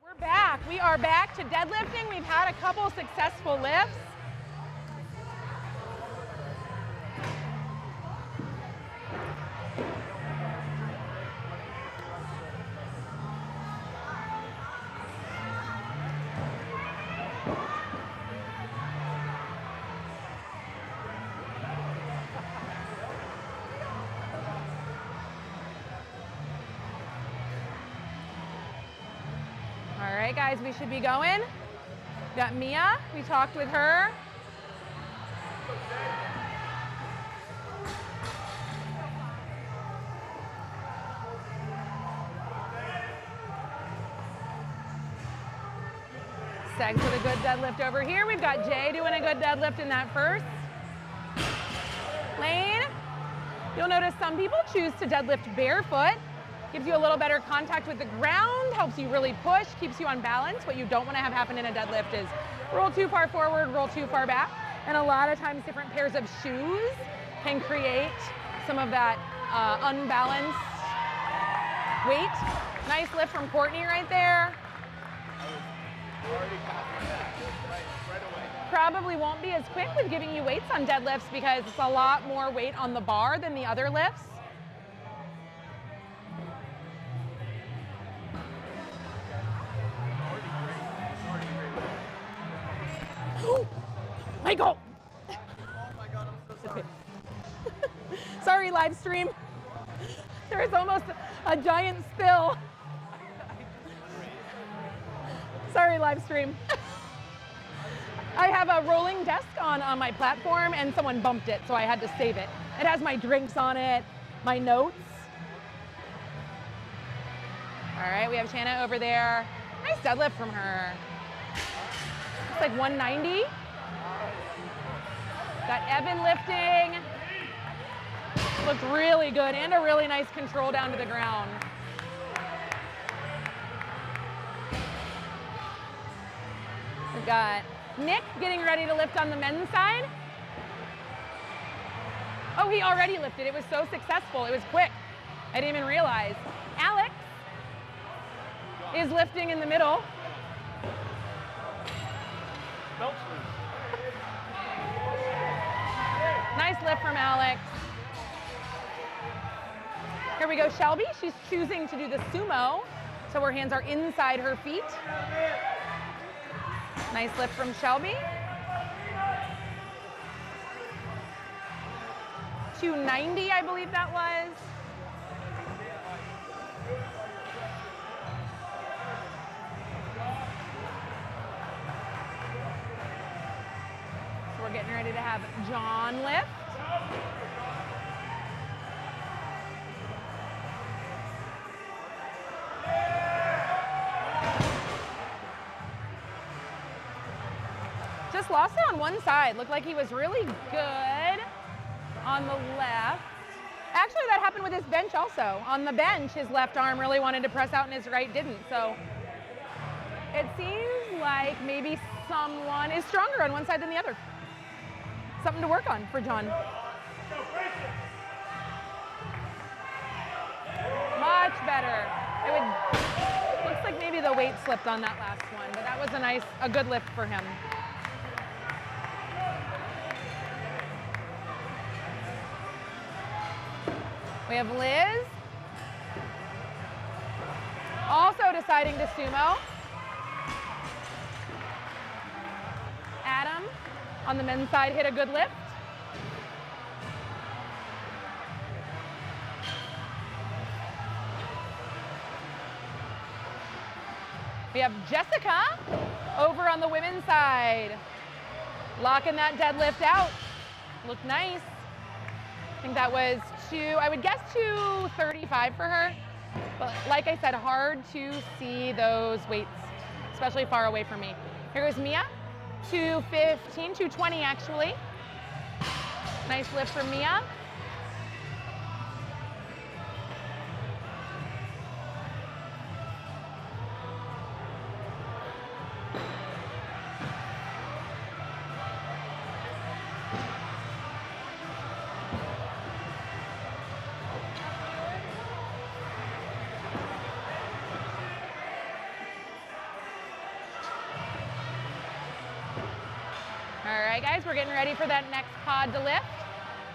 We're back. We are back to deadlifting. We've had a couple successful lifts. All right, guys, we should be going. Got Mia, we talked with her. Segs with a good deadlift over here. We've got Jay doing a good deadlift in that first lane. You'll notice some people choose to deadlift barefoot. Gives you a little better contact with the ground, helps you really push, keeps you on balance. What you don't want to have happen in a deadlift is roll too far forward, roll too far back. And a lot of times different pairs of shoes can create some of that unbalanced weight. Nice lift from Courtney right there. Probably won't be as quick with giving you weights on deadlifts because it's a lot more weight on the bar than the other lifts. Michael! Sorry, live stream. There is almost a giant spill. Sorry, live stream. I have a rolling desk on my platform and someone bumped it, so I had to save it. It has my drinks on it, my notes. All right, we have Shanna over there. Nice deadlift from her. It's like 190. Got Evan lifting. Looked really good and a really nice control down to the ground. We've got Nick getting ready to lift on the men's side. Oh, he already lifted. It was so successful. It was quick. I didn't even realize. Alex is lifting in the middle. Nice lift from Alex. Here we go, Shelby. She's choosing to do the sumo, so her hands are inside her feet. Nice lift from Shelby. 290, I believe that was. So we're getting ready to have John lift. Just lost it on one side. Looked like he was really good on the left. Actually, that happened with his bench also. On the bench, his left arm really wanted to press out and his right didn't. So it seems like maybe someone is stronger on one side than the other. Something to work on for John. Much better. Looks like maybe the weight slipped on that last one, but that was a good lift for him. We have Liz also deciding to sumo. Adam on the men's side hit a good lift. We have Jessica over on the women's side, locking that deadlift out. Looked nice. I think that was I would guess 235 for her. But like I said, hard to see those weights, especially far away from me. Here goes Mia, 215, 220 actually. Nice lift from Mia. All right, guys, we're getting ready for that next pod to lift.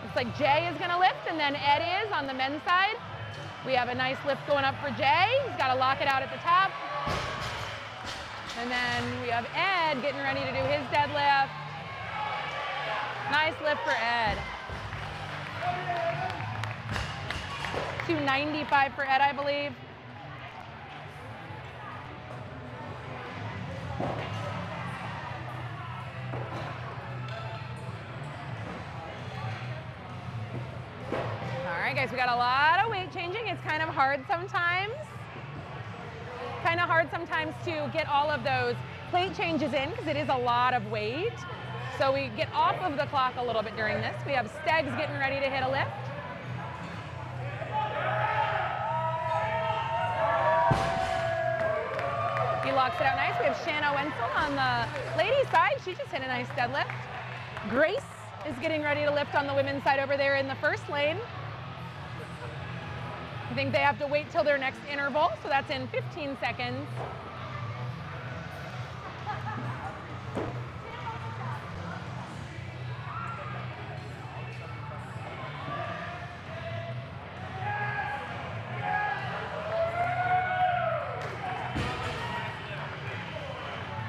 Looks like Jay is gonna lift and then Ed is on the men's side. We have a nice lift going up for Jay. He's gotta lock it out at the top. And then we have Ed getting ready to do his deadlift. Nice lift for Ed. 295 for Ed, I believe. All right, guys, we got a lot of weight changing. It's kind of hard sometimes. To get all of those plate changes in because it is a lot of weight. So we get off of the clock a little bit during this. We have Stegs getting ready to hit a lift. He locks it out nice. We have Shanna Wenzel on the ladies' side. She just hit a nice deadlift. Grace is getting ready to lift on the women's side over there in the first lane. I think they have to wait till their next interval, so that's in 15 seconds.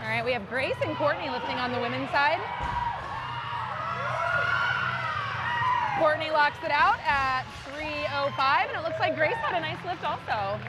All right, we have Grace and Courtney lifting on the women's side. Courtney locks it out at 3:05, and it looks like Grace had a nice lift also.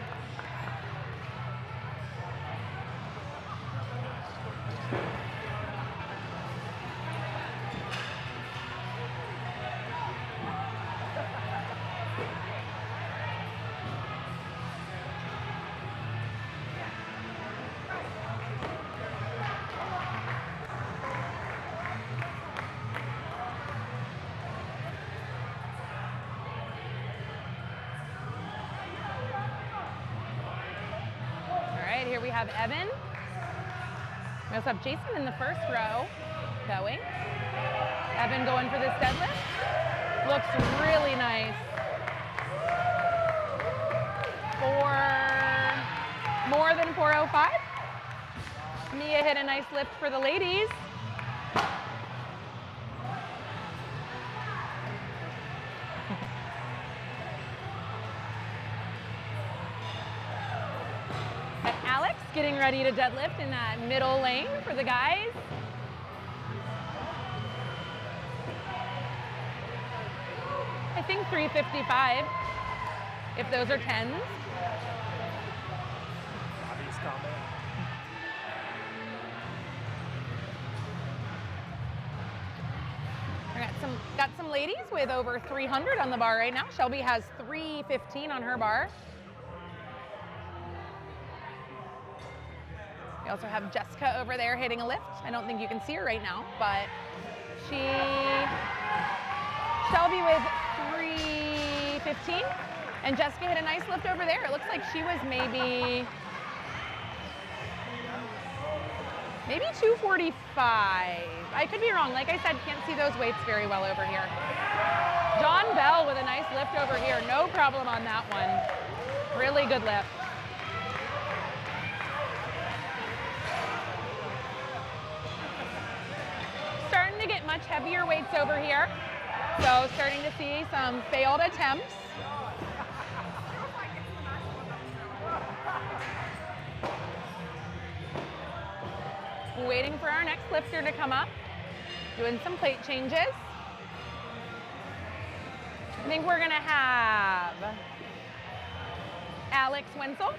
Here we have Evan. We also have Jason in the first row going. Evan going for this deadlift. Looks really nice. More than 4:05. Mia hit a nice lift for the ladies. Getting ready to deadlift in that middle lane for the guys. I think 355, if those are 10s. Obvious comment. Got some ladies with over 300 on the bar right now. Shelby has 315 on her bar. We also have Jessica over there hitting a lift. I don't think you can see her right now, but Shelby with 315, and Jessica hit a nice lift over there. It looks like she was maybe 245. I could be wrong. Like I said, can't see those weights very well over here. John Bell with a nice lift over here. No problem on that one. Really good lift. Starting to get much heavier weights over here. So starting to see some failed attempts. Waiting for our next lifter to come up. Doing some plate changes. I think we're gonna have Alex Wenzel.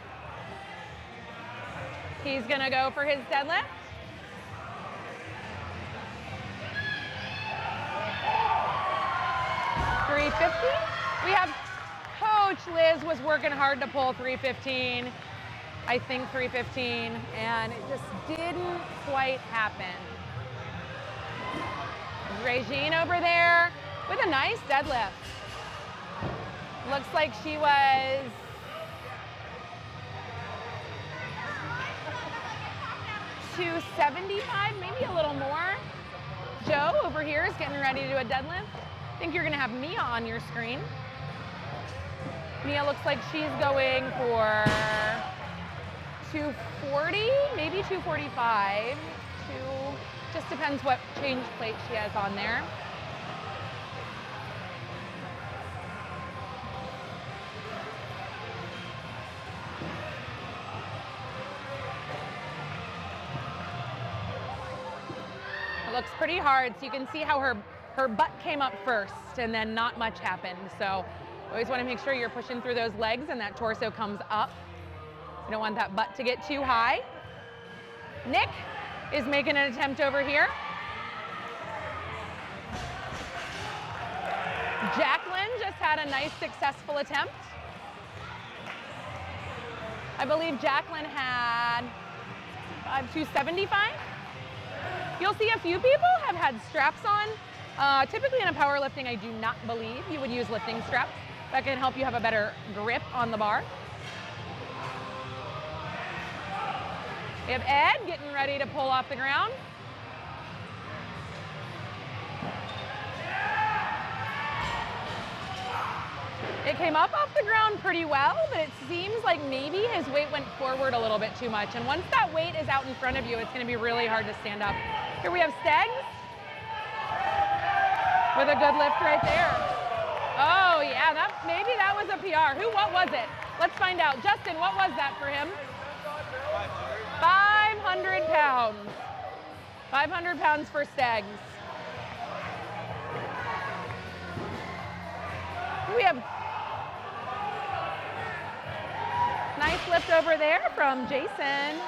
He's gonna go for his deadlift. We have Coach Liz was working hard to pull 315. I think 315, and it just didn't quite happen. Regine over there with a nice deadlift. Looks like she was $275, maybe a little more. Joe over here is getting ready to do a deadlift. I think you're gonna have Mia on your screen. Mia looks like she's going for 240, maybe 245. Just depends what change plate she has on there. It looks pretty hard, so you can see how her butt came up first and then not much happened. So always want to make sure you're pushing through those legs and that torso comes up. You don't want that butt to get too high. Nick is making an attempt over here. Jacqueline just had a nice successful attempt. I believe Jacqueline had 275. You'll see a few people have had straps on. Typically in a powerlifting, I do not believe you would use lifting straps. That can help you have a better grip on the bar. We have Ed getting ready to pull off the ground. It came up off the ground pretty well, but it seems like maybe his weight went forward a little bit too much. And once that weight is out in front of you, it's gonna be really hard to stand up. Here we have Stegs with a good lift right there. Oh yeah, maybe that was a PR. What was it? Let's find out. Justin, what was that for him? 500 pounds. 500 pounds for Stegs. We have nice lift over there from Jason.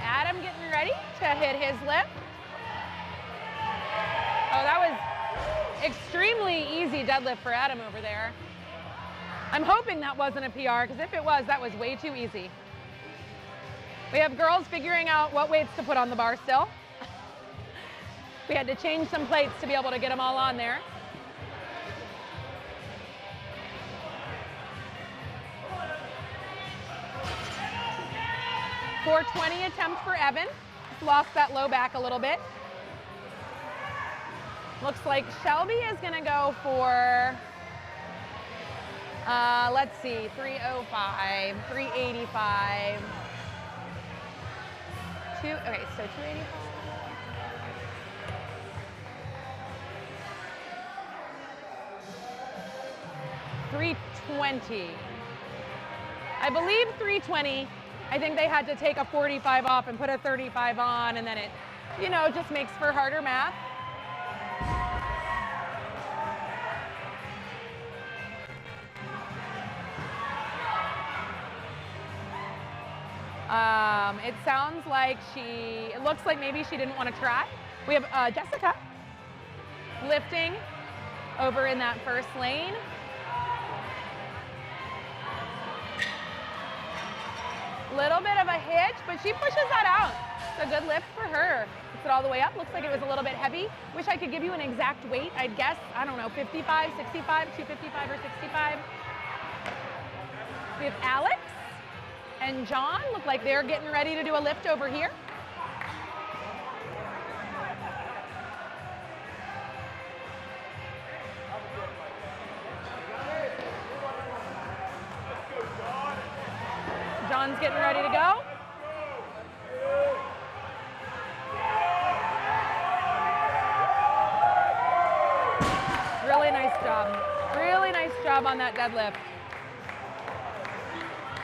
Adam getting ready to hit his lift. Oh, that was extremely easy deadlift for Adam over there. I'm hoping that wasn't a PR, because if it was, that was way too easy. We have girls figuring out what weights to put on the bar still. We had to change some plates to be able to get them all on there. .420 attempt for Evan. Lost that low back a little bit. Looks like Shelby is gonna go for, let's see, 305, 385. Okay, so 285. $320. I believe 320. I think they had to take a 45 off and put a 35 on, and then it, you know, just makes for harder math. It sounds like it looks like maybe she didn't want to try. We have Jessica lifting over in that first lane. Little bit of a hitch, but she pushes that out. It's a good lift for her. Puts it all the way up. Looks like it was a little bit heavy. Wish I could give you an exact weight. I'd guess, I don't know, 55, 65, 255 or 65. We have Alex and John. Look like they're getting ready to do a lift over here. John's getting ready to go. Really nice job. Really nice job on that deadlift.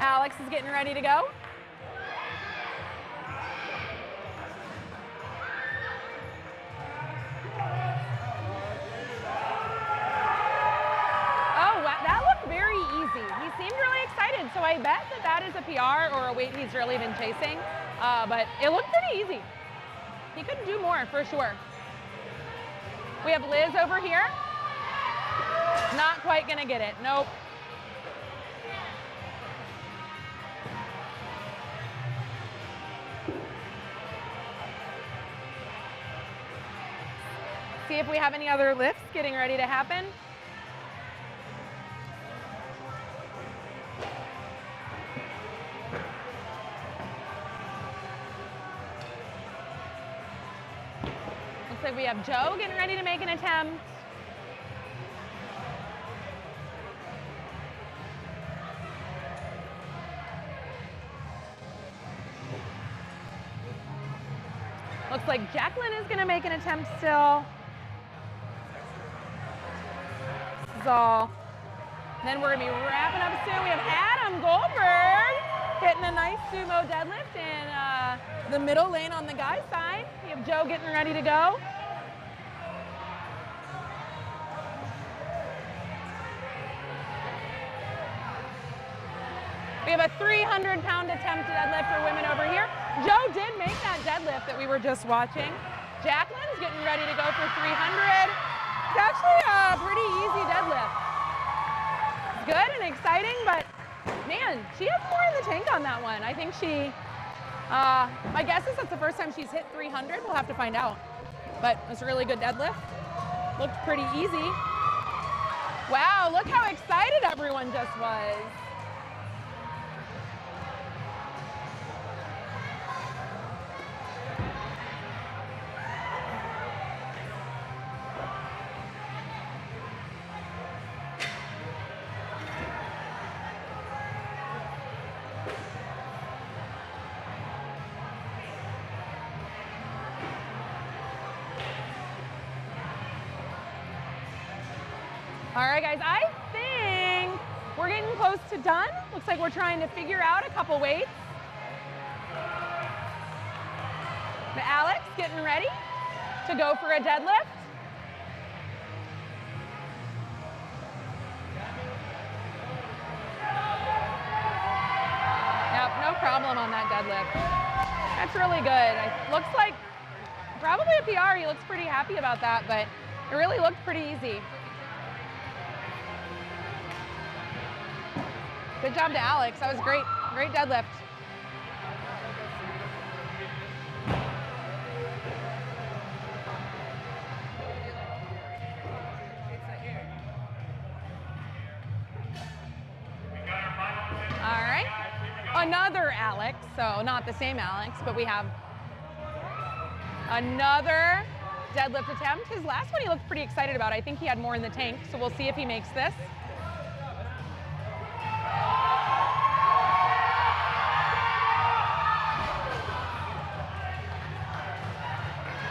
Alex is getting ready to go. So I bet that is a PR or a weight he's really been chasing, but it looked pretty easy. He could do more for sure. We have Liz over here. Not quite gonna get it, nope. See if we have any other lifts getting ready to happen. Looks like we have Joe getting ready to make an attempt. Looks like Jacqueline is going to make an attempt still. all. Then we're gonna be wrapping up soon. We have Adam Goldberg getting a nice sumo deadlift in the middle lane on the guy's side. We have Joe getting ready to go. We have a 300-pound attempt deadlift for women over here. Joe did make that deadlift that we were just watching. Jacqueline's getting ready to go for 300. It's actually a pretty easy deadlift. It's good and exciting, but man, she has more in the tank on that one. I think she, my guess is that's the first time she's hit 300. We'll have to find out. But it was a really good deadlift. Looked pretty easy. Wow, look how excited everyone just was. All right, guys, I think we're getting close to done. Looks like we're trying to figure out a couple weights. But Alex getting ready to go for a deadlift. Yep, no problem on that deadlift. That's really good. It looks like probably a PR. He looks pretty happy about that, but it really looked pretty easy. Good job to Alex. That was great. Great deadlift. All right. Another Alex. So not the same Alex, but we have another deadlift attempt. His last one he looked pretty excited about. I think he had more in the tank, so we'll see if he makes this.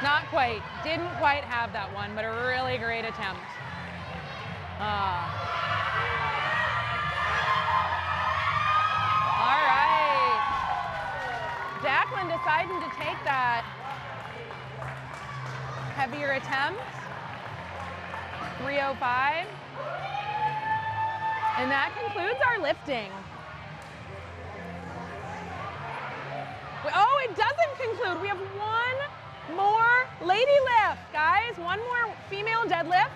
Not quite. Didn't quite have that one, but a really great attempt. All right. Jacqueline deciding to take that heavier attempt. 305. And that concludes our lifting. Oh, it doesn't conclude. We have one more lady lift, guys. One more female deadlift.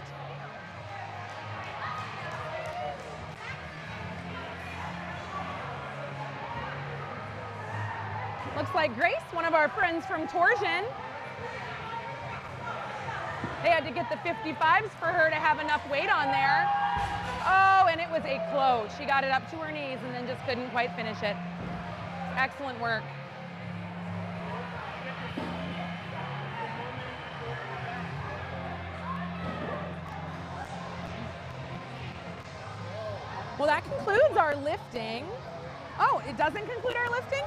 Looks like Grace, one of our friends from Torsion, they had to get the 55s for her to have enough weight on there. Oh, and it was a close. She got it up to her knees and then just couldn't quite finish it. Excellent work. Well, that concludes our lifting. Oh, it doesn't conclude our lifting?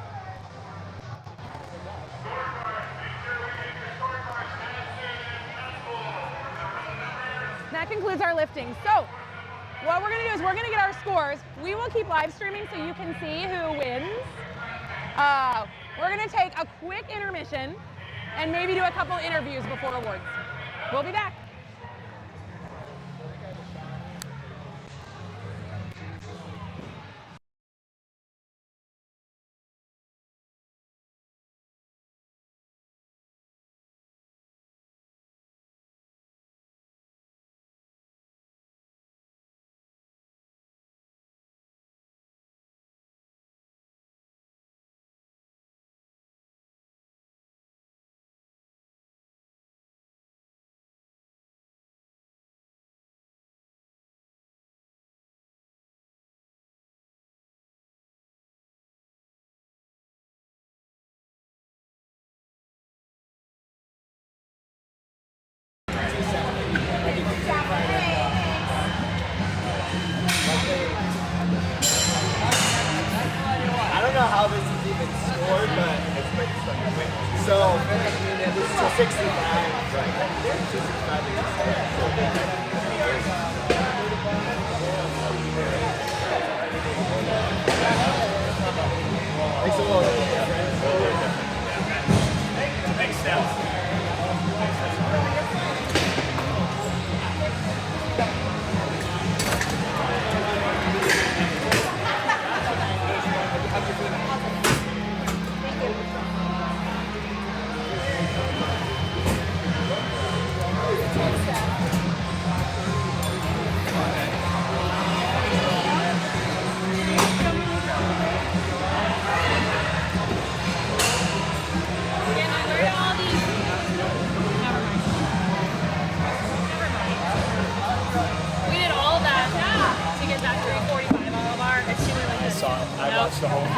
That concludes our lifting. So, what we're gonna do is we're gonna get our scores. We will keep live streaming so you can see who wins. We're gonna take a quick intermission and maybe do a couple interviews before awards. We'll be back. I don't know how this is even scored, but it's pretty funny. So, this is a 65. Right. 65 is Big step. We did all of that to get that 345 all of our extremely like this. I watched the whole thing.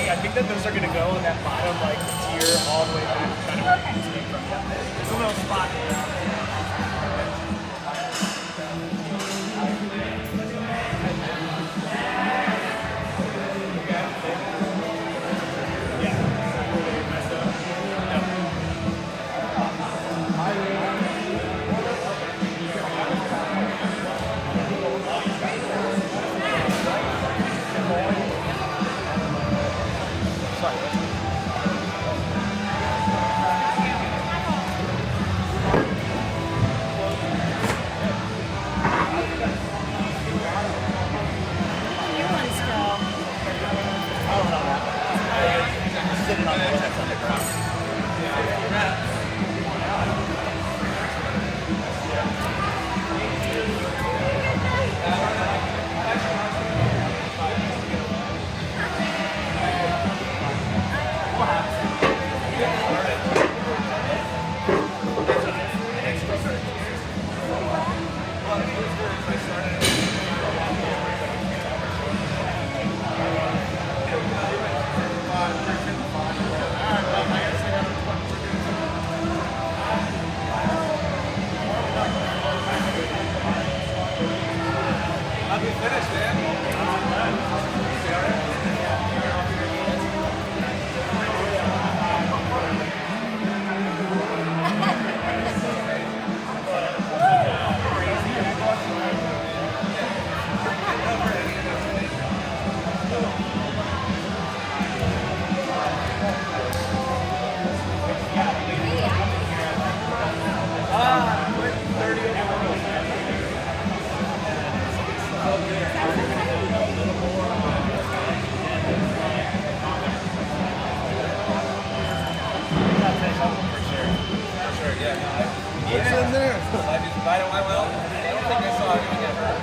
I think that those are going to go in that bottom like tier all the way back, kind of where you came from. Yeah. It's a little spot. What's in there? I don't think I saw it get hurt.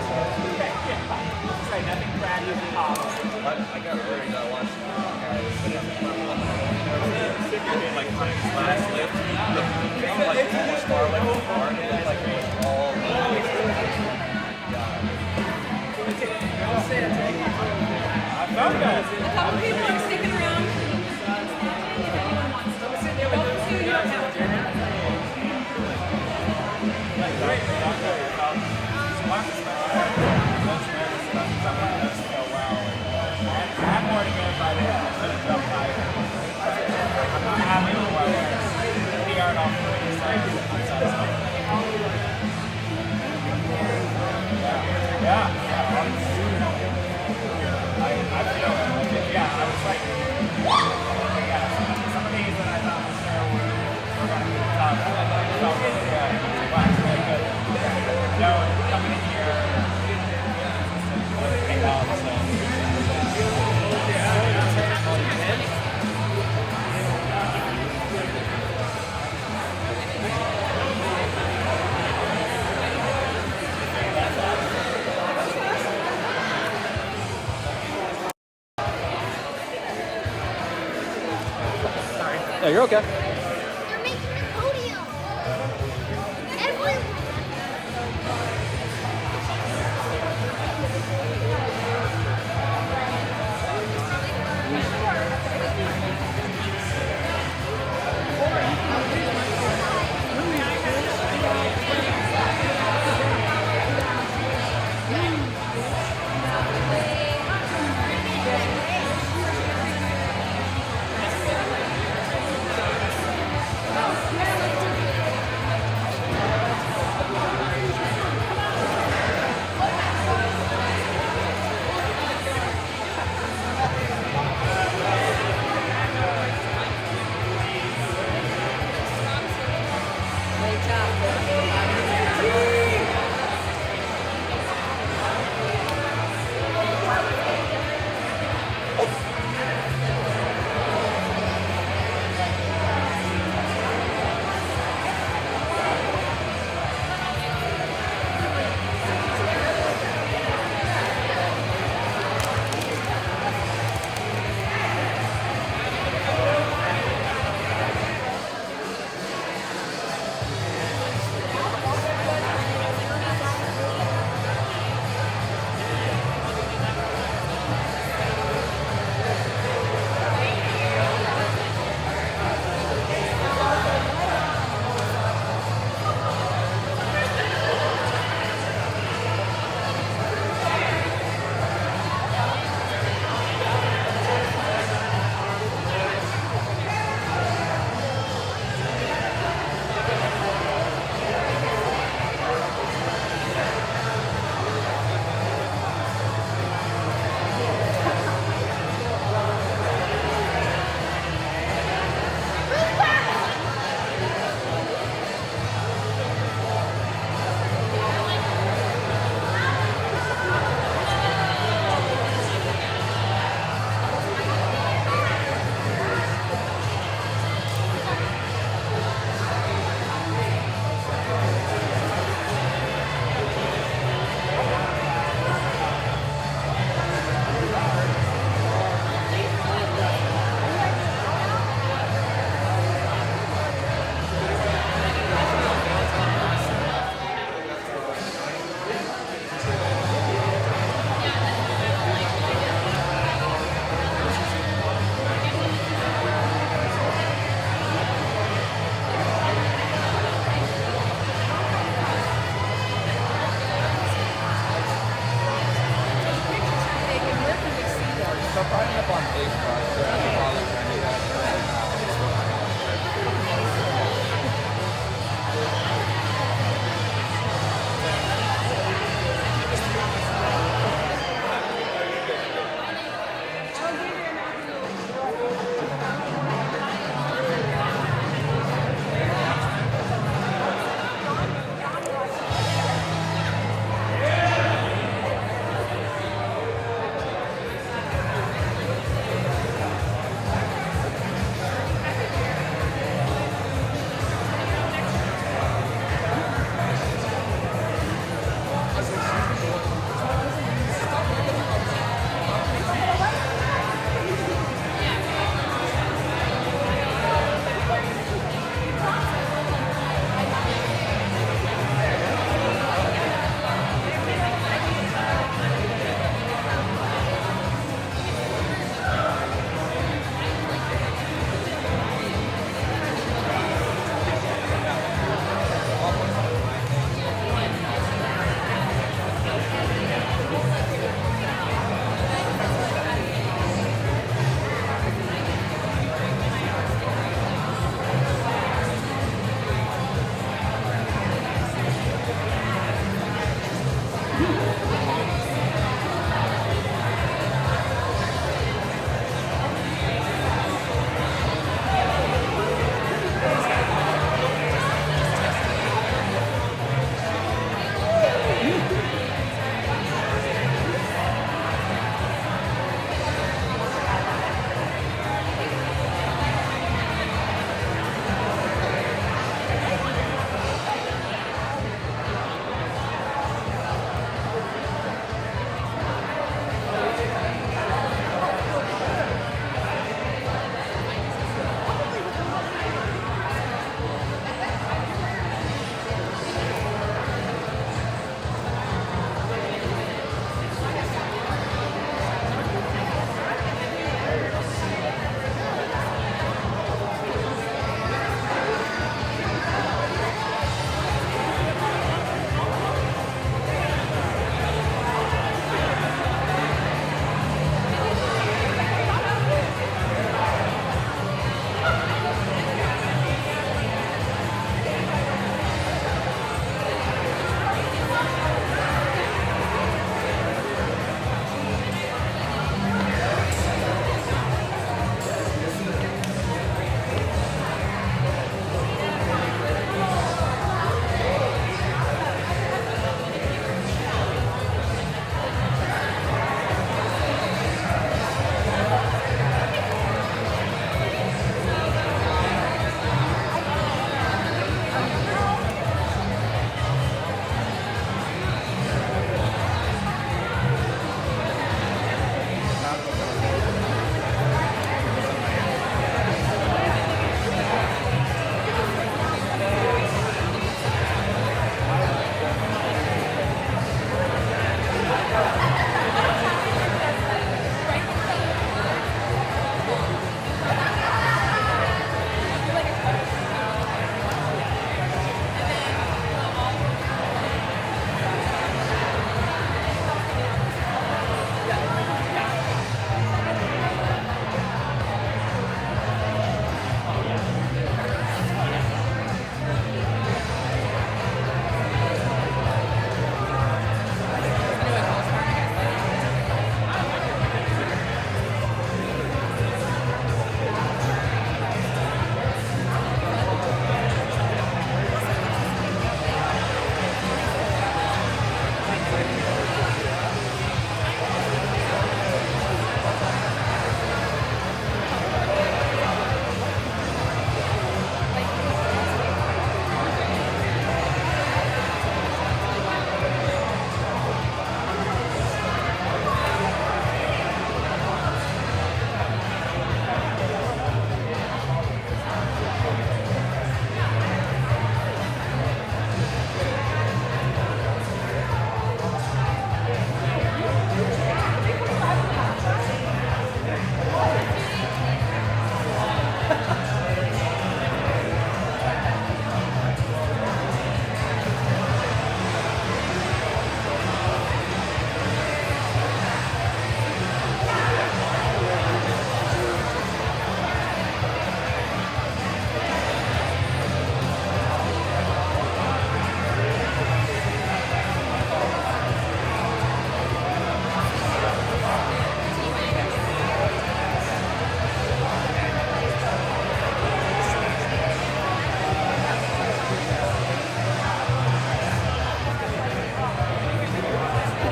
Sorry, nothing bad you can pop. I got worried. I watched like last lift. Like almost far away from the bar again. Like all I found that. A couple people are sticking around. If anyone wants to. They're welcome to. You don't have to. Yeah, you're okay. They're making the podium. Everyone.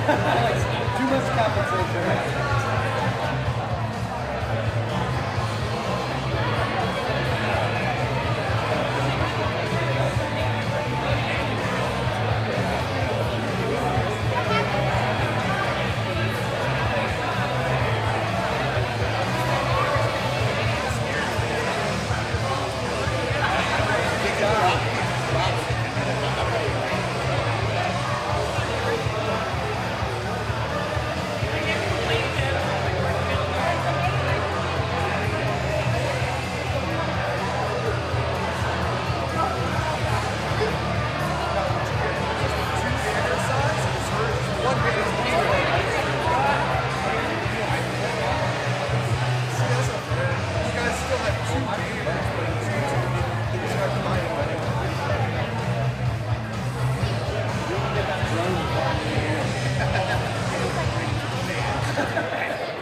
Too much compensation.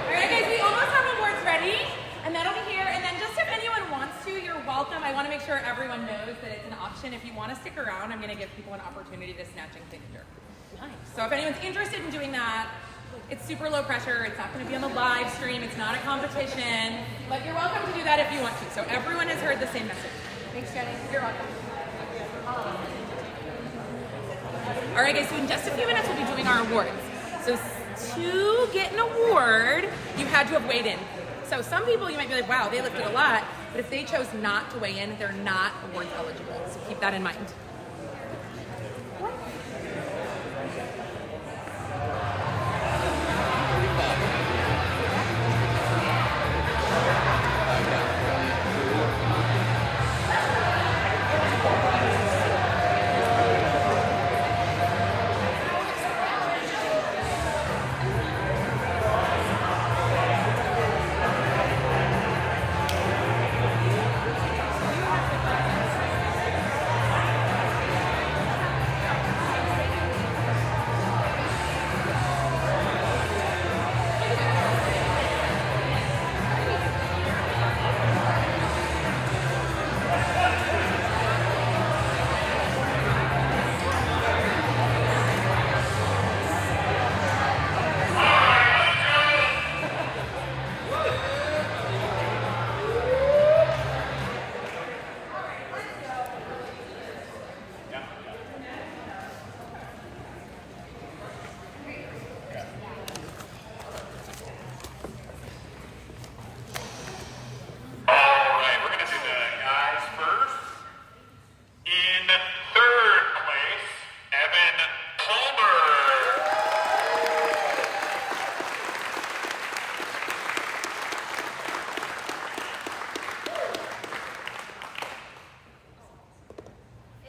Alright guys, we almost have awards ready, and that'll be here. And then just if anyone wants to, you're welcome. I want to make sure everyone knows that it's an option. If you want to stick around, I'm going to give people an opportunity to snatch and signature. Nice. So if anyone's interested in doing that, it's super low pressure. It's not going to be on the live stream. It's not a competition. But you're welcome to do that if you want to. So everyone has heard the same message. Thanks, Jenny. You're welcome. All right, guys, so in just a few minutes, we'll be doing our awards. So to get an award, you had to have weighed in. So some people, you might be like, wow, they lifted a lot. But if they chose not to weigh in, they're not awards eligible. So keep that in mind.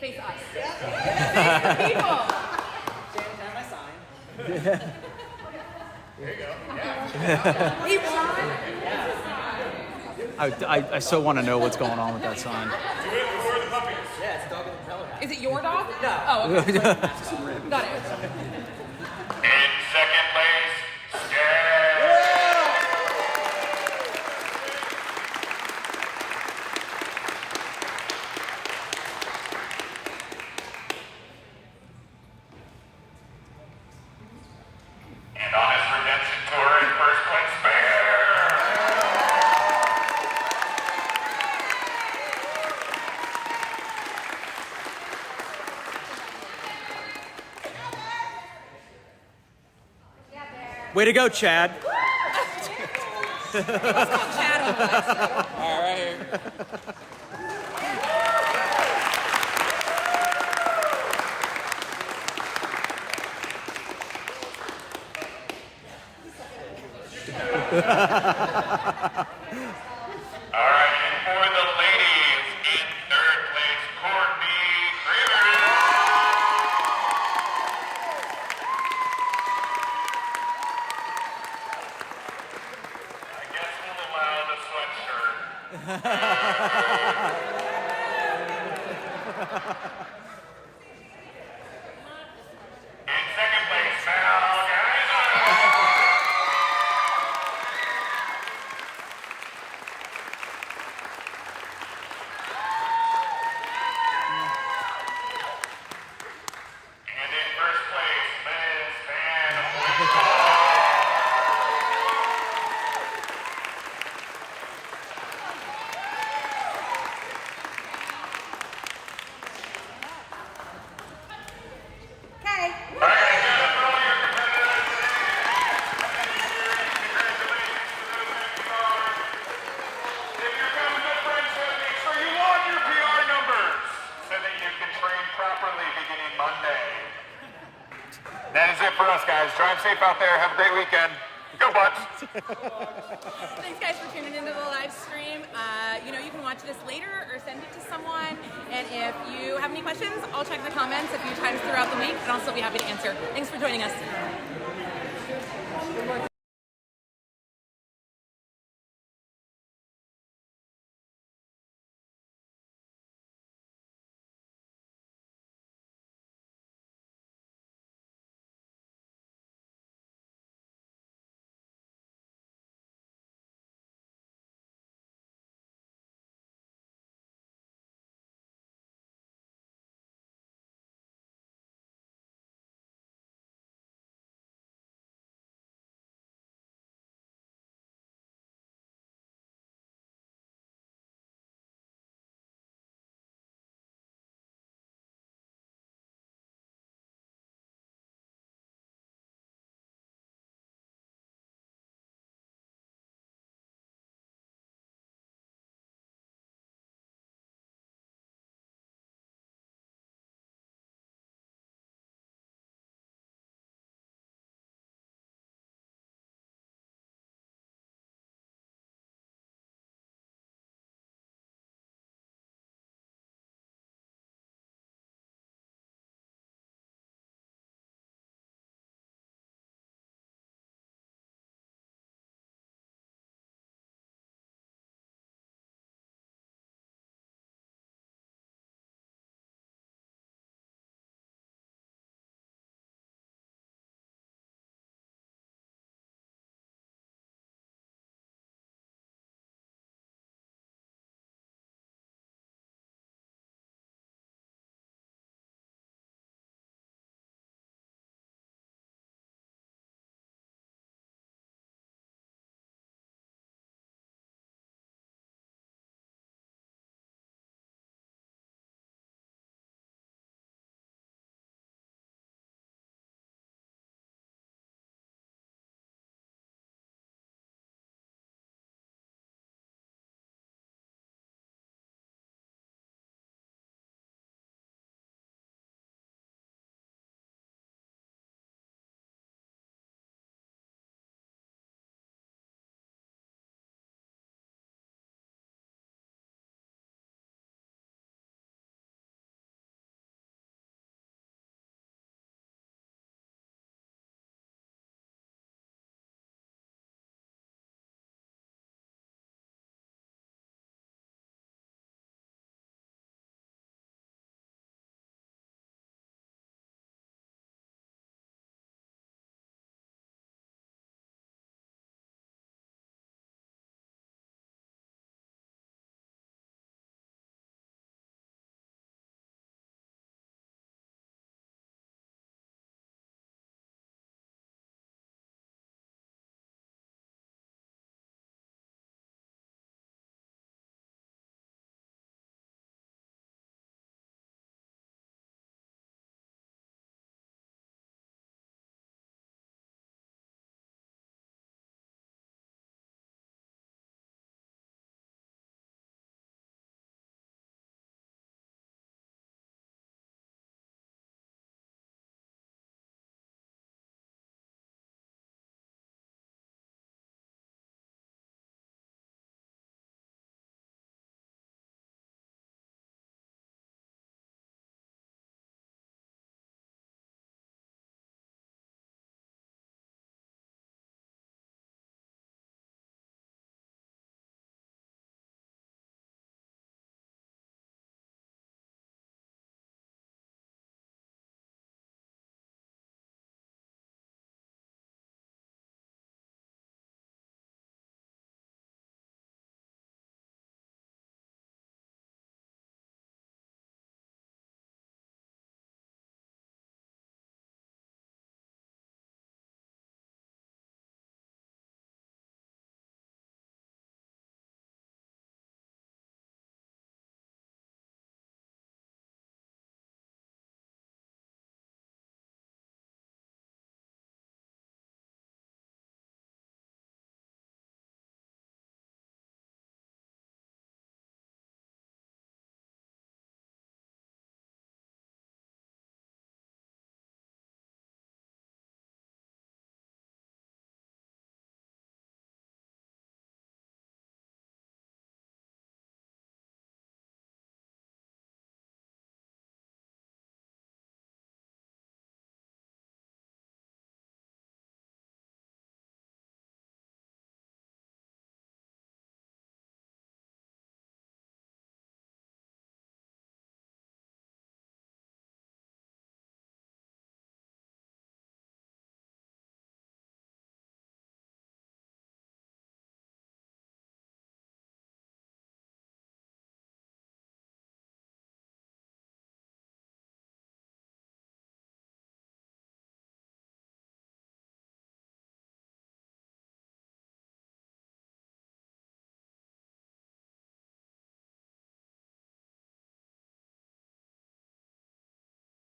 Face us. Face the people. James, have my sign. There you go. Yeah. He won. I so want to know what's going on with that sign. Yeah, it's dog in the propeller hat. Is it your dog? No. Oh, okay. Got it. In second place, Scare. And on his redemption tour in first place, Bear. Way to go, Chad. Chad on the list. All right. All right, and for the ladies, in third place, Courtney Kramer. I guess we'll allow the sweatshirt. In second place, Mal Geyser. And in first place, Liz Van Hoyt. Okay. If you're coming to Friendship, make sure you log your PR numbers so that you can train properly beginning Monday. That is it for us, guys. Drive safe out there. Have a great weekend. Go Bucks! Thanks, guys, for tuning into the live stream. You can watch this later or send it to someone. And if you have any questions, I'll check the comments a few times throughout the week, and I'll still be happy to answer. Thanks for joining us.